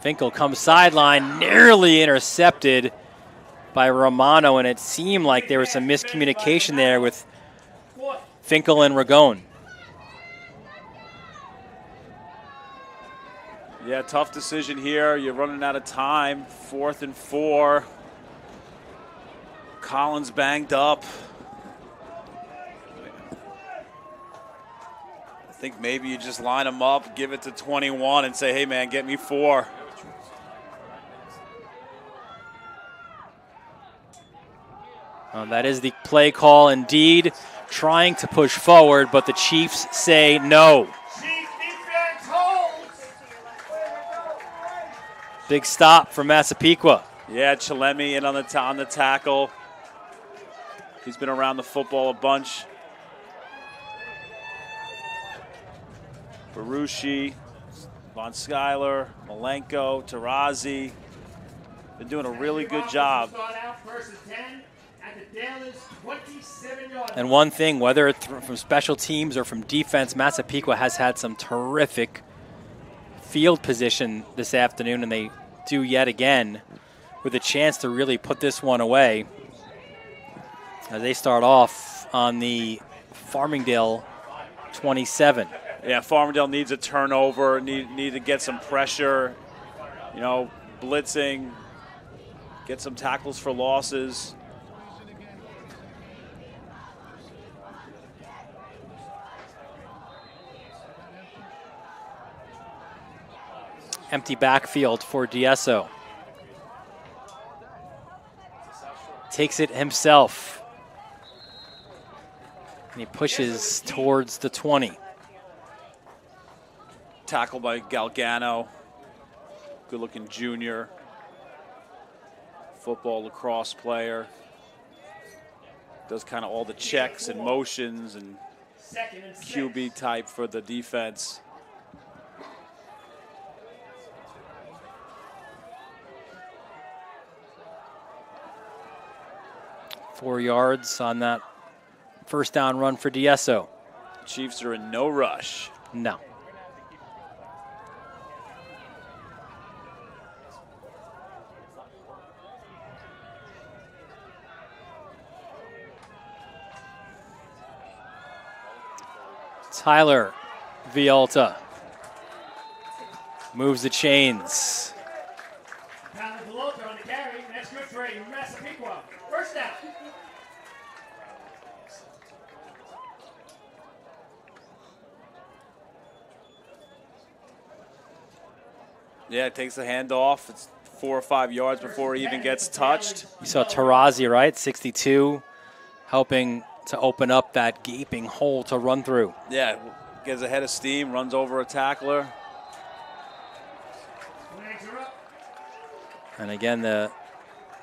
[SPEAKER 2] Finkel comes sideline, nearly intercepted by Romano, and it seemed like there was some miscommunication there with Finkel and Ragone.
[SPEAKER 3] Yeah, tough decision here. You're running out of time. 4th and 4. Collins banged up. I think maybe you just line him up, give it to 21, and say, hey, man, get me 4.
[SPEAKER 2] That is the play call indeed, trying to push forward, but the Chiefs say no. Big stop for Massapequa.
[SPEAKER 3] Yeah, Chalemi in on the tackle. He's been around the football a bunch. Barushi, Von Schuyler, Malenko, Tarazi. Been doing a really good job.
[SPEAKER 2] And one thing, whether it's from special teams or from defense, Massapequa has had some terrific field position this afternoon, and they do yet again with a chance to really put this one away as they start off on the Farmingdale 27.
[SPEAKER 3] Yeah, Farmingdale needs a turnover, need to get some pressure, you know, blitzing, get some tackles for losses.
[SPEAKER 2] Empty backfield for Diesso. Takes it himself. He pushes towards the 20.
[SPEAKER 3] Tackle by Galgano. Good-looking junior. Football, lacrosse player. Does kind of all the checks and motions and QB type for the defense.
[SPEAKER 2] Four yards on that first down run for DSO.
[SPEAKER 3] Chiefs are in no rush.
[SPEAKER 2] No. Tyler Vialta moves the chains.
[SPEAKER 6] Tyler Vialta on the carry. That's good for Massapequa. First down.
[SPEAKER 3] Yeah, it takes the handoff. It's 4 or 5 yards before he even gets touched.
[SPEAKER 2] You saw Tarazi, right? 62, helping to open up that gaping hole to run through.
[SPEAKER 3] Yeah, gets ahead of steam, runs over a tackler.
[SPEAKER 2] And again, the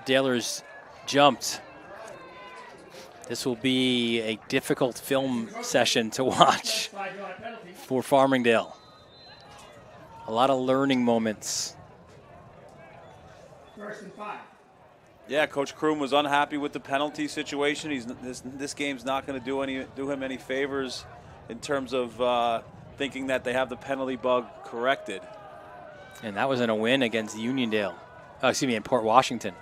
[SPEAKER 2] Dalers jumped. This will be a difficult film session to watch for Farmingdale. A lot of learning moments.
[SPEAKER 6] First and 5.
[SPEAKER 3] Yeah, Coach Kroom was unhappy with the penalty situation. This game's not going to do him any favors in terms of thinking that they have the penalty bug corrected.
[SPEAKER 2] And that was in a win against Uniondale. Oh, excuse me, in Port Washington.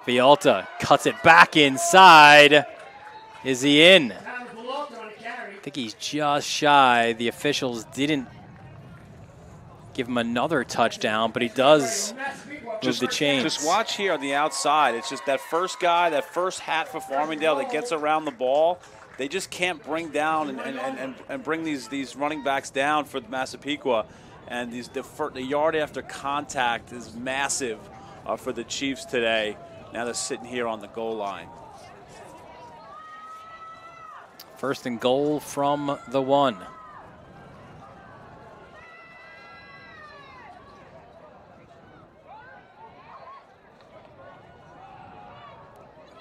[SPEAKER 2] Vialta cuts it back inside. Is he in? I think he's just shy. The officials didn't give him another touchdown, but he does move the chains.
[SPEAKER 3] Just watch here on the outside. It's just that first guy, that first hat for Farmingdale that gets around the ball. They just can't bring down and bring these running backs down for Massapequa. And the yard after contact is massive for the Chiefs today. Now they're sitting here on the goal line.
[SPEAKER 2] First and goal from the 1.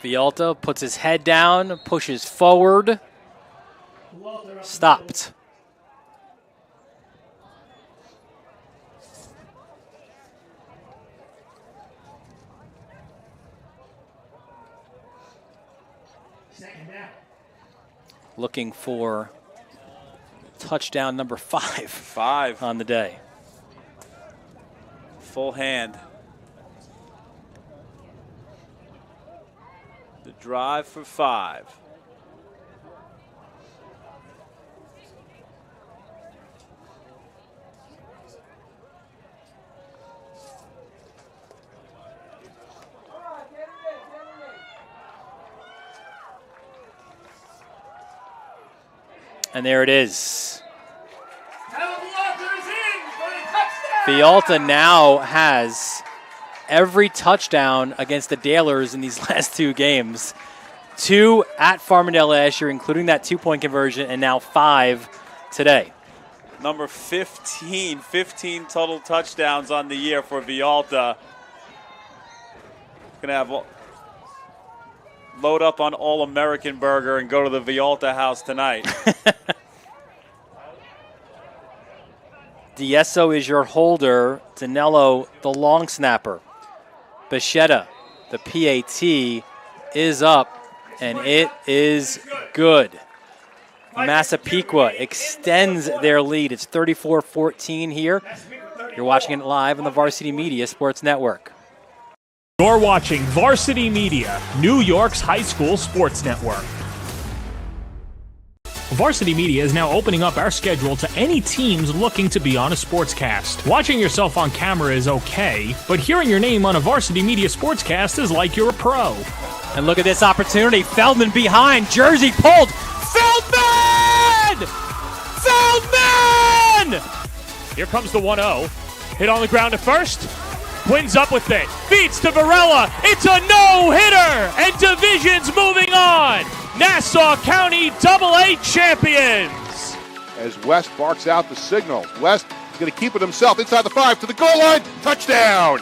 [SPEAKER 2] Vialta puts his head down, pushes forward. Stopped. Looking for touchdown number 5 on the day.
[SPEAKER 3] Full hand. The drive for 5.
[SPEAKER 2] And there it is. Vialta now has every touchdown against the Dalers in these last 2 games. 2 at Farmingdale last year, including that 2-point conversion, and now 5 today.
[SPEAKER 3] Number 15 total touchdowns on the year for Vialta. Gonna have load up on All-American Burger and go to the Vialta house tonight.
[SPEAKER 2] DSO is your holder. Danello, the long snapper. Bichetta, the PAT, is up, and it is good. Massapequa extends their lead. It's 34-14 here. You're watching it live on the Varsity Media Sports Network.
[SPEAKER 4] You're watching Varsity Media, New York's high school sports network. Varsity Media is now opening up our schedule to any teams looking to be on a sportscast. Watching yourself on camera is okay, but hearing your name on a Varsity Media sportscast is like you're a pro.
[SPEAKER 2] And look at this opportunity. Feldman behind. Jersey pulled. Feldman! Feldman!
[SPEAKER 4] Here comes the 1-0. Hit on the ground at first. Quinn's up with it. Feeds to Varela. It's a no-hitter. And Division's moving on. Nassau County AA champions.
[SPEAKER 9] As West barks out the signals. West is going to keep it himself inside the 5 to the goal line. Touchdown!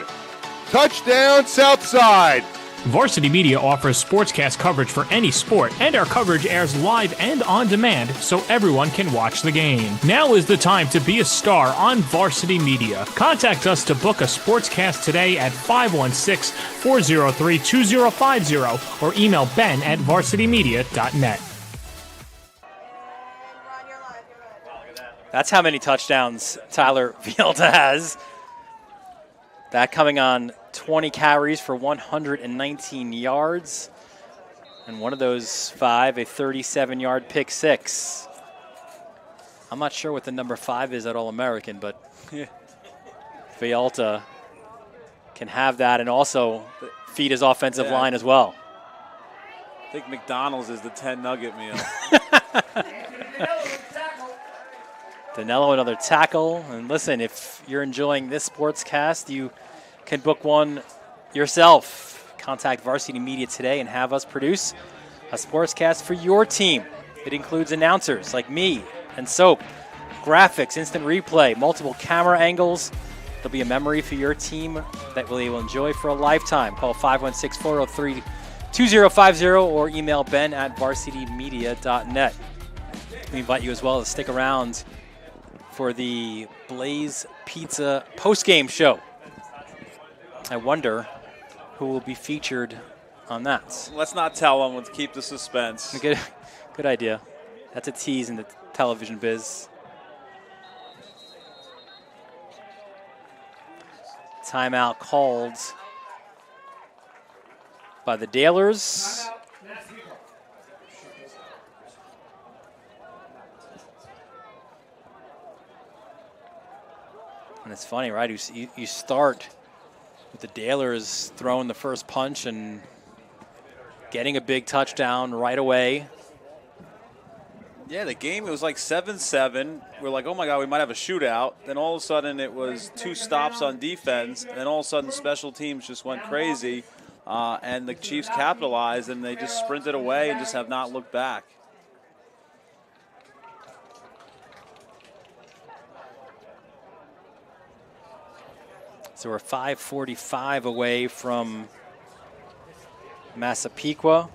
[SPEAKER 9] Touchdown, Southside.
[SPEAKER 4] Varsity Media offers sportscast coverage for any sport, and our coverage airs live and on demand so everyone can watch the game. Now is the time to be a star on Varsity Media. Contact us to book a sportscast today at 516-403-2050 or email ben@varsitymedia.net.
[SPEAKER 2] That's how many touchdowns Tyler Fielda has. That coming on 20 carries for 119 yards. And one of those 5, a 37-yard pick six. I'm not sure what the number 5 is at All-American, but Fialta can have that and also feed his offensive line as well.
[SPEAKER 3] I think McDonald's is the 10-nugget meal.
[SPEAKER 2] Danilo, another tackle. And listen, if you're enjoying this sportscast, you can book one yourself. Contact Varsity Media today and have us produce a sportscast for your team. It includes announcers like me and Soap, graphics, instant replay, multiple camera angles. There'll be a memory for your team that you will enjoy for a lifetime. Call 516-403-2050 or email ben@varsitymedia.net. We invite you as well to stick around for the Blaze Pizza postgame show. I wonder who will be featured on that.
[SPEAKER 3] Let's not tell them. Let's keep the suspense.
[SPEAKER 2] Good idea. That's a tease in the television biz. Timeout called by the Dalers. And it's funny, right? You start with the Dalers throwing the first punch and getting a big touchdown right away.
[SPEAKER 3] Yeah, the game, it was like 7-7. We're like, oh my God, we might have a shootout. Then all of a sudden it was 2 stops on defense. And then all of a sudden special teams just went crazy. And the Chiefs capitalized and they just sprinted away and just have not looked back.
[SPEAKER 2] So we're 5:45 away from Massapequa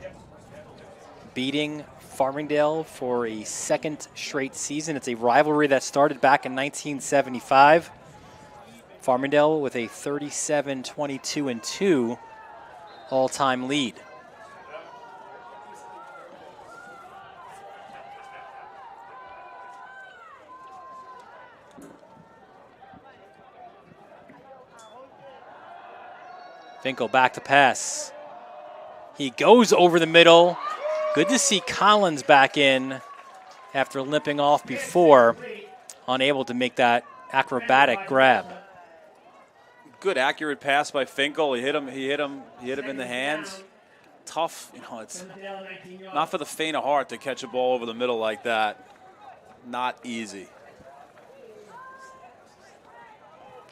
[SPEAKER 2] beating Farmingdale for a second straight season. It's a rivalry that started back in 1975. Farmingdale with a 37-22-2 all-time lead. Finkel back to pass. He goes over the middle. Good to see Collins back in after limping off before, unable to make that acrobatic grab.
[SPEAKER 3] Good accurate pass by Finkel. He hit him in the hands. Tough, it's not for the faint of heart to catch a ball over the middle like that. Not easy.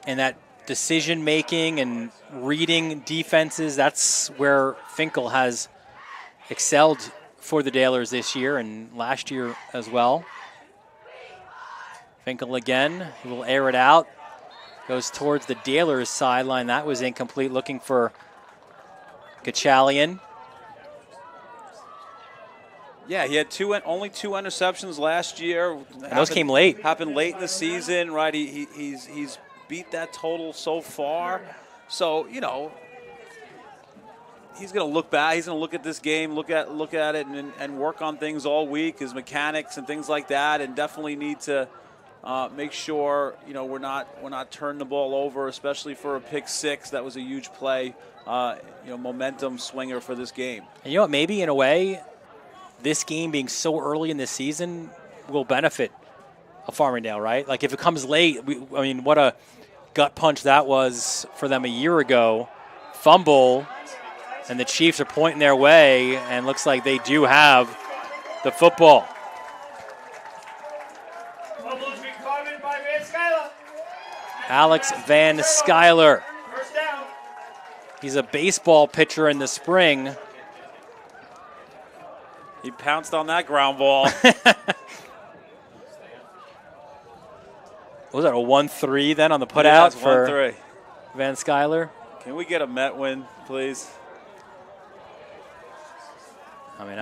[SPEAKER 2] And that decision making and reading defenses, that's where Finkel has excelled for the Dalers this year and last year as well. Finkel again, he will air it out. Goes towards the Dalers sideline. That was incomplete, looking for Kachalian.
[SPEAKER 3] Yeah, he had only two interceptions last year.
[SPEAKER 2] And those came late.
[SPEAKER 3] Happened late in the season, right? He's beat that total so far. So, he's going to look back. He's going to look at this game, look at it, and work on things all week, his mechanics and things like that, and definitely need to make sure we're not turning the ball over, especially for a pick six. That was a huge play, momentum swinger for this game.
[SPEAKER 2] And you know what? Maybe in a way, this game being so early in the season will benefit a Farmingdale, right? Like if it comes late, what a gut punch that was for them a year ago. Fumble, and the Chiefs are pointing their way, and looks like they do have the football. Alex Van Skyler.
[SPEAKER 6] First down.
[SPEAKER 2] He's a baseball pitcher in the spring.
[SPEAKER 3] He pounced on that ground ball.
[SPEAKER 2] Was that a 1-3 then on the putout for
[SPEAKER 3] 1-3.
[SPEAKER 2] Van Skyler?
[SPEAKER 3] Can we get a Met win, please?
[SPEAKER 2] I mean,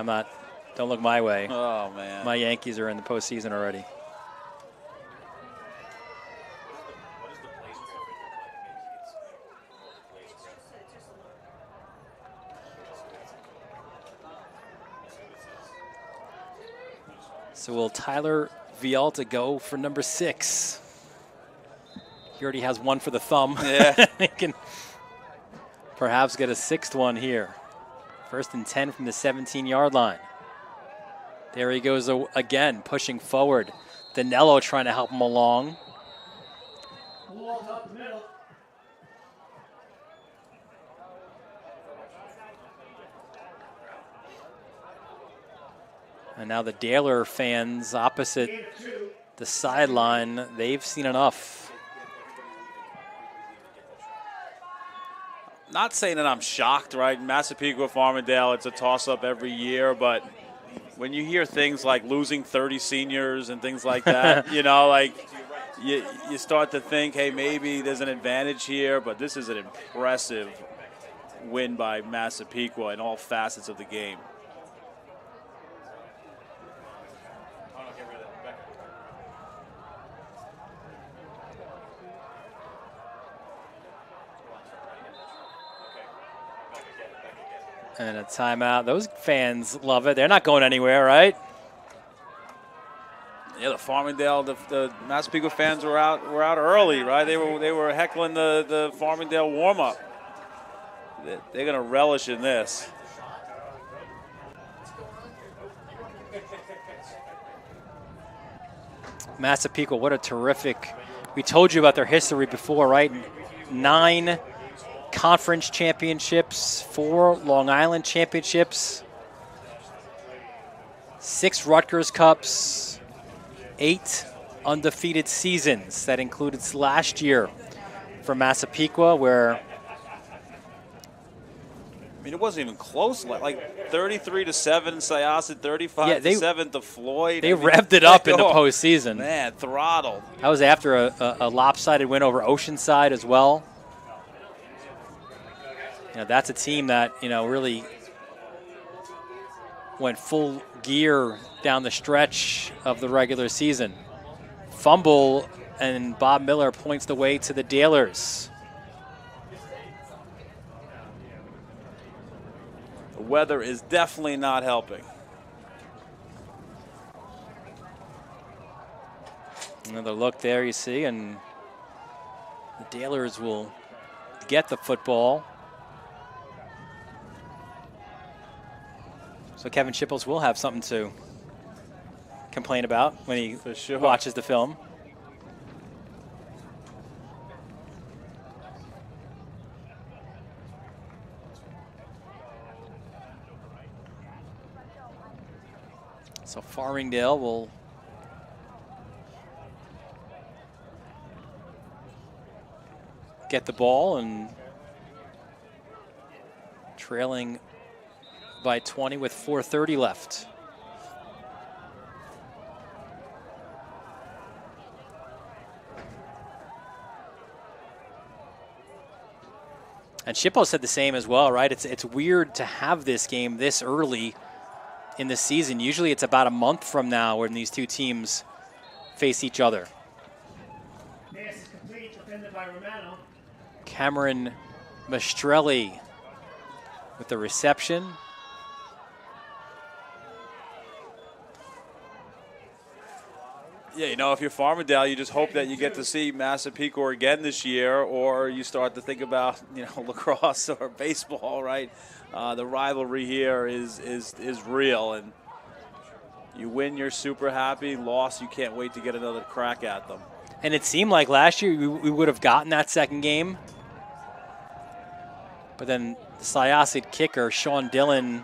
[SPEAKER 2] don't look my way.
[SPEAKER 3] Oh, man.
[SPEAKER 2] My Yankees are in the postseason already. So will Tyler Vialta go for number 6? He already has one for the thumb.
[SPEAKER 3] Yeah.
[SPEAKER 2] He can perhaps get a 6th one here. 1st and 10 from the 17-yard line. There he goes again, pushing forward. Danilo trying to help him along. And now the Daler fans opposite the sideline, they've seen enough.
[SPEAKER 3] Not saying that I'm shocked, right? Massapequa, Farmingdale, it's a toss-up every year, but when you hear things like losing 30 seniors and things like that, you know, like you start to think, hey, maybe there's an advantage here, but this is an impressive win by Massapequa in all facets of the game.
[SPEAKER 2] And a timeout. Those fans love it. They're not going anywhere, right?
[SPEAKER 3] Yeah, the Farmingdale, the Massapequa fans were out early, right? They were heckling the Farmingdale warm-up. They're going to relish in this.
[SPEAKER 2] Massapequa, what a terrific. We told you about their history before, right? 9 conference championships, 4 Long Island championships, 6 Rutgers Cups, 8 undefeated seasons. That included last year for Massapequa, where
[SPEAKER 3] I mean, it wasn't even close. Like 33-7, Syosset 35-7 to Floyd.
[SPEAKER 2] They revved it up in the postseason.
[SPEAKER 3] Man, throttled.
[SPEAKER 2] That was after a lopsided win over Oceanside as well. You know, that's a team that, you know, really went full gear down the stretch of the regular season. Fumble, and Bob Miller points the way to the Dalers.
[SPEAKER 3] The weather is definitely not helping.
[SPEAKER 2] Another look there, you see, and the Dalers will get the football. So Kevin Shipples will have something to complain about when he watches the film. So Farmingdale will get the ball, and trailing by 20 with 4:30 left. And Shippo said the same as well, right? It's weird to have this game this early in the season. Usually it's about a month from now when these two teams face each other.
[SPEAKER 6] Pass is complete, defended by Romano.
[SPEAKER 2] Cameron Mastrelli with the reception.
[SPEAKER 3] Yeah, you know, if you're Farmingdale, you just hope that you get to see Massapequa again this year, or you start to think about, you know, lacrosse or baseball, right? The rivalry here is real, and you win, you're super happy. Loss, you can't wait to get another crack at them.
[SPEAKER 2] And it seemed like last year we would have gotten that second game, but then the Syosset kicker, Sean Dillon,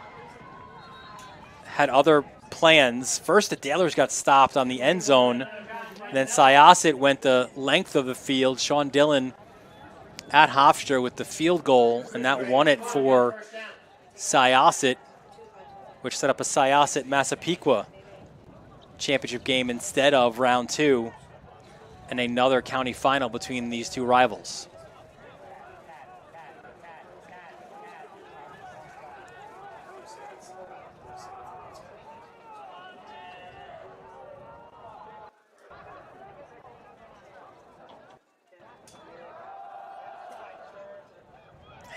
[SPEAKER 2] had other plans. First, the Dalers got stopped on the end zone. Then Syosset went the length of the field. Sean Dillon at Hofstra with the field goal, and that won it for Syosset, which set up a Syosset Massapequa championship game instead of round 2 and another county final between these two rivals.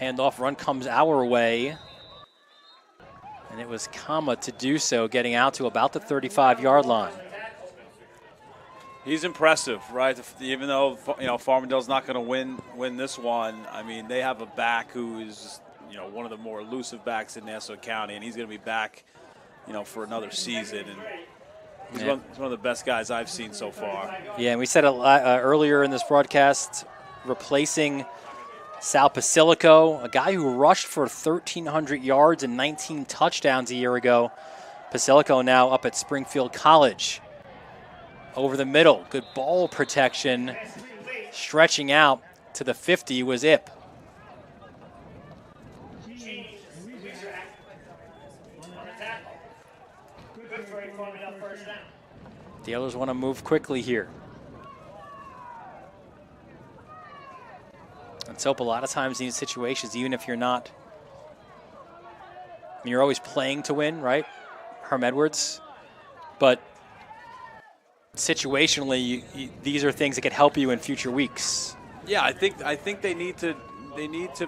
[SPEAKER 2] Handoff run comes our way. And it was Kama to do so, getting out to about the 35-yard line.
[SPEAKER 3] He's impressive, right? Even though, you know, Farmingdale's not going to win this one, I mean, they have a back who is, you know, one of the more elusive backs in Nassau County, and he's going to be back, you know, for another season. And he's one of the best guys I've seen so far.
[SPEAKER 2] Yeah, and we said it earlier in this broadcast, replacing Sal Pasilico, a guy who rushed for 1,300 yards and 19 touchdowns a year ago. Pasilico now up at Springfield College. Over the middle, good ball protection. Stretching out to the 50 was Ip. The others want to move quickly here. And so a lot of times in these situations, even if you're not, I mean, you're always playing to win, right? Herm Edwards. But situationally, these are things that could help you in future weeks.
[SPEAKER 3] Yeah, I think they need to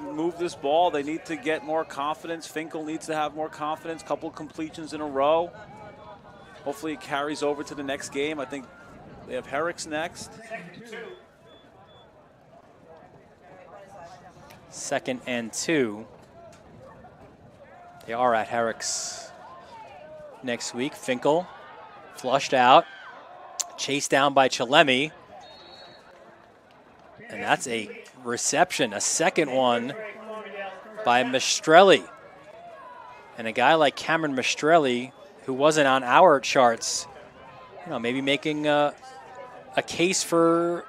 [SPEAKER 3] move this ball. They need to get more confidence. Finkel needs to have more confidence. Couple completions in a row. Hopefully it carries over to the next game. I think they have Herrick's next.
[SPEAKER 2] 2nd and 2. They are at Herrick's next week. Finkel flushed out, chased down by Chalemi. And that's a reception, a second one by Mastrelli. And a guy like Cameron Mastrelli, who wasn't on our charts, you know, maybe making a case for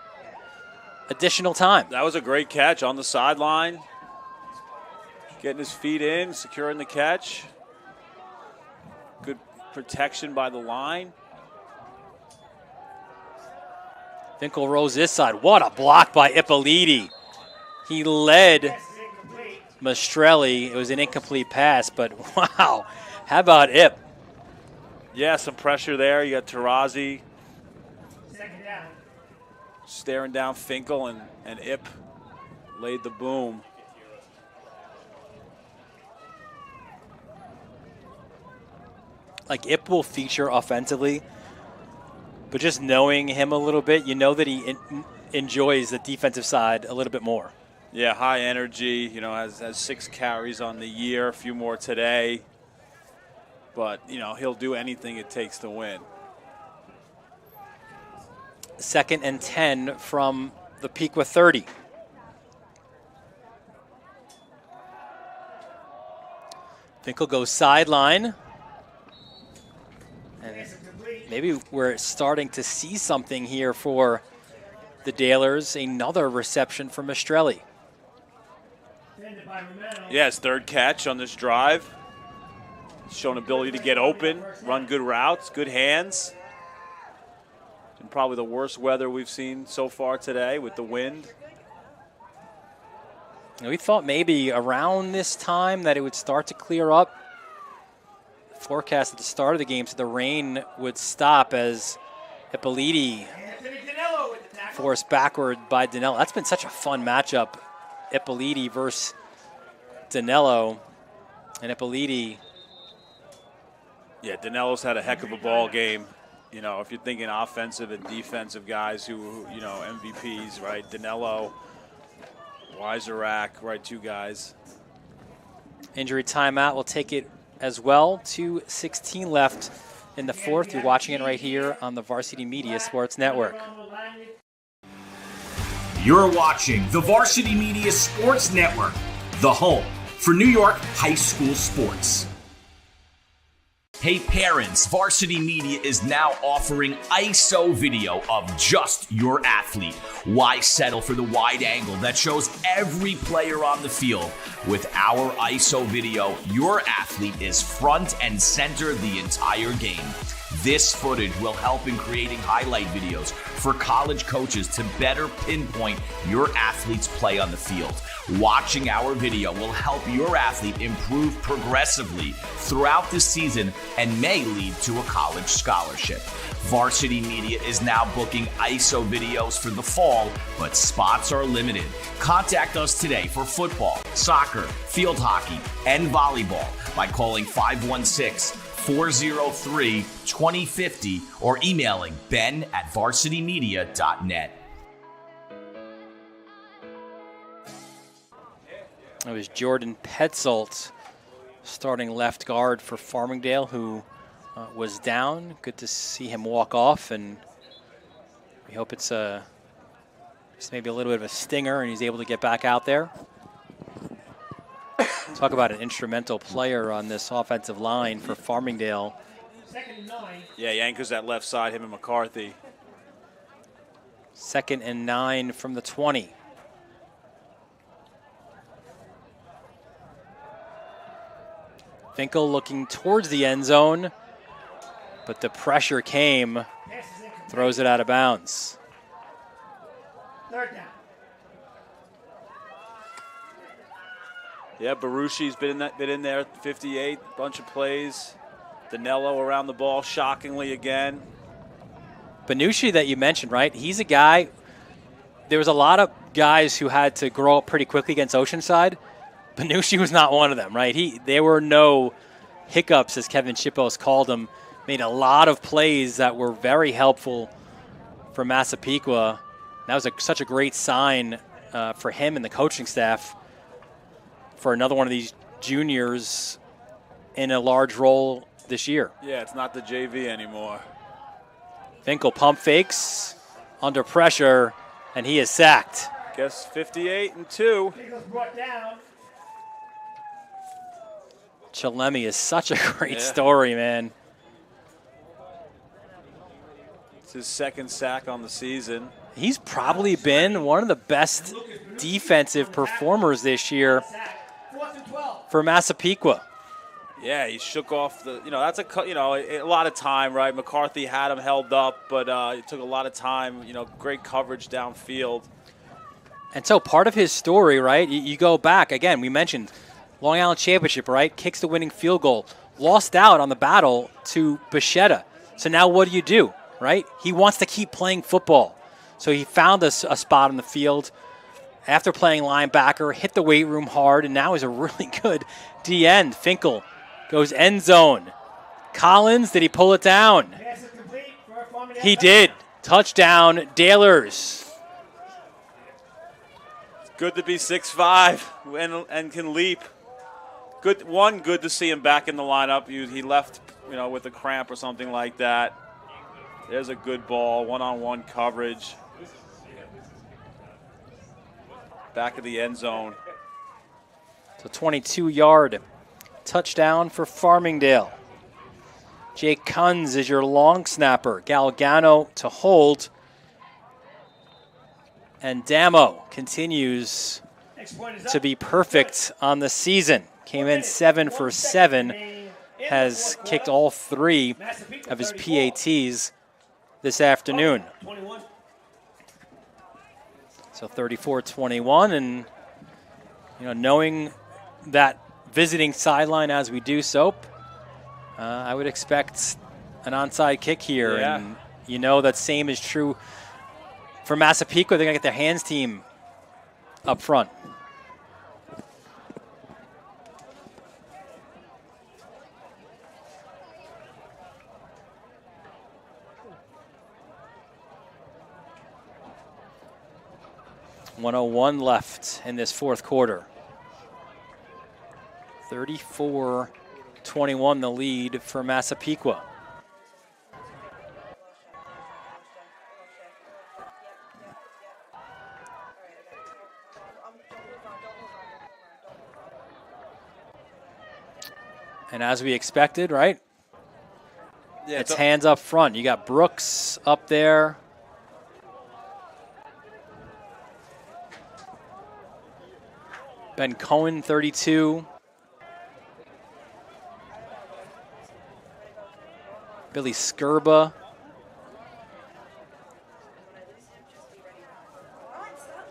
[SPEAKER 2] additional time.
[SPEAKER 3] That was a great catch on the sideline. Getting his feet in, securing the catch. Good protection by the line.
[SPEAKER 2] Finkel rolls this side. What a block by Ippoliti. He led Mastrelli. It was an incomplete pass, but wow. How about Ip?
[SPEAKER 3] Yeah, some pressure there. You got Tarazi staring down Finkel, and Ip laid the boom.
[SPEAKER 2] Like, Ip will feature offensively, but just knowing him a little bit, you know that he enjoys the defensive side a little bit more.
[SPEAKER 3] Yeah, high energy, you know, has 6 carries on the year, a few more today. But, you know, he'll do anything it takes to win.
[SPEAKER 2] 2nd and 10 from the Pequa 30. Finkel goes sideline. And maybe we're starting to see something here for the Dalers. Another reception for Mastrelli.
[SPEAKER 3] Yeah, his 3rd catch on this drive. Shown ability to get open, run good routes, good hands. In probably the worst weather we've seen so far today with the wind.
[SPEAKER 2] We thought maybe around this time that it would start to clear up. Forecast at the start of the game, so the rain would stop as Ippoliti forced backward by Danello. That's been such a fun matchup, Ippoliti versus Danello. And Ippoliti.
[SPEAKER 3] Yeah, Danello's had a heck of a ball game. You know, if you're thinking offensive and defensive guys who you know, MVPs, right? Danello, Weiserak, right, 2 guys.
[SPEAKER 2] Injury timeout, we'll take it as well. 2:16 left in the 4th. You're watching it right here on the Varsity Media Sports Network.
[SPEAKER 1] You're watching the Varsity Media Sports Network, the home for New York high school sports. Hey parents, Varsity Media is now offering ISO video of just your athlete. Why settle for the wide angle that shows every player on the field? With our ISO video, your athlete is front and center the entire game. This footage will help in creating highlight videos for college coaches to better pinpoint your athlete's play on the field. Watching our video will help your athlete improve progressively throughout the season and may lead to a college scholarship. Varsity Media is now booking ISO videos for the fall, but spots are limited. Contact us today for football, soccer, field hockey, and volleyball by calling 516-403-2050 or emailing ben@varsitymedia.net.
[SPEAKER 2] It was Jordan Petzold, starting left guard for Farmingdale, who was down. Good to see him walk off, and we hope it's just maybe a little bit of a stinger and he's able to get back out there. Talk about an instrumental player on this offensive line for Farmingdale.
[SPEAKER 3] Yeah, he anchors that left side, him and McCarthy.
[SPEAKER 2] 2nd and 9 from the 20. Finkel looking towards the end zone, but the pressure came, throws it out of bounds.
[SPEAKER 6] 3rd down.
[SPEAKER 3] Yeah, Barushi's been in there at 58, bunch of plays. Danello around the ball, shockingly again.
[SPEAKER 2] Benucci that you mentioned, right? He's a guy, there was a lot of guys who had to grow up pretty quickly against Oceanside. Benucci was not one of them, right? There were no hiccups, as Kevin Chippos called them. Made a lot of plays that were very helpful for Massapequa. That was such a great sign for him and the coaching staff for another one of these juniors in a large role this year.
[SPEAKER 3] Yeah, it's not the JV anymore.
[SPEAKER 2] Finkel pump fakes under pressure, and he is sacked.
[SPEAKER 3] Guess 58 and 2.
[SPEAKER 6] Brought down.
[SPEAKER 2] Chalemi is such a great story, man.
[SPEAKER 3] It's his 2nd sack on the season.
[SPEAKER 2] He's probably been one of the best defensive performers this year for Massapequa.
[SPEAKER 3] Yeah, he shook off the, that's a lot of time, right? McCarthy had him held up, but it took a lot of time, great coverage downfield.
[SPEAKER 2] And so part of his story, right, you go back, again, we mentioned Long Island Championship, right, kicks the winning field goal, lost out on the battle to Bichetta. So now what do, right? He wants to keep playing football. So he found a spot on the field after playing linebacker, hit the weight room hard, and now he's a really good D-end. Finkel goes end zone. Collins, did he pull it down? He did. Touchdown, Dalers.
[SPEAKER 3] Good to be 6'5" and can leap. Good to see him back in the lineup. He left, with a cramp or something like that. There's a good ball, one-on-one coverage. Back of the end zone.
[SPEAKER 2] So 22-yard touchdown for Farmingdale. Jake Kunz is your long snapper. Galgano to hold. And Damo continues to be perfect on the season. Came in 7 for 7. Has kicked all 3 of his PATs this afternoon. So 34-21, and knowing that visiting sideline as we do, Soap, I would expect an onside kick here, and that same is true for Massapequa. They're gonna get their hands team up front. .101 left in this 4th quarter. 34-21 the lead for Massapequa. And as we expected, right?
[SPEAKER 3] Yeah,
[SPEAKER 2] it's hands up front. You got Brooks up there. Ben Cohen, 32. Billy Skirba.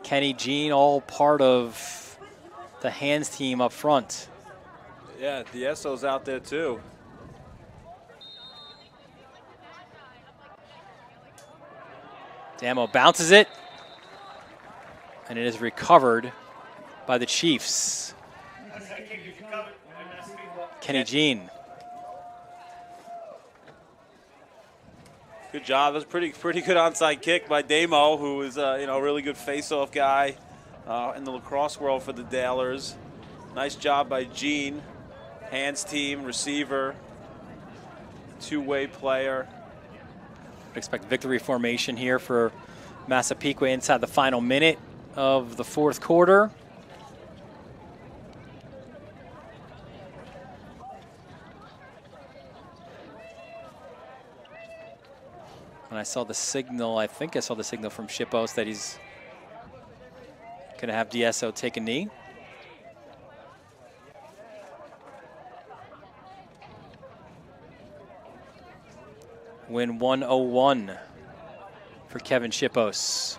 [SPEAKER 2] Kenny Jean, all part of the hands team up front.
[SPEAKER 3] Yeah, Dieso's out there too.
[SPEAKER 2] Damo bounces it, and it is recovered by the Chiefs. Kenny Jean.
[SPEAKER 3] Good job. That was pretty good onside kick by Damo, who is a really good face-off guy in the lacrosse world for the Dalers. Nice job by Gene, hands team, receiver, two-way player.
[SPEAKER 2] Expect victory formation here for Massapequa inside the final minute of the fourth quarter. And I saw the signal, I think I saw the signal from Shippos that he's going to have DSO take a knee. Win 101 for Kevin Shippos.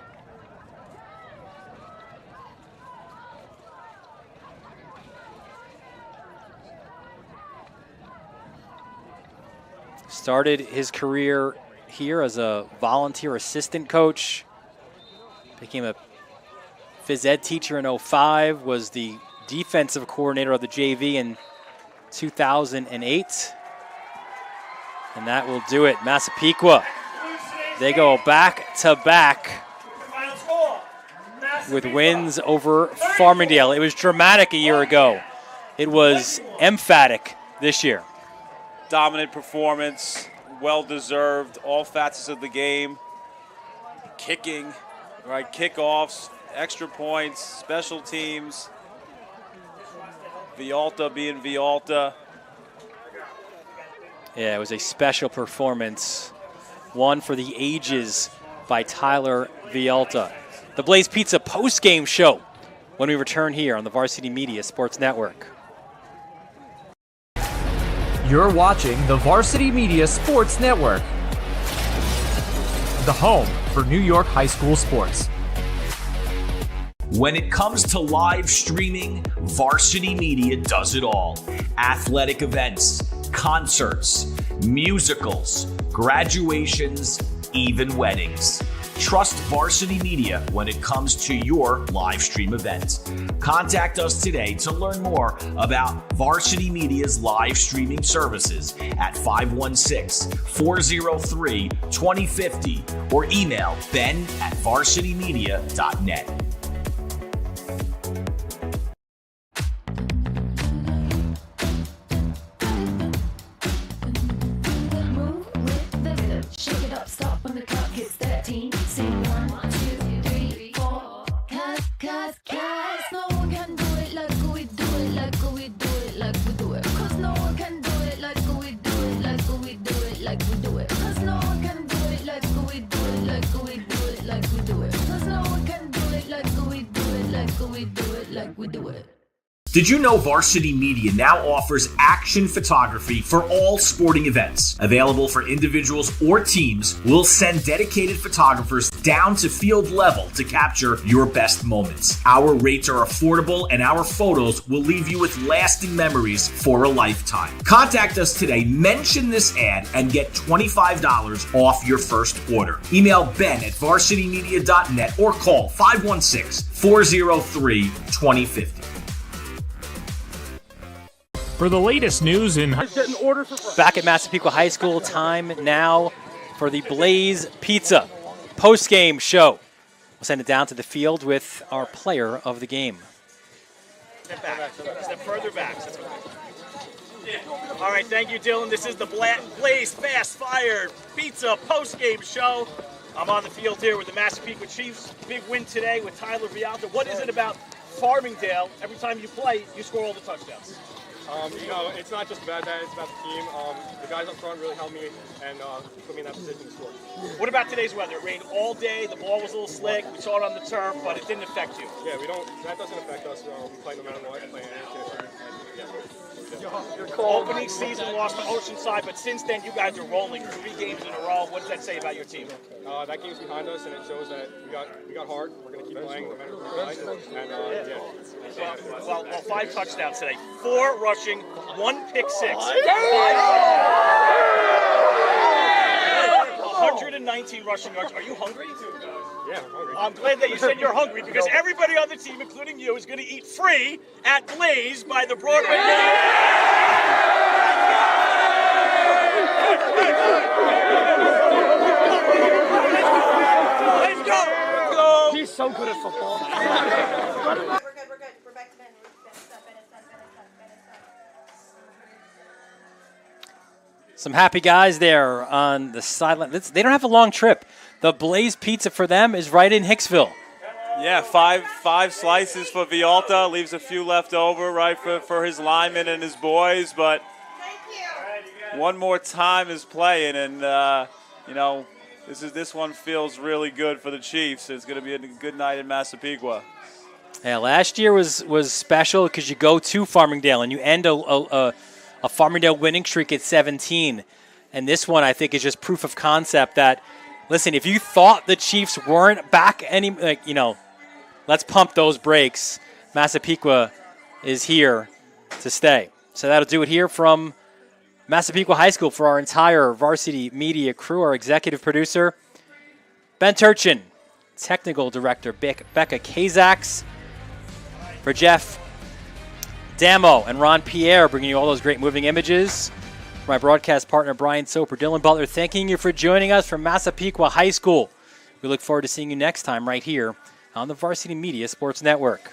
[SPEAKER 2] Started his career here as a volunteer assistant coach. Became a phys ed teacher in 05, was the defensive coordinator of the JV in 2008. And that will do it. Massapequa, they go back-to-back with wins over Farmingdale. It was dramatic a year ago. It was emphatic this year.
[SPEAKER 3] Dominant performance, well-deserved, all facets of the game. Kicking, right? Kickoffs, extra points, special teams. Vialta being Vialta.
[SPEAKER 2] Yeah, it was a special performance. One for the ages by Tyler Vialta. The Blaze Pizza post-game show when we return here on the Varsity Media Sports Network.
[SPEAKER 5] You're watching the Varsity Media Sports Network, the home for New York high school sports.
[SPEAKER 1] When it comes to live streaming, Varsity Media does it all. Athletic events, concerts, musicals, graduations, even weddings. Trust Varsity Media when it comes to your live stream event. Contact us today to learn more about Varsity Media's live streaming services at 516-403-2050 or email ben@varsitymedia.net. Did you know Varsity Media now offers action photography for all sporting events? Available for individuals or teams, we'll send dedicated photographers down to field level to capture your best moments. Our rates are affordable and our photos will leave you with lasting memories for a lifetime. Contact us today, mention this ad, and get $25 off your first order. Email ben@varsitymedia.net or call 516-403-2050.
[SPEAKER 4] For the latest news in
[SPEAKER 2] back at Massapequa High School, time now for the Blaze Pizza post-game show. We'll send it down to the field with our player of the game.
[SPEAKER 12] Step back. Step further back. All right, thank you, Dylan. This is the Blaze Fast Fire Pizza post-game show. I'm on the field here with the Massapequa Chiefs. Big win today with Tyler Vialta. What is it about Farmingdale? Every time you play, you score all the touchdowns.
[SPEAKER 13] It's not just about that, it's about the team. The guys up front really helped me and put me in that position to score.
[SPEAKER 12] What about today's weather? It rained all day, the ball was a little slick, we saw it on the turf, but it didn't affect you.
[SPEAKER 13] Yeah, that doesn't affect us. We play no matter what, play anything.
[SPEAKER 12] Opening season lost to Oceanside, but since then you guys are rolling 3 games in a row. What does that say about your team?
[SPEAKER 13] That game's behind us, and it shows that we got hard. We're going to keep playing no matter what we play.
[SPEAKER 12] Well, 5 touchdowns today, 4 rushing, 1 pick 6. 119 rushing yards. Are you hungry?
[SPEAKER 13] Yeah, I'm hungry.
[SPEAKER 12] I'm glad that you said you're hungry because everybody on the team, including you, is going to eat free at Blaze by the Broadway. Let's go!
[SPEAKER 5] He's so good at football.
[SPEAKER 10] We're good. We're back to Ben.
[SPEAKER 2] Some happy guys there on the sideline. They don't have a long trip. The Blaze Pizza for them is right in Hicksville.
[SPEAKER 3] Yeah, five slices for Vialta. Leaves a few left over, right, for his linemen and his boys. But one more time is playing, and this one feels really good for the Chiefs. It's going to be a good night in Massapequa.
[SPEAKER 2] Yeah, last year was special because you go to Farmingdale and you end a Farmingdale winning streak at 17. And this one, I think, is just proof of concept that, listen, if you thought the Chiefs weren't back let's pump those brakes. Massapequa is here to stay. So that'll do it here from Massapequa High School for our entire varsity media crew. Our executive producer, Ben Turchin, technical director, Becca Kazaks. For Jeff Damo and Ron Pierre, bringing you all those great moving images. For my broadcast partner, Brian Soper, Dylan Butler, thanking you for joining us from Massapequa High School. We look forward to seeing you next time right here on the Varsity Media Sports Network.